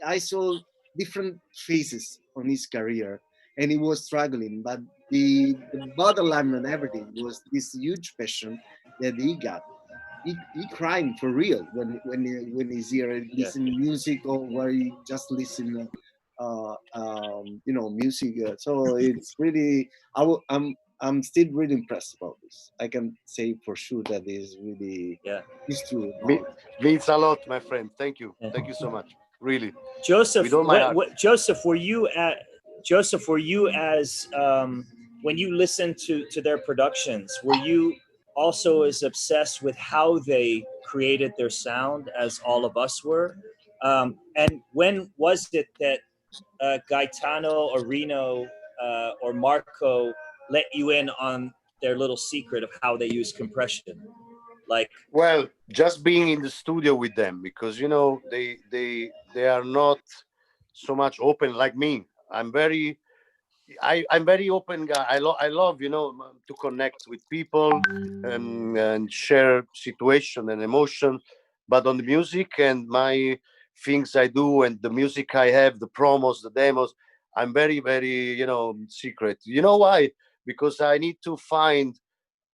I saw different phases on his career, and he was struggling. But the bottom line on everything was this huge passion that he got. He crying for real when he's here listening music, or where he just listen music. So it's really I'm still really impressed about this. I can say for sure that is really it's true. Means a lot, my friend. Thank you so much. Really, Joseph. with all my heart. Joseph, were you as when you listened to their productions, were you also as obsessed with how they created their sound as all of us were? And when was it that Gaetano or Rino or Marco let you in on their little secret of how they use compression? Like, well, just being in the studio with them, because they are not so much open like me. I'm very open guy. I love to connect with people and share situation and emotion. But on the music and my things I do and the music I have, the promos, the demos, I'm very, very secret. You know why? Because I need to find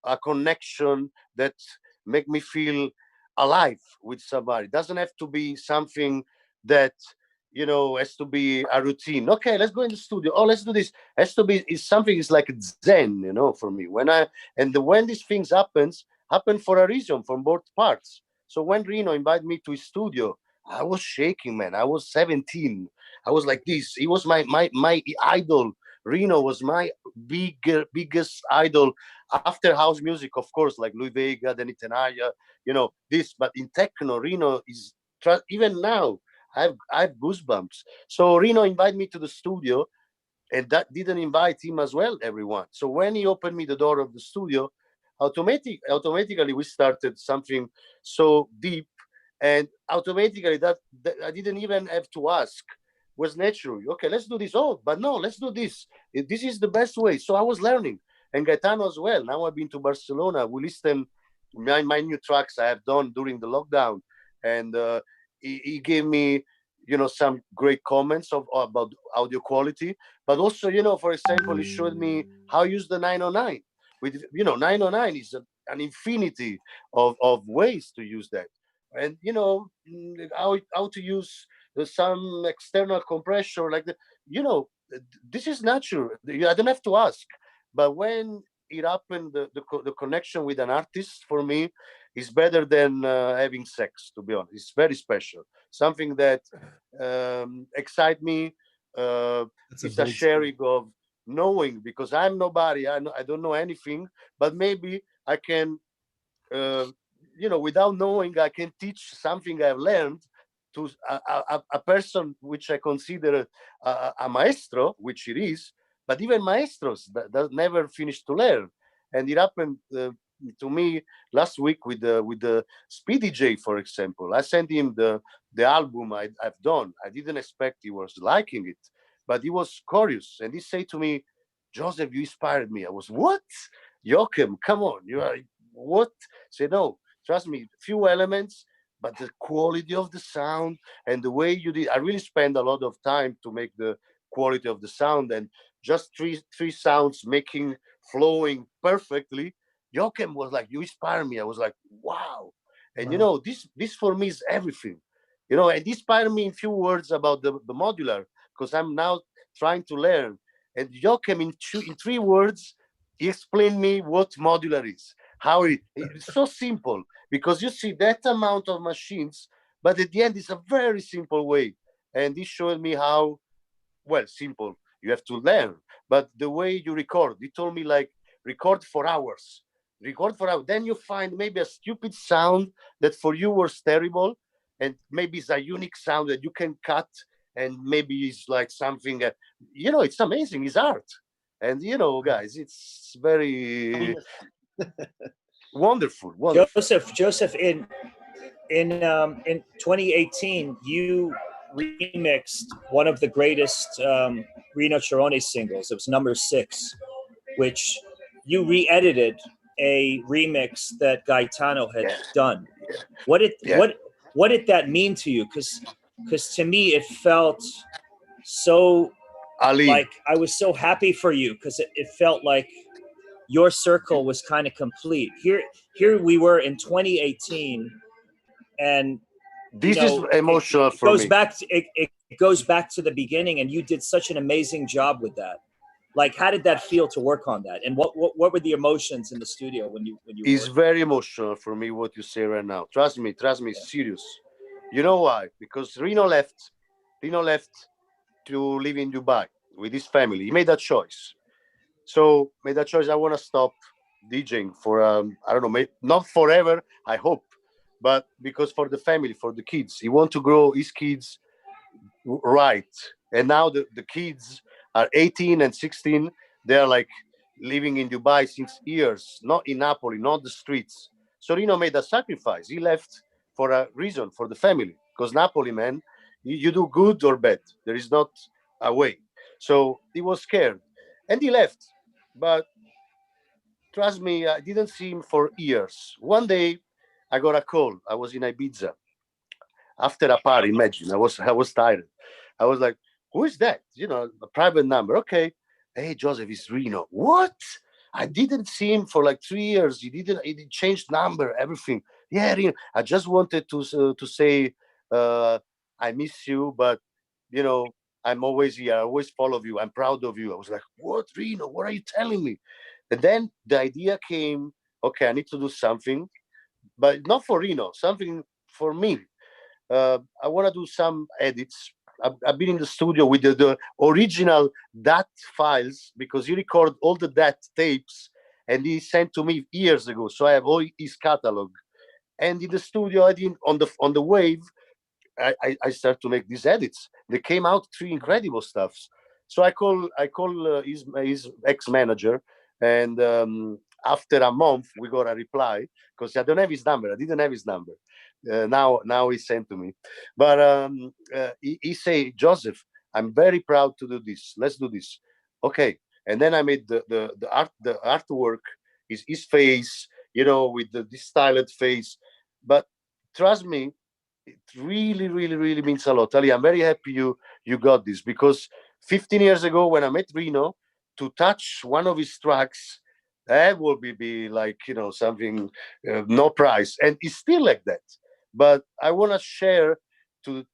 a connection that make me feel alive with somebody. It doesn't have to be something that has to be a routine. Okay, let's go in the studio. Oh, let's do this. Has to be is something is like zen, for me. When these things happen for a reason from both parts. So when Rino invited me to his studio, I was shaking, man. I was 17. I was like this. He was my idol. Rino was my biggest idol after house music, of course, like Louis Vega, Danny Tenaya, this. But in techno, Rino is even now. I have goosebumps. So Rino invited me to the studio, and that didn't invite him as well, everyone. So when he opened me the door of the studio, automatically we started something so deep, and automatically that I didn't even have to ask. Was natural. Okay, let's do this. Oh, but no, let's do this. This is the best way. So I was learning, and Gaetano as well. Now I've been to Barcelona. We listen my new tracks I have done during the lockdown, and he gave me some great comments about audio quality, but also for example, he showed me how to use the 909. With 909 is an infinity of ways to use that, and how to use some external compression like that. This is natural. I don't have to ask. But when it happened, the connection with an artist for me is better than having sex, to be honest. It's very special, something that excites me. It's a sharing of knowing, because I'm nobody. I don't know anything, but maybe I can without knowing, I can teach something I've learned to a person which I consider a maestro, which it is. But even maestros that never finish to learn. And it happened to me last week with the Speedy J, for example. I sent him the album I've done. I didn't expect he was liking it, but he was curious, and he said to me, "Joseph, you inspired me." I was, "What? Joachim, come on, you are what?" Say, "No, trust me, few elements, but the quality of the sound and the way you did." I really spend a lot of time to make the quality of the sound, and just three sounds flowing perfectly. Joachim was like, "You inspire me." I was like, "Wow!" And this for me is everything. And inspire me in few words about the modular, because I'm now trying to learn. And Joachim in 3 words, he explained me what modular is. How it's so simple, because you see that amount of machines, but at the end it's a very simple way. And he showed me how, well, simple. You have to learn, but the way you record, he told me, like, record for hours. Then you find maybe a stupid sound that for you was terrible, and maybe it's a unique sound that you can cut, and maybe it's like something, it's amazing. It's art. And, guys, it's very wonderful. Joseph, in 2018, you remixed one of the greatest Rino Cerrone singles. It was number 6, which you re-edited a remix that Gaetano had done. What did that mean to you? Because to me it felt so Ali. Like I was so happy for you because it felt like your circle was kind of complete. Here we were in 2018, and this is emotional it for goes me. back to, it goes back to the beginning, and you did such an amazing job with that. Like, how did that feel to work on that? And what were the emotions in the studio when you It's very emotional for me what you say right now. Trust me, serious. You know why? Because Reno left to live in Dubai with his family. He made that choice. So made that choice. I want to stop DJing for I don't know, not forever. I hope, but because for the family, for the kids, he want to grow his kids right. And now the kids are 18 and 16. They're like living in Dubai since years, not in Napoli, not the streets. So Rino made a sacrifice. He left for a reason, for the family. Because Napoli, man, you do good or bad. There is not a way. So he was scared. And he left. But trust me, I didn't see him for years. One day, I got a call. I was in Ibiza after a party. Imagine, I was tired. I was like, "Who is that?" You know, a private number. Okay, hey Joseph, it's Reno. What? I didn't see him for like 3 years. He didn't. He changed number, everything. Yeah, Reno. I just wanted to say I miss you, but you know I'm always here. I always follow you. I'm proud of you. I was like, what, Reno? What are you telling me? And then the idea came. Okay, I need to do something, but not for Reno. Something for me. I want to do some edits. I've been in the studio with the original DAT files because he recorded all the DAT tapes and he sent to me years ago. So I have all his catalog. And in the studio, I did on the wave. I started to make these edits. They came out three incredible stuffs. So I call his ex manager, and after a month we got a reply because I don't have his number. I didn't have his number. Now he sent to me, but he say, Joseph, I'm very proud to do this. Let's do this. Okay, and then I made the artwork is his face, you know, with this styled face. But trust me, it really, really, really means a lot. Ali, I'm very happy you got this because 15 years ago when I met Reno, to touch one of his tracks, that would be like, you know, something, no price. And it's still like that. But I want to share to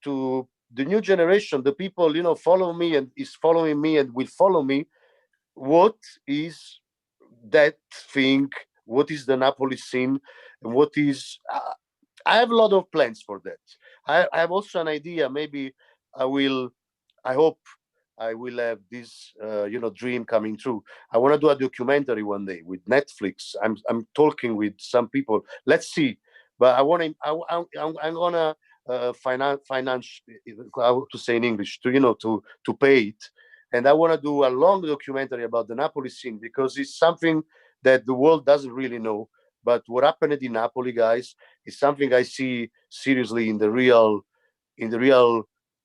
the new generation, the people, you know, follow me and is following me and will follow me. What is that thing? What is the Napoli scene? And what is I have a lot of plans for that. I have also an idea. Maybe I will. I hope I will have this, dream coming true. I want to do a documentary one day with Netflix. I'm talking with some people. Let's see. But I want to. I'm gonna finance. How to say in English? To pay it. And I want to do a long documentary about the Napoli scene because it's something that the world doesn't really know. But what happened in Napoli, guys, is something I see seriously in the real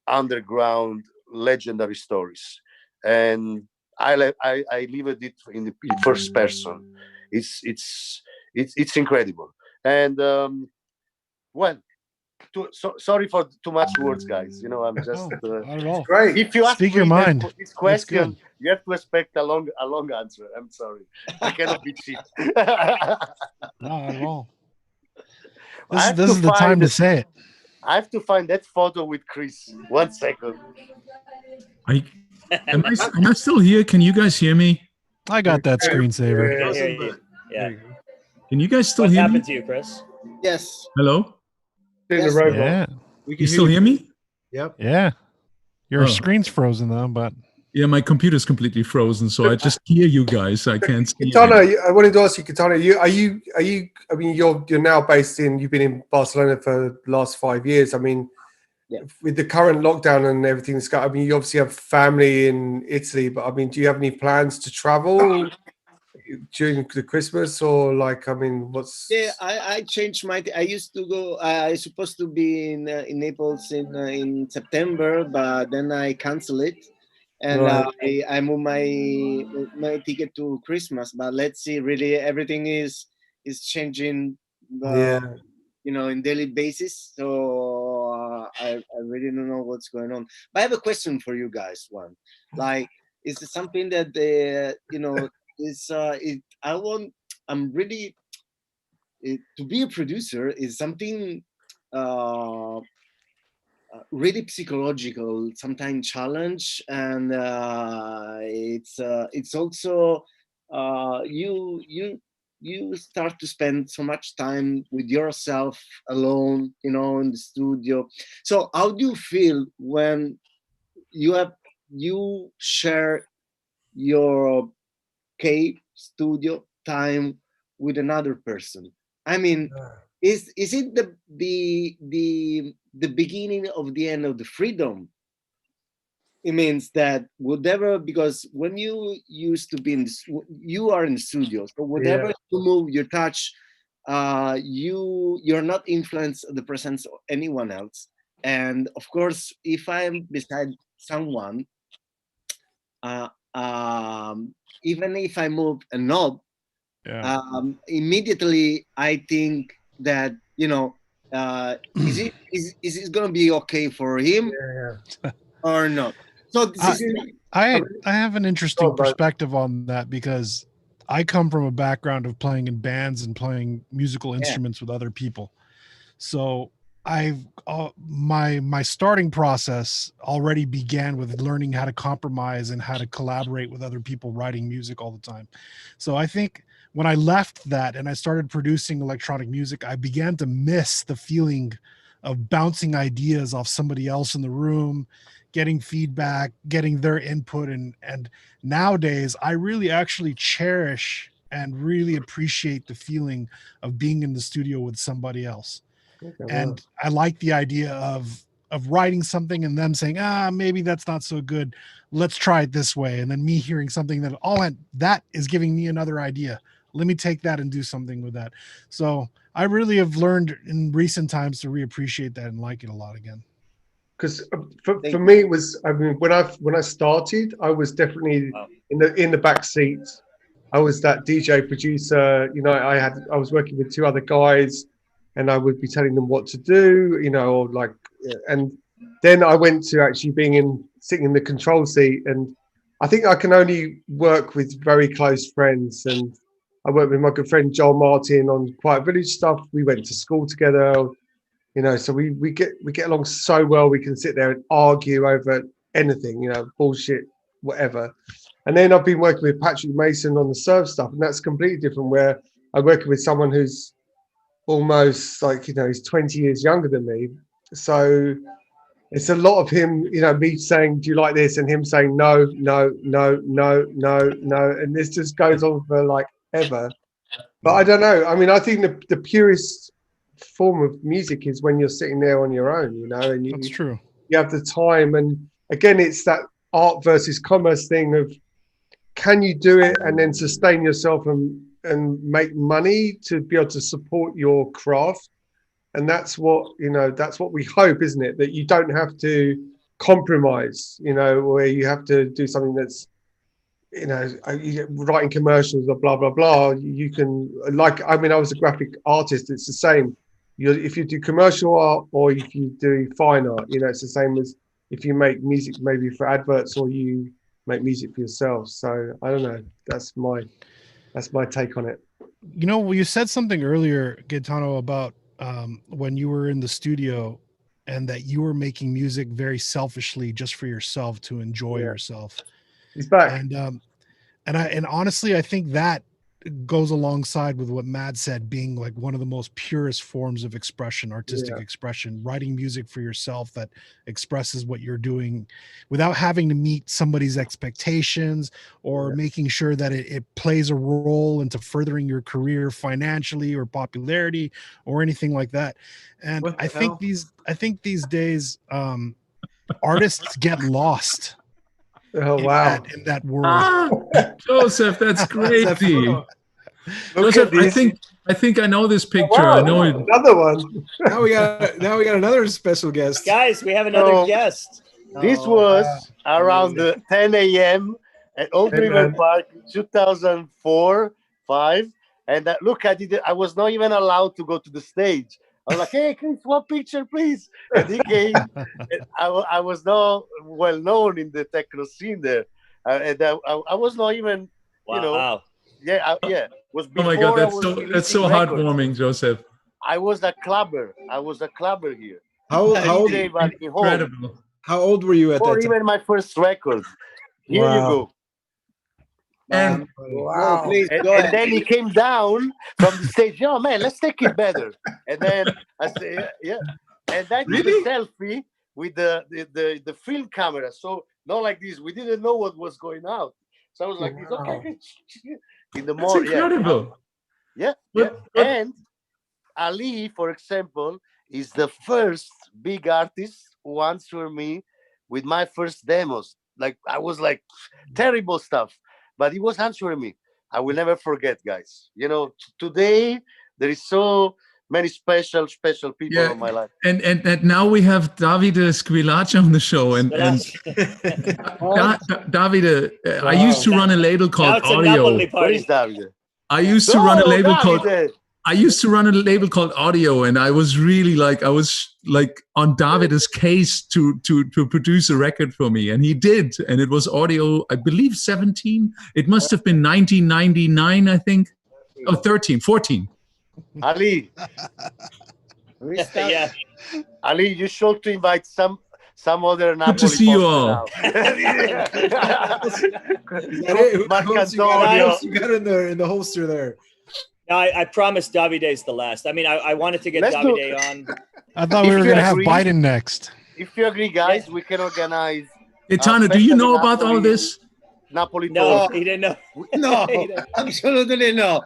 underground legendary stories, and I leave it in first person. It's incredible, and well, sorry for too much words, guys. You know, I'm just not at all. Great. if you ask Speak me your mind. this That's question, good. you have to expect a long answer. I'm sorry, I cannot be cheap. Not at all. I have This to is the time to say it. I have to find that photo with Chris. 1 second. Am I still here? Can you guys hear me? I got that screensaver. I hear you. There Yeah. you go. Can you guys still What hear me? happened to you, Chris? Yes. Hello? Doing Yes. the robot. Yeah, We can You still hear me? Yep. yeah. Your Oh. screen's frozen though, but Yeah, my computer's completely frozen, so I just hear you guys. I can't see you. Gaetano, I wanted to ask you, Gaetano, are you? I mean, you're now based in. You've been in Barcelona for the last 5 years. I mean, Yeah. with the current lockdown and everything that's got. I mean, you obviously have family in Italy, but I mean, do you have any plans to travel during the Christmas or like? I mean, what's? Yeah, I changed my. I used to go. I supposed to be in Naples in September, but then I cancel it, and Right. I moved my ticket to Christmas. But let's see. Really, everything is changing. Yeah. In daily basis. So I really don't know what's going on. But I have a question for you guys. One, like, is it something that is I'm really to be a producer is something really psychological, sometimes challenge, and it's also you start to spend so much time with yourself alone, in the studio. So how do you feel when you share your studio time with another person? I mean, is it the beginning of the end of the freedom? It means that whatever, because when you used to be you are in the studio, so whatever you move, you touch, you're not influenced the presence of anyone else. And of course, if I'm beside someone, uh, um, even if I move a knob, immediately I think that is it going to be okay for him or not? So this is I have an interesting perspective on that, because I come from a background of playing in bands and playing musical instruments with other people. So I've my starting process already began with learning how to compromise and how to collaborate with other people writing music all the time. So I think when I left that and I started producing electronic music, I began to miss the feeling of bouncing ideas off somebody else in the room, getting feedback, getting their input. And nowadays I really actually cherish and really appreciate the feeling of being in the studio with somebody else. And I like the idea of writing something and them saying, maybe that's not so good, let's try it this way. And then me hearing something that, that is giving me another idea, let me take that and do something with that. So I really have learned in recent times to reappreciate that and like it a lot again. Because for me, it was, I mean, when I started, I was definitely in the back seat. I was that DJ producer. I was working with two other guys, and I would be telling them what to do. And then I went to actually sitting in the control seat. And I think I can only work with very close friends. And I worked with my good friend Joel Martin on Quiet Village stuff. We went to school together. So we get along so well. We can sit there and argue over anything, bullshit, whatever. And then I've been working with Patrick Mason on the serve stuff, and that's completely different. Where I'm working with someone who's almost like he's 20 years younger than me. So it's a lot of him, me saying, "Do you like this?" and him saying, "No, no, no, no, no, no," and this just goes on for like ever. But I don't know. I mean, I think the purest form of music is when you're sitting there on your own, and That's true. You have the time. And again, it's that art versus commerce thing of, can you do it and then sustain yourself and make money to be able to support your craft? And that's what we hope, isn't it? That you don't have to compromise, where you have to do something that's, writing commercials or blah, blah, blah. You can, I was a graphic artist. It's the same. If you do commercial art or if you do fine art, it's the same as if you make music maybe for adverts or you make music for yourself. So I don't know. That's my take on it. You said something earlier, Gaetano, about when you were in the studio and that you were making music very selfishly just for yourself to enjoy yourself. He's back. And honestly, I think that goes alongside with what Mad said, being like one of the most purest forms of expression, artistic expression, writing music for yourself that expresses what you're doing without having to meet somebody's expectations or making sure that it plays a role into furthering your career financially or popularity or anything like that. And I think these days artists get lost in that world. Joseph, that's crazy. Joseph, I think I know this picture. Wow, I know it. Another one. Now we got another special guest. Guys, we have another guest. This was around 10 a.m. at Old River Park, 2004, 5. And look, I was not even allowed to go to the stage. I was like, hey, Chris, one picture, please. And he came. And I was not well known in the techno scene there. And I was not even, you know, yeah. Was Oh my before God, I was that's so releasing records. heartwarming, Joseph. I was a clubber. here. How old? DJ, but in home. Incredible. How old were you at Or that time? even my first record. Here you go. And No, please And, go and ahead. then he came down from the stage. Oh man, let's take it better. And then I said, yeah. And I did a selfie with the film camera. So not like this. We didn't know what was going out. So I was like, okay. In the that's morning, incredible. yeah. But- And Ali, for example, is the first big artist who answered me with my first demos. Like I was like terrible stuff, but he was answering me. I will never forget, guys. You know, today there is so many special people in my life. And now we have Davide Squillace on the show. And Davide, I used to run a label Now called it's a Audio. Napoli Where party. is Davide? I used to run a label called Davide! Audio, and I was really like on Davide's case to produce a record for me, and he did, and it was Audio, I believe 17. It must have been 1999, I think. Oh, 14. Ali, Yeah. Ali, you should to invite some other Napoli. Good to see you all. Marc Who Antonio. else you got in the holster there? No, I promised Davide's the last. I mean, I wanted to get Let's do- Davide on. I thought If we were you going to have agree- Biden next. If you agree, guys, we can organize Gaetano, do you know about all this? Napoli No, talk. he didn't know. No, absolutely no.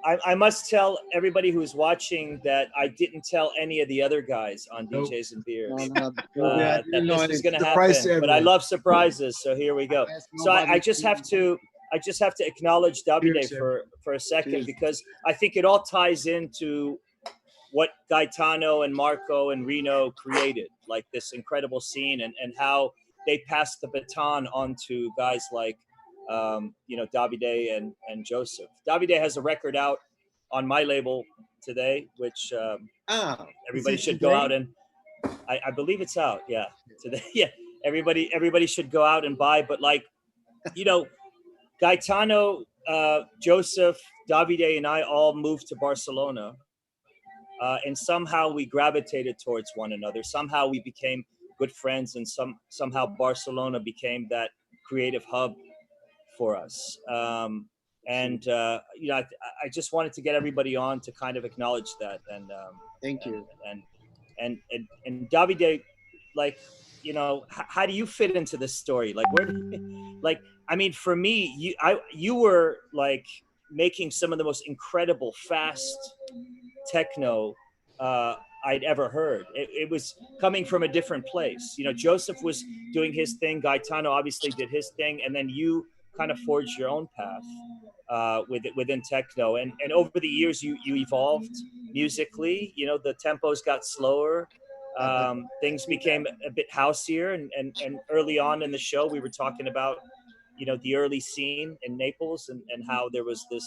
I must tell everybody who's watching that I didn't tell any of the other guys on DJs and Beers that this is going to happen. But I love surprises, so here we go. So I just have to acknowledge Davide for a second, because I think it all ties into what Gaetano and Marco and Reno created, like this incredible scene, and how they passed the baton on to guys like, Davide and Joseph. Davide has a record out on my label today, which everybody should go out and, I believe it's out. Yeah, today. Yeah, everybody should go out and buy. But Gaetano, Joseph, Davide, and I all moved to Barcelona, and somehow we gravitated towards one another. Somehow we became good friends, and somehow Barcelona became that creative hub for us. I just wanted to get everybody on to kind of acknowledge that. And thank you. And Davide, how do you fit into this story? Like, for me, you were like making some of the most incredible fast techno I'd ever heard. It was coming from a different place. Joseph was doing his thing. Gaetano obviously did his thing, and then you kind of forged your own path within techno. And over the years, you evolved musically. The tempos got slower. Things became a bit houseier. And early on in the show, we were talking about, the early scene in Naples, and how there was this,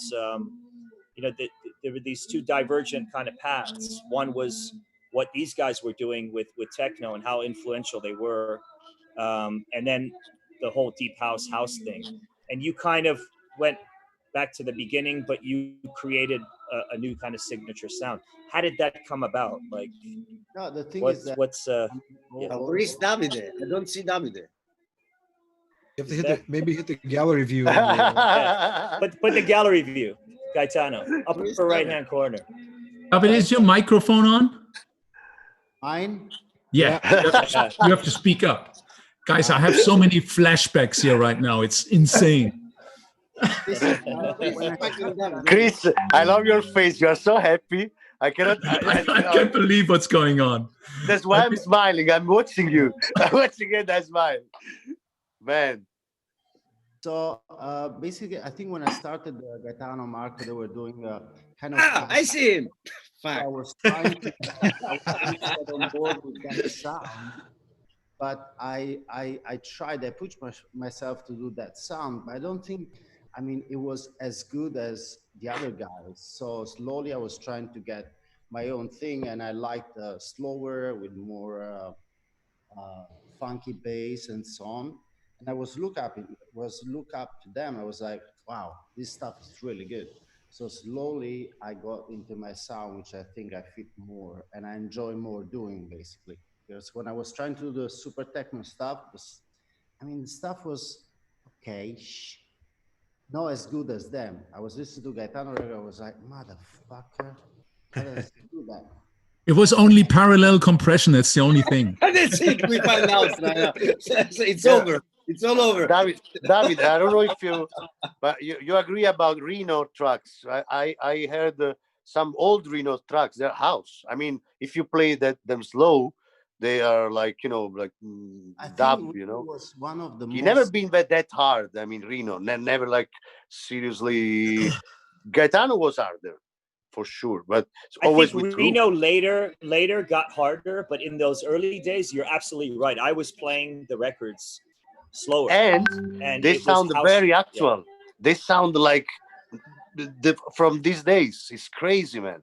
there were these two divergent kind of paths. One was what these guys were doing with techno and how influential they were. And then the whole deep house thing. And you kind of went back to the beginning, but you created a new kind of signature sound. How did that come about? Like, no, the thing is that where is Davide? I don't see Davide. You have to hit the gallery view. But the gallery view, Gaetano, upper right-hand corner. But is your microphone on? Mine? Yeah. You have to speak up. Guys, I have so many flashbacks here right now. It's insane. Chris, I love your face. You are so happy. I cannot. I can't believe what's going on. That's why I'm smiling. I'm watching you. I'm watching it. I smile. Man. So basically, I think when I started Gaetano, Marco, they were doing kind of. I see him. I was trying to get on board with that sound, but I tried. I pushed myself to do that sound, but I don't think I mean, it was as good as the other guys. So slowly I was trying to get my own thing, and I liked slower with more funky bass and so on. And I look up to them. I was like, wow, this stuff is really good. So slowly I got into my sound, which I think I fit more and I enjoy more doing basically. Because when I was trying to do the super techno stuff, the stuff was okay, not as good as them. I was listening to Gaetano and I was like, motherfucker, how does he do that? It was only parallel compression. That's the only thing. That's it. We find out. It's over. It's all over. David, I don't know if you agree about Reno tracks. I heard some old Reno tracks. They're house. I mean, if you play them slow, they are like dub. Was one of the. He never been that hard. I mean, Reno never like seriously. Gaetano was harder. For sure, but it's always I think Reno later got harder, but in those early days, you're absolutely right. I was playing the records slower, and they sound very actual. Yeah. They sound like from these days. It's crazy, man.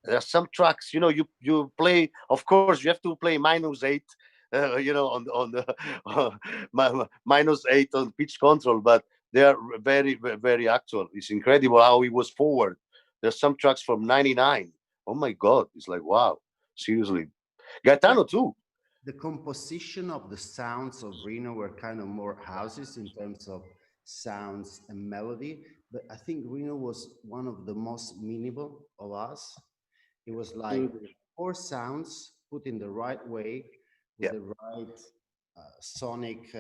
There are some tracks, you play. Of course, you have to play -8, on the -8 on pitch control, but they are very, very actual. It's incredible how he was forward. There's some tracks from '99. Oh my God. It's like, wow, seriously. Gaetano too. The composition of the sounds of Reno were kind of more houses in terms of sounds and melody. But I think Reno was one of the most minimal of us. It was like 4 sounds put in the right way with the right sonic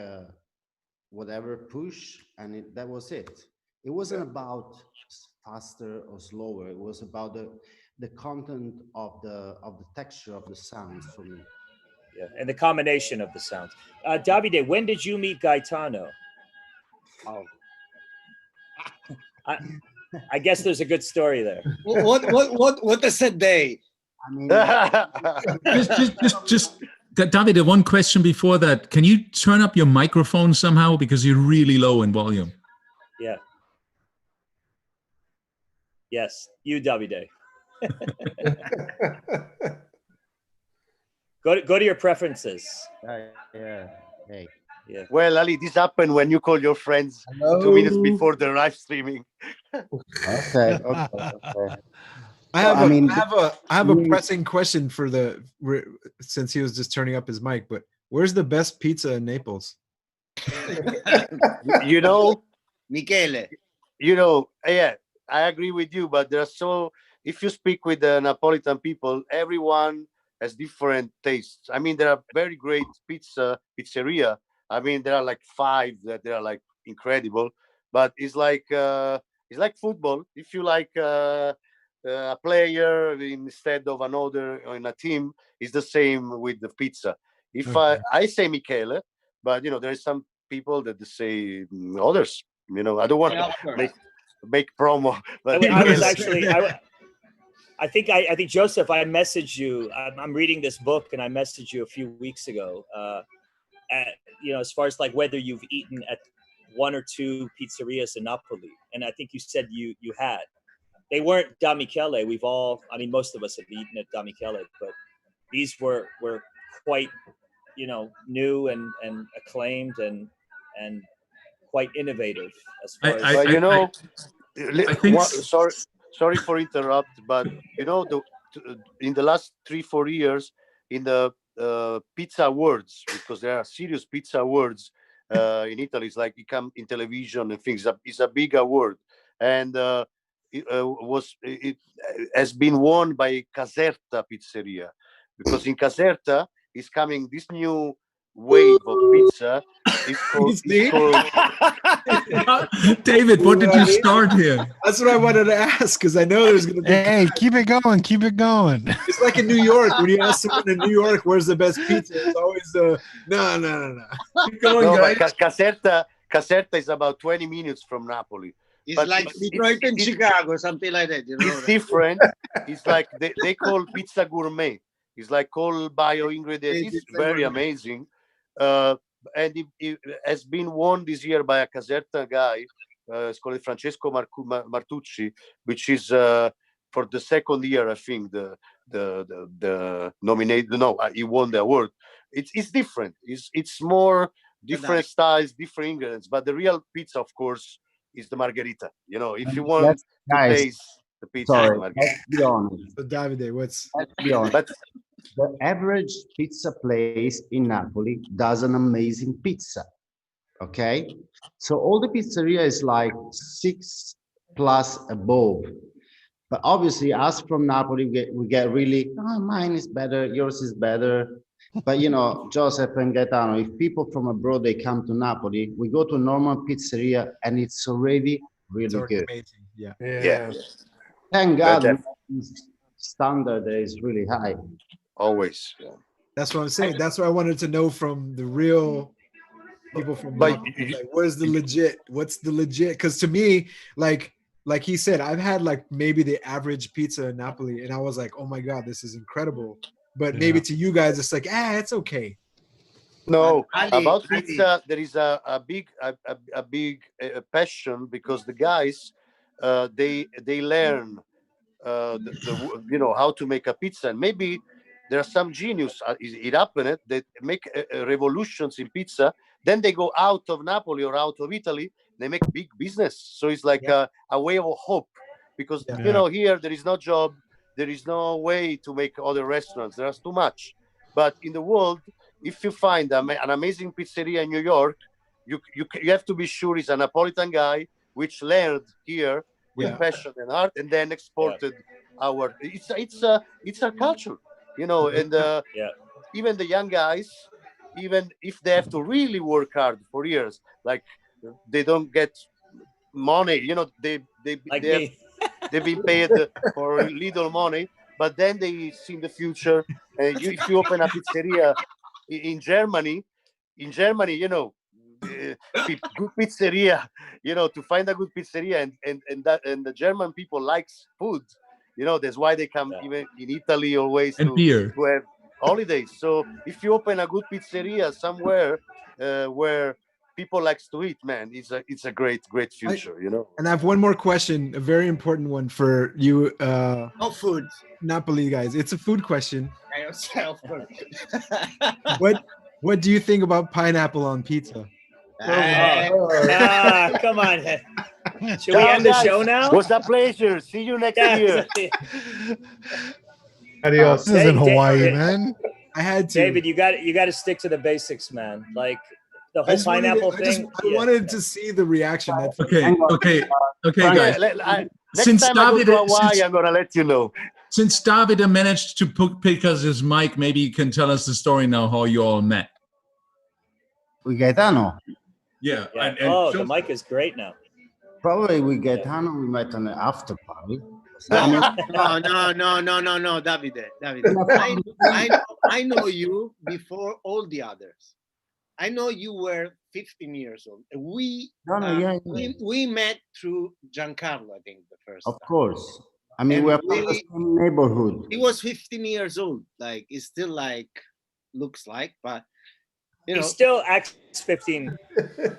whatever push, and that was it. It wasn't about faster or slower. It was about the content of the texture of the sounds for me. Yeah, and the combination of the sounds. Davide, when did you meet Gaetano? Oh, I guess there's a good story there. What a sad day. I mean, just Davide, one question before that. Can you turn up your microphone somehow, because you're really low in volume? Yeah. Yes, you, Davide. Go to your preferences. Yeah. Hey. Yeah. Well, Ali, this happened when you call your friends 2 minutes before the live streaming. Okay. I have a pressing question since he was just turning up his mic. But where's the best pizza in Naples? Michele. Yeah, I agree with you. But if you speak with the Napolitan people, everyone has different tastes. I mean, there are very great pizzeria. I mean, there are like 5 that they are like incredible. But it's like football. If you like a player instead of another in a team, it's the same with the pizza. If I say Michele, but there is some people that say others. I don't want to make promo. But I was actually. I think Joseph, I messaged you. I'm reading this book, and I messaged you a few weeks ago. As far as like whether you've eaten at 1 or 2 pizzerias in Napoli, and I think you said you had. They weren't Da Michele. Most of us have eaten at Da Michele, but these were quite, new and acclaimed and quite innovative as far as. Sorry for interrupt, but in the last 3-4 years, in the pizza awards, because there are serious pizza awards in Italy, it's like become in television and things. It's a big award, and it has been won by Caserta Pizzeria, because in Caserta is coming this new wave of pizza. It's called David, what did you start here? That's what I wanted to ask, because I know there's going to be. Hey, keep it going. It's like in New York. When you ask someone in New York, where's the best pizza? It's always no. Keep going, guys. Caserta is about 20 minutes from Napoli. It's like Detroit and Chicago, something like that. It's different. It's like they call pizza gourmet. It's like all bio ingredients. It's very amazing. And it has been won this year by a Caserta guy, it's called Francesco Martucci, which is for the second year, I think the nominated. No, he won the award. It's different. It's more different styles, different ingredients. But the real pizza, of course, is the margherita. You know, if you want to taste the pizza, sorry, margherita. let's be honest. So Davide, what's Let's be honest. But The average pizza place in Napoli does an amazing pizza. Okay, so all the pizzeria is like 6 plus above. But obviously, us from Napoli, we get really, oh, mine is better, yours is better. But you know, Joseph and Gaetano, if people from abroad they come to Napoli, we go to a normal pizzeria and it's already really good. amazing. Yeah. yeah, Thank But God, standard is really high. always. Yeah. That's what I'm saying. That's what I wanted to know from the real people from But Napoli. Like, where's the legit? What's the legit? Because to me, like he said, I've had like maybe the average pizza in Napoli, and I was like, oh my god, this is incredible. But maybe to you guys, it's like, it's okay. No, Ali, about Ali. pizza, there is a big passion because the guys they learn you know how to make a pizza, and maybe there are some genius. It happened that make revolutions in pizza. Then they go out of Napoli or out of Italy. They make big business. So it's like a way of hope because you know here there is no job, there is no way to make other restaurants. There's too much. But in the world, if you find an amazing pizzeria in New York, you have to be sure it's a Napolitan guy which learned here with passion and heart, and then exported our. It's a culture, you know, and even the young guys, even if they have to really work hard for years, like they don't get money, you know, they've been paid for little money, but then they see in the future. If you open a pizzeria in Germany, you know, good pizzeria, you know, to find a good pizzeria, and the German people likes food, you know, that's why they come even in Italy always And beer. to have holidays. So if you open a good pizzeria somewhere where people likes to eat, man, it's a great future, you know. And I have one more question, a very important one for you, food. Napoli guys. It's a food question. Of course. What do you think about pineapple on pizza? Come on. Should we end the show now? Was a pleasure. See you next year. Adios. This is in Hawaii, David, man. I had to. David, you got to stick to the basics, man. Like the whole pineapple thing. I wanted to see the reaction. That's Okay, guys. Next Since time I go Davide, to Hawaii, I'm gonna let you know. Since Davide managed to pick us his mic, maybe you can tell us the story now how you all met. With Gaetano. Yeah. The mic is great now. Probably with Gaetano, we met on the after party. No, Davide. I know you before all the others. I know you were 15 years old. We met through Giancarlo, I think, the first Of time. course. I mean, we're from the same neighborhood. He was 15 years old. Like, it's still like, looks like, but you know, he still acts 15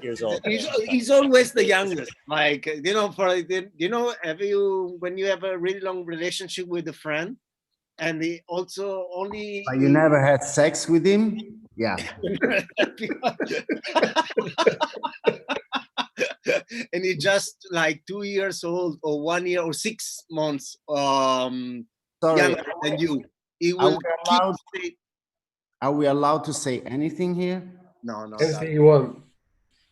years old. He's always the youngest. Like, you know, when you have a really long relationship with a friend, and he also only. But you never had sex with him? Yeah. And he's just like 2 years old, or 1 year, or 6 months younger than you. He will Are we allowed to say anything here? No. Anything you want.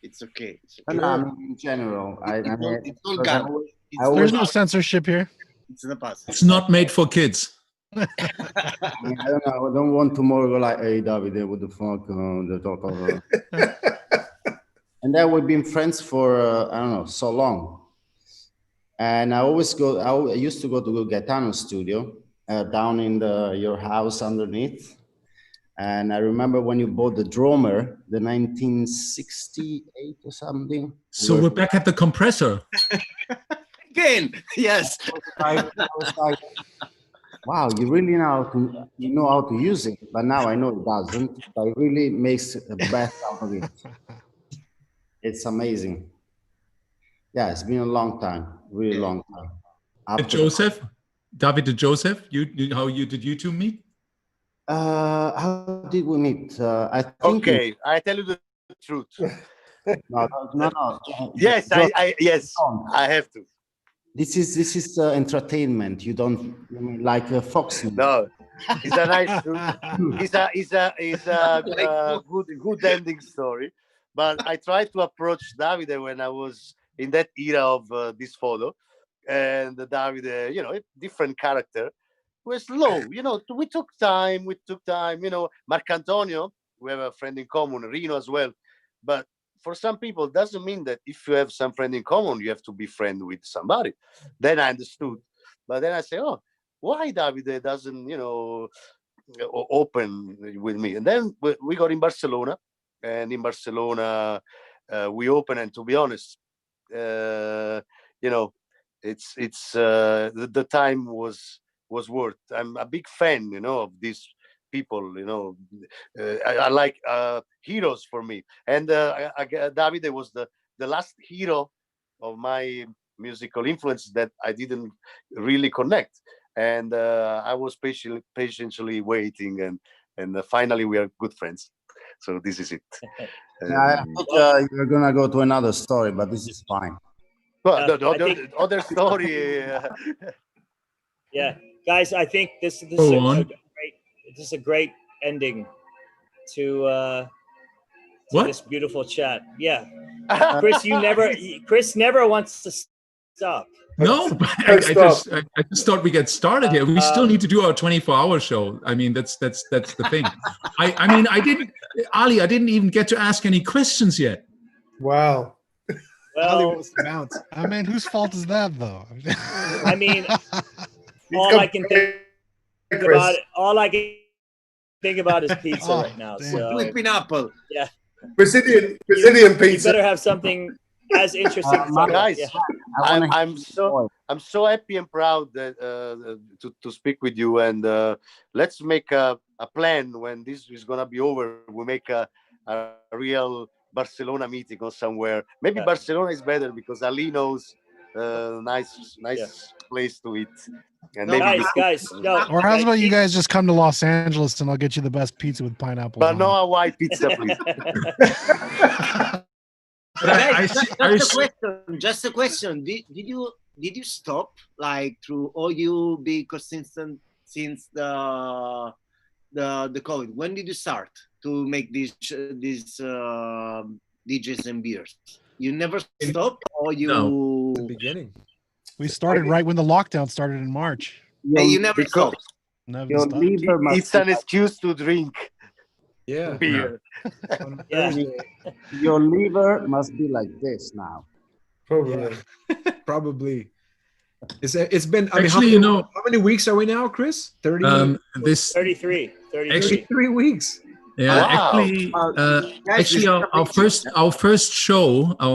It's okay. No, I mean, in general. It's all God. There's no censorship here. It's in the past. It's not made for kids. I don't know. I don't want tomorrow to go like, hey, Davide, what the fuck? The talk of, and then we've been friends for, I don't know, so long. And I used to go to Gaetano's studio down in your house underneath. And I remember when you bought the drummer, the 1968 or something. So we're back at the compressor. Again, yes. I was like, wow, you really know how to use it. But now I know it doesn't. But it really makes the best out of it. It's amazing. Yeah, it's been a long time, really long time. Joseph, Davide, Joseph, how did you two meet? How did we meet? I think. Okay, I tell you the truth. No. Yes, yes, I have to. This is entertainment. You don't like Fox News. No, it's a nice it's a good ending story. But I tried to approach Davide when I was in that era of this photo, and Davide, a different character, was slow. We took time. Marcantonio, we have a friend in common, Rino as well. But for some people, it doesn't mean that if you have some friend in common, you have to be friend with somebody. Then I understood. But then I say, oh, why Davide doesn't, open with me? And then we got in Barcelona. And in Barcelona, we open. And to be honest, it's the time was worth. I'm a big fan, of these people. I like heroes for me, and Davide was the last hero of my musical influence that I didn't really connect, and I was patiently waiting, and finally we are good friends. So this is it. I thought you're gonna go to another story, but this is fine. Well, the other story. Yeah, guys, I think this is a great ending to this beautiful chat. Yeah, Chris never wants to stop. No, I just thought we get started here. We still need to do our 24-hour show. I mean, that's the thing. I didn't even get to ask any questions yet. Wow. Well, I mean, whose fault is that, though? I mean, all I can think about is pizza right now. So with pineapple. Yeah. Brazilian pizza. You better have something as interesting. Guys, I'm so happy and proud that to speak with you, and let's make a plan when this is gonna be over. We make a real Barcelona meeting or somewhere. Maybe Barcelona is better because Ali knows nice place to eat. And guys, no. Or how's about you guys just come to Los Angeles and I'll get you the best pizza with pineapple. But no Hawaii pizza, please. Just a question. Did you stop through all you be consistent since the COVID? When did you start to make these DJs and Beers? You never stopped, or you? No. The beginning. We started right when the lockdown started in March. You never stopped. Never stopped. It's an excuse to drink. Yeah. Beer. Your liver must be like this now. Probably. Yeah. Probably. It's been. Actually, how many weeks are we now, Chris? 30. 33. 33 weeks. Yeah, wow. Actually, our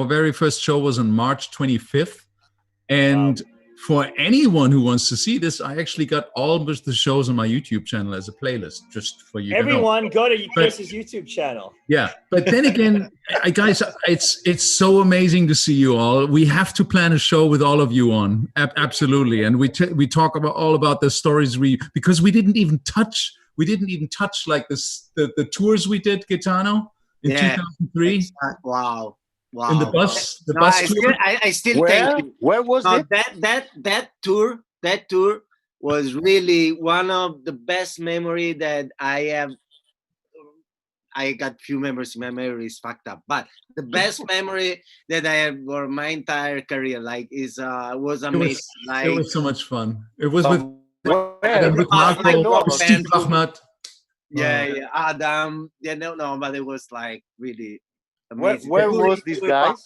very first show was on March 25th, and for anyone who wants to see this, I actually got all of the shows on my YouTube channel as a playlist, just for you. Everyone, go to Chris's YouTube channel. Yeah, but then again, guys, it's so amazing to see you all. We have to plan a show with all of you on, absolutely, and we talk about the stories because we didn't even touch like this the tours we did, Gaetano, in 2003. Wow. In the bus tour. I still thank you. Where was it? That tour was really one of the best memory that I have. I got few memories. My memory is fucked up, but the best memory that I have for my entire career, was amazing. It was so much fun. It was with Marco, Steve Ahmad. Adam. But it was really amazing. Where was these guys?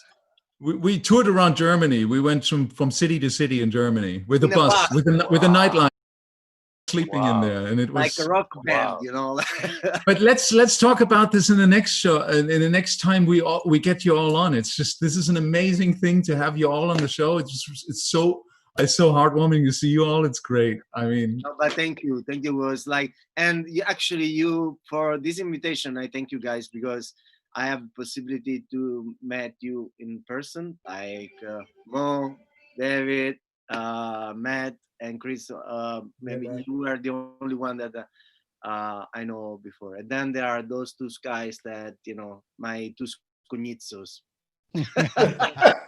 We toured around Germany. We went from city to city in Germany with a bus, with a nightline, sleeping in there, and it was like a rock band, But let's talk about this in the next show. In the next time we get you all on. It's just, this is an amazing thing to have you all on the show. It's so heartwarming to see you all. It's great. I mean, but thank you. It was and you for this invitation. I thank you guys because I have possibility to meet you in person, like Mo, David, Matt, and Chris. Maybe you were the only one that I know before. And then there are those two guys that, my two cuñizos.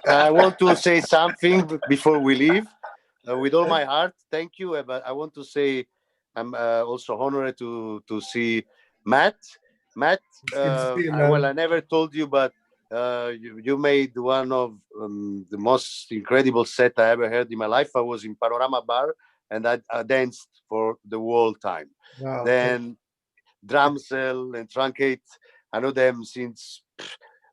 I want to say something before we leave. With all my heart, thank you. But I want to say I'm also honored to see Matt. Matt, well, I never told you, but you made one of the most incredible set I ever heard in my life. I was in Panorama Bar and I danced for the whole time. Wow. Then Drumsel and Truncate, I know them since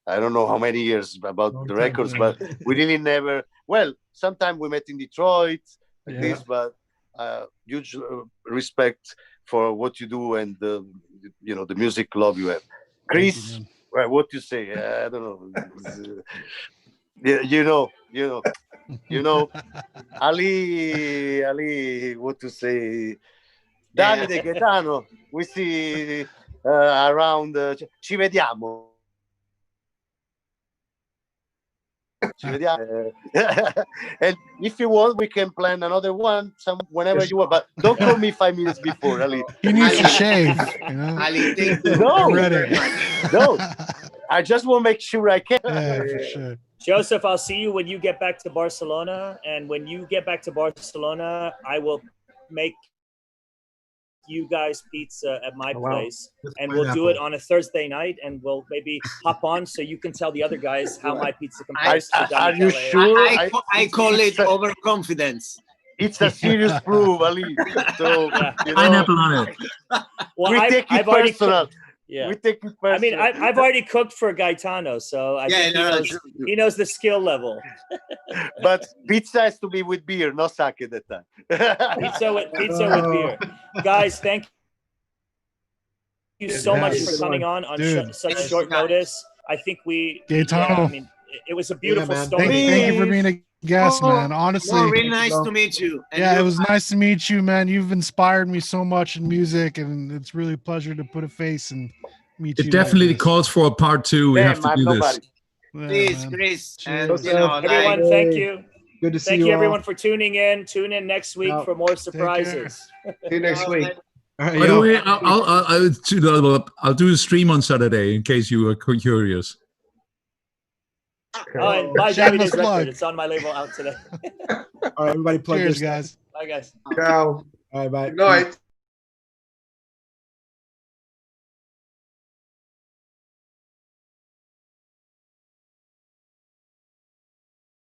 I don't know how many years about the records, but we really never. Well, sometime we met in Detroit, like this, but huge respect for what you do and the music love you have. Chris, well, what you say? I don't know. You know. Ali, what to say? Davide, Gaetano, we see around. Ci vediamo. And if you want, we can plan another one whenever you want. But don't call me 5 minutes before, Ali. He needs to shave. Ali, thank you. No. I just want to make sure I can. Yeah, for sure. Joseph, I'll see you when you get back to Barcelona. And when you get back to Barcelona, I will make you guys pizza at my place, and we'll do it on a Thursday night, and we'll maybe hop on so you can tell the other guys how my pizza compares to Davide. Are you sure? I call it overconfidence. It's a serious proof, Ali. So pineapple on it. Well, we take it personal. Yeah, we take it personal. I mean, I've already cooked for Gaetano, so I think he knows the skill level. But pizza has to be with beer, no sake that time. Pizza with beer. Guys, thank you so much for coming on such short notice. I think Gaetano. I mean, it was a beautiful story. Thank you for being a guest, man. Honestly, really nice to meet you. And it was nice to meet you, man. You've inspired me so much in music, and it's really a pleasure to put a face and meet you. It definitely calls for a part 2. We have to do this. Please, Chris. And, everyone, thank you. Good to see Thank you you, all. everyone, for tuning in. Tune in next week for more surprises. See you next week. All right, By the way, I'll do a stream on Saturday in case you are curious. Oh, and buy Davide's record. It's on my label out today. All right, everybody plug Cheers, this. guys. Bye, guys. Ciao. All right, bye. Good night.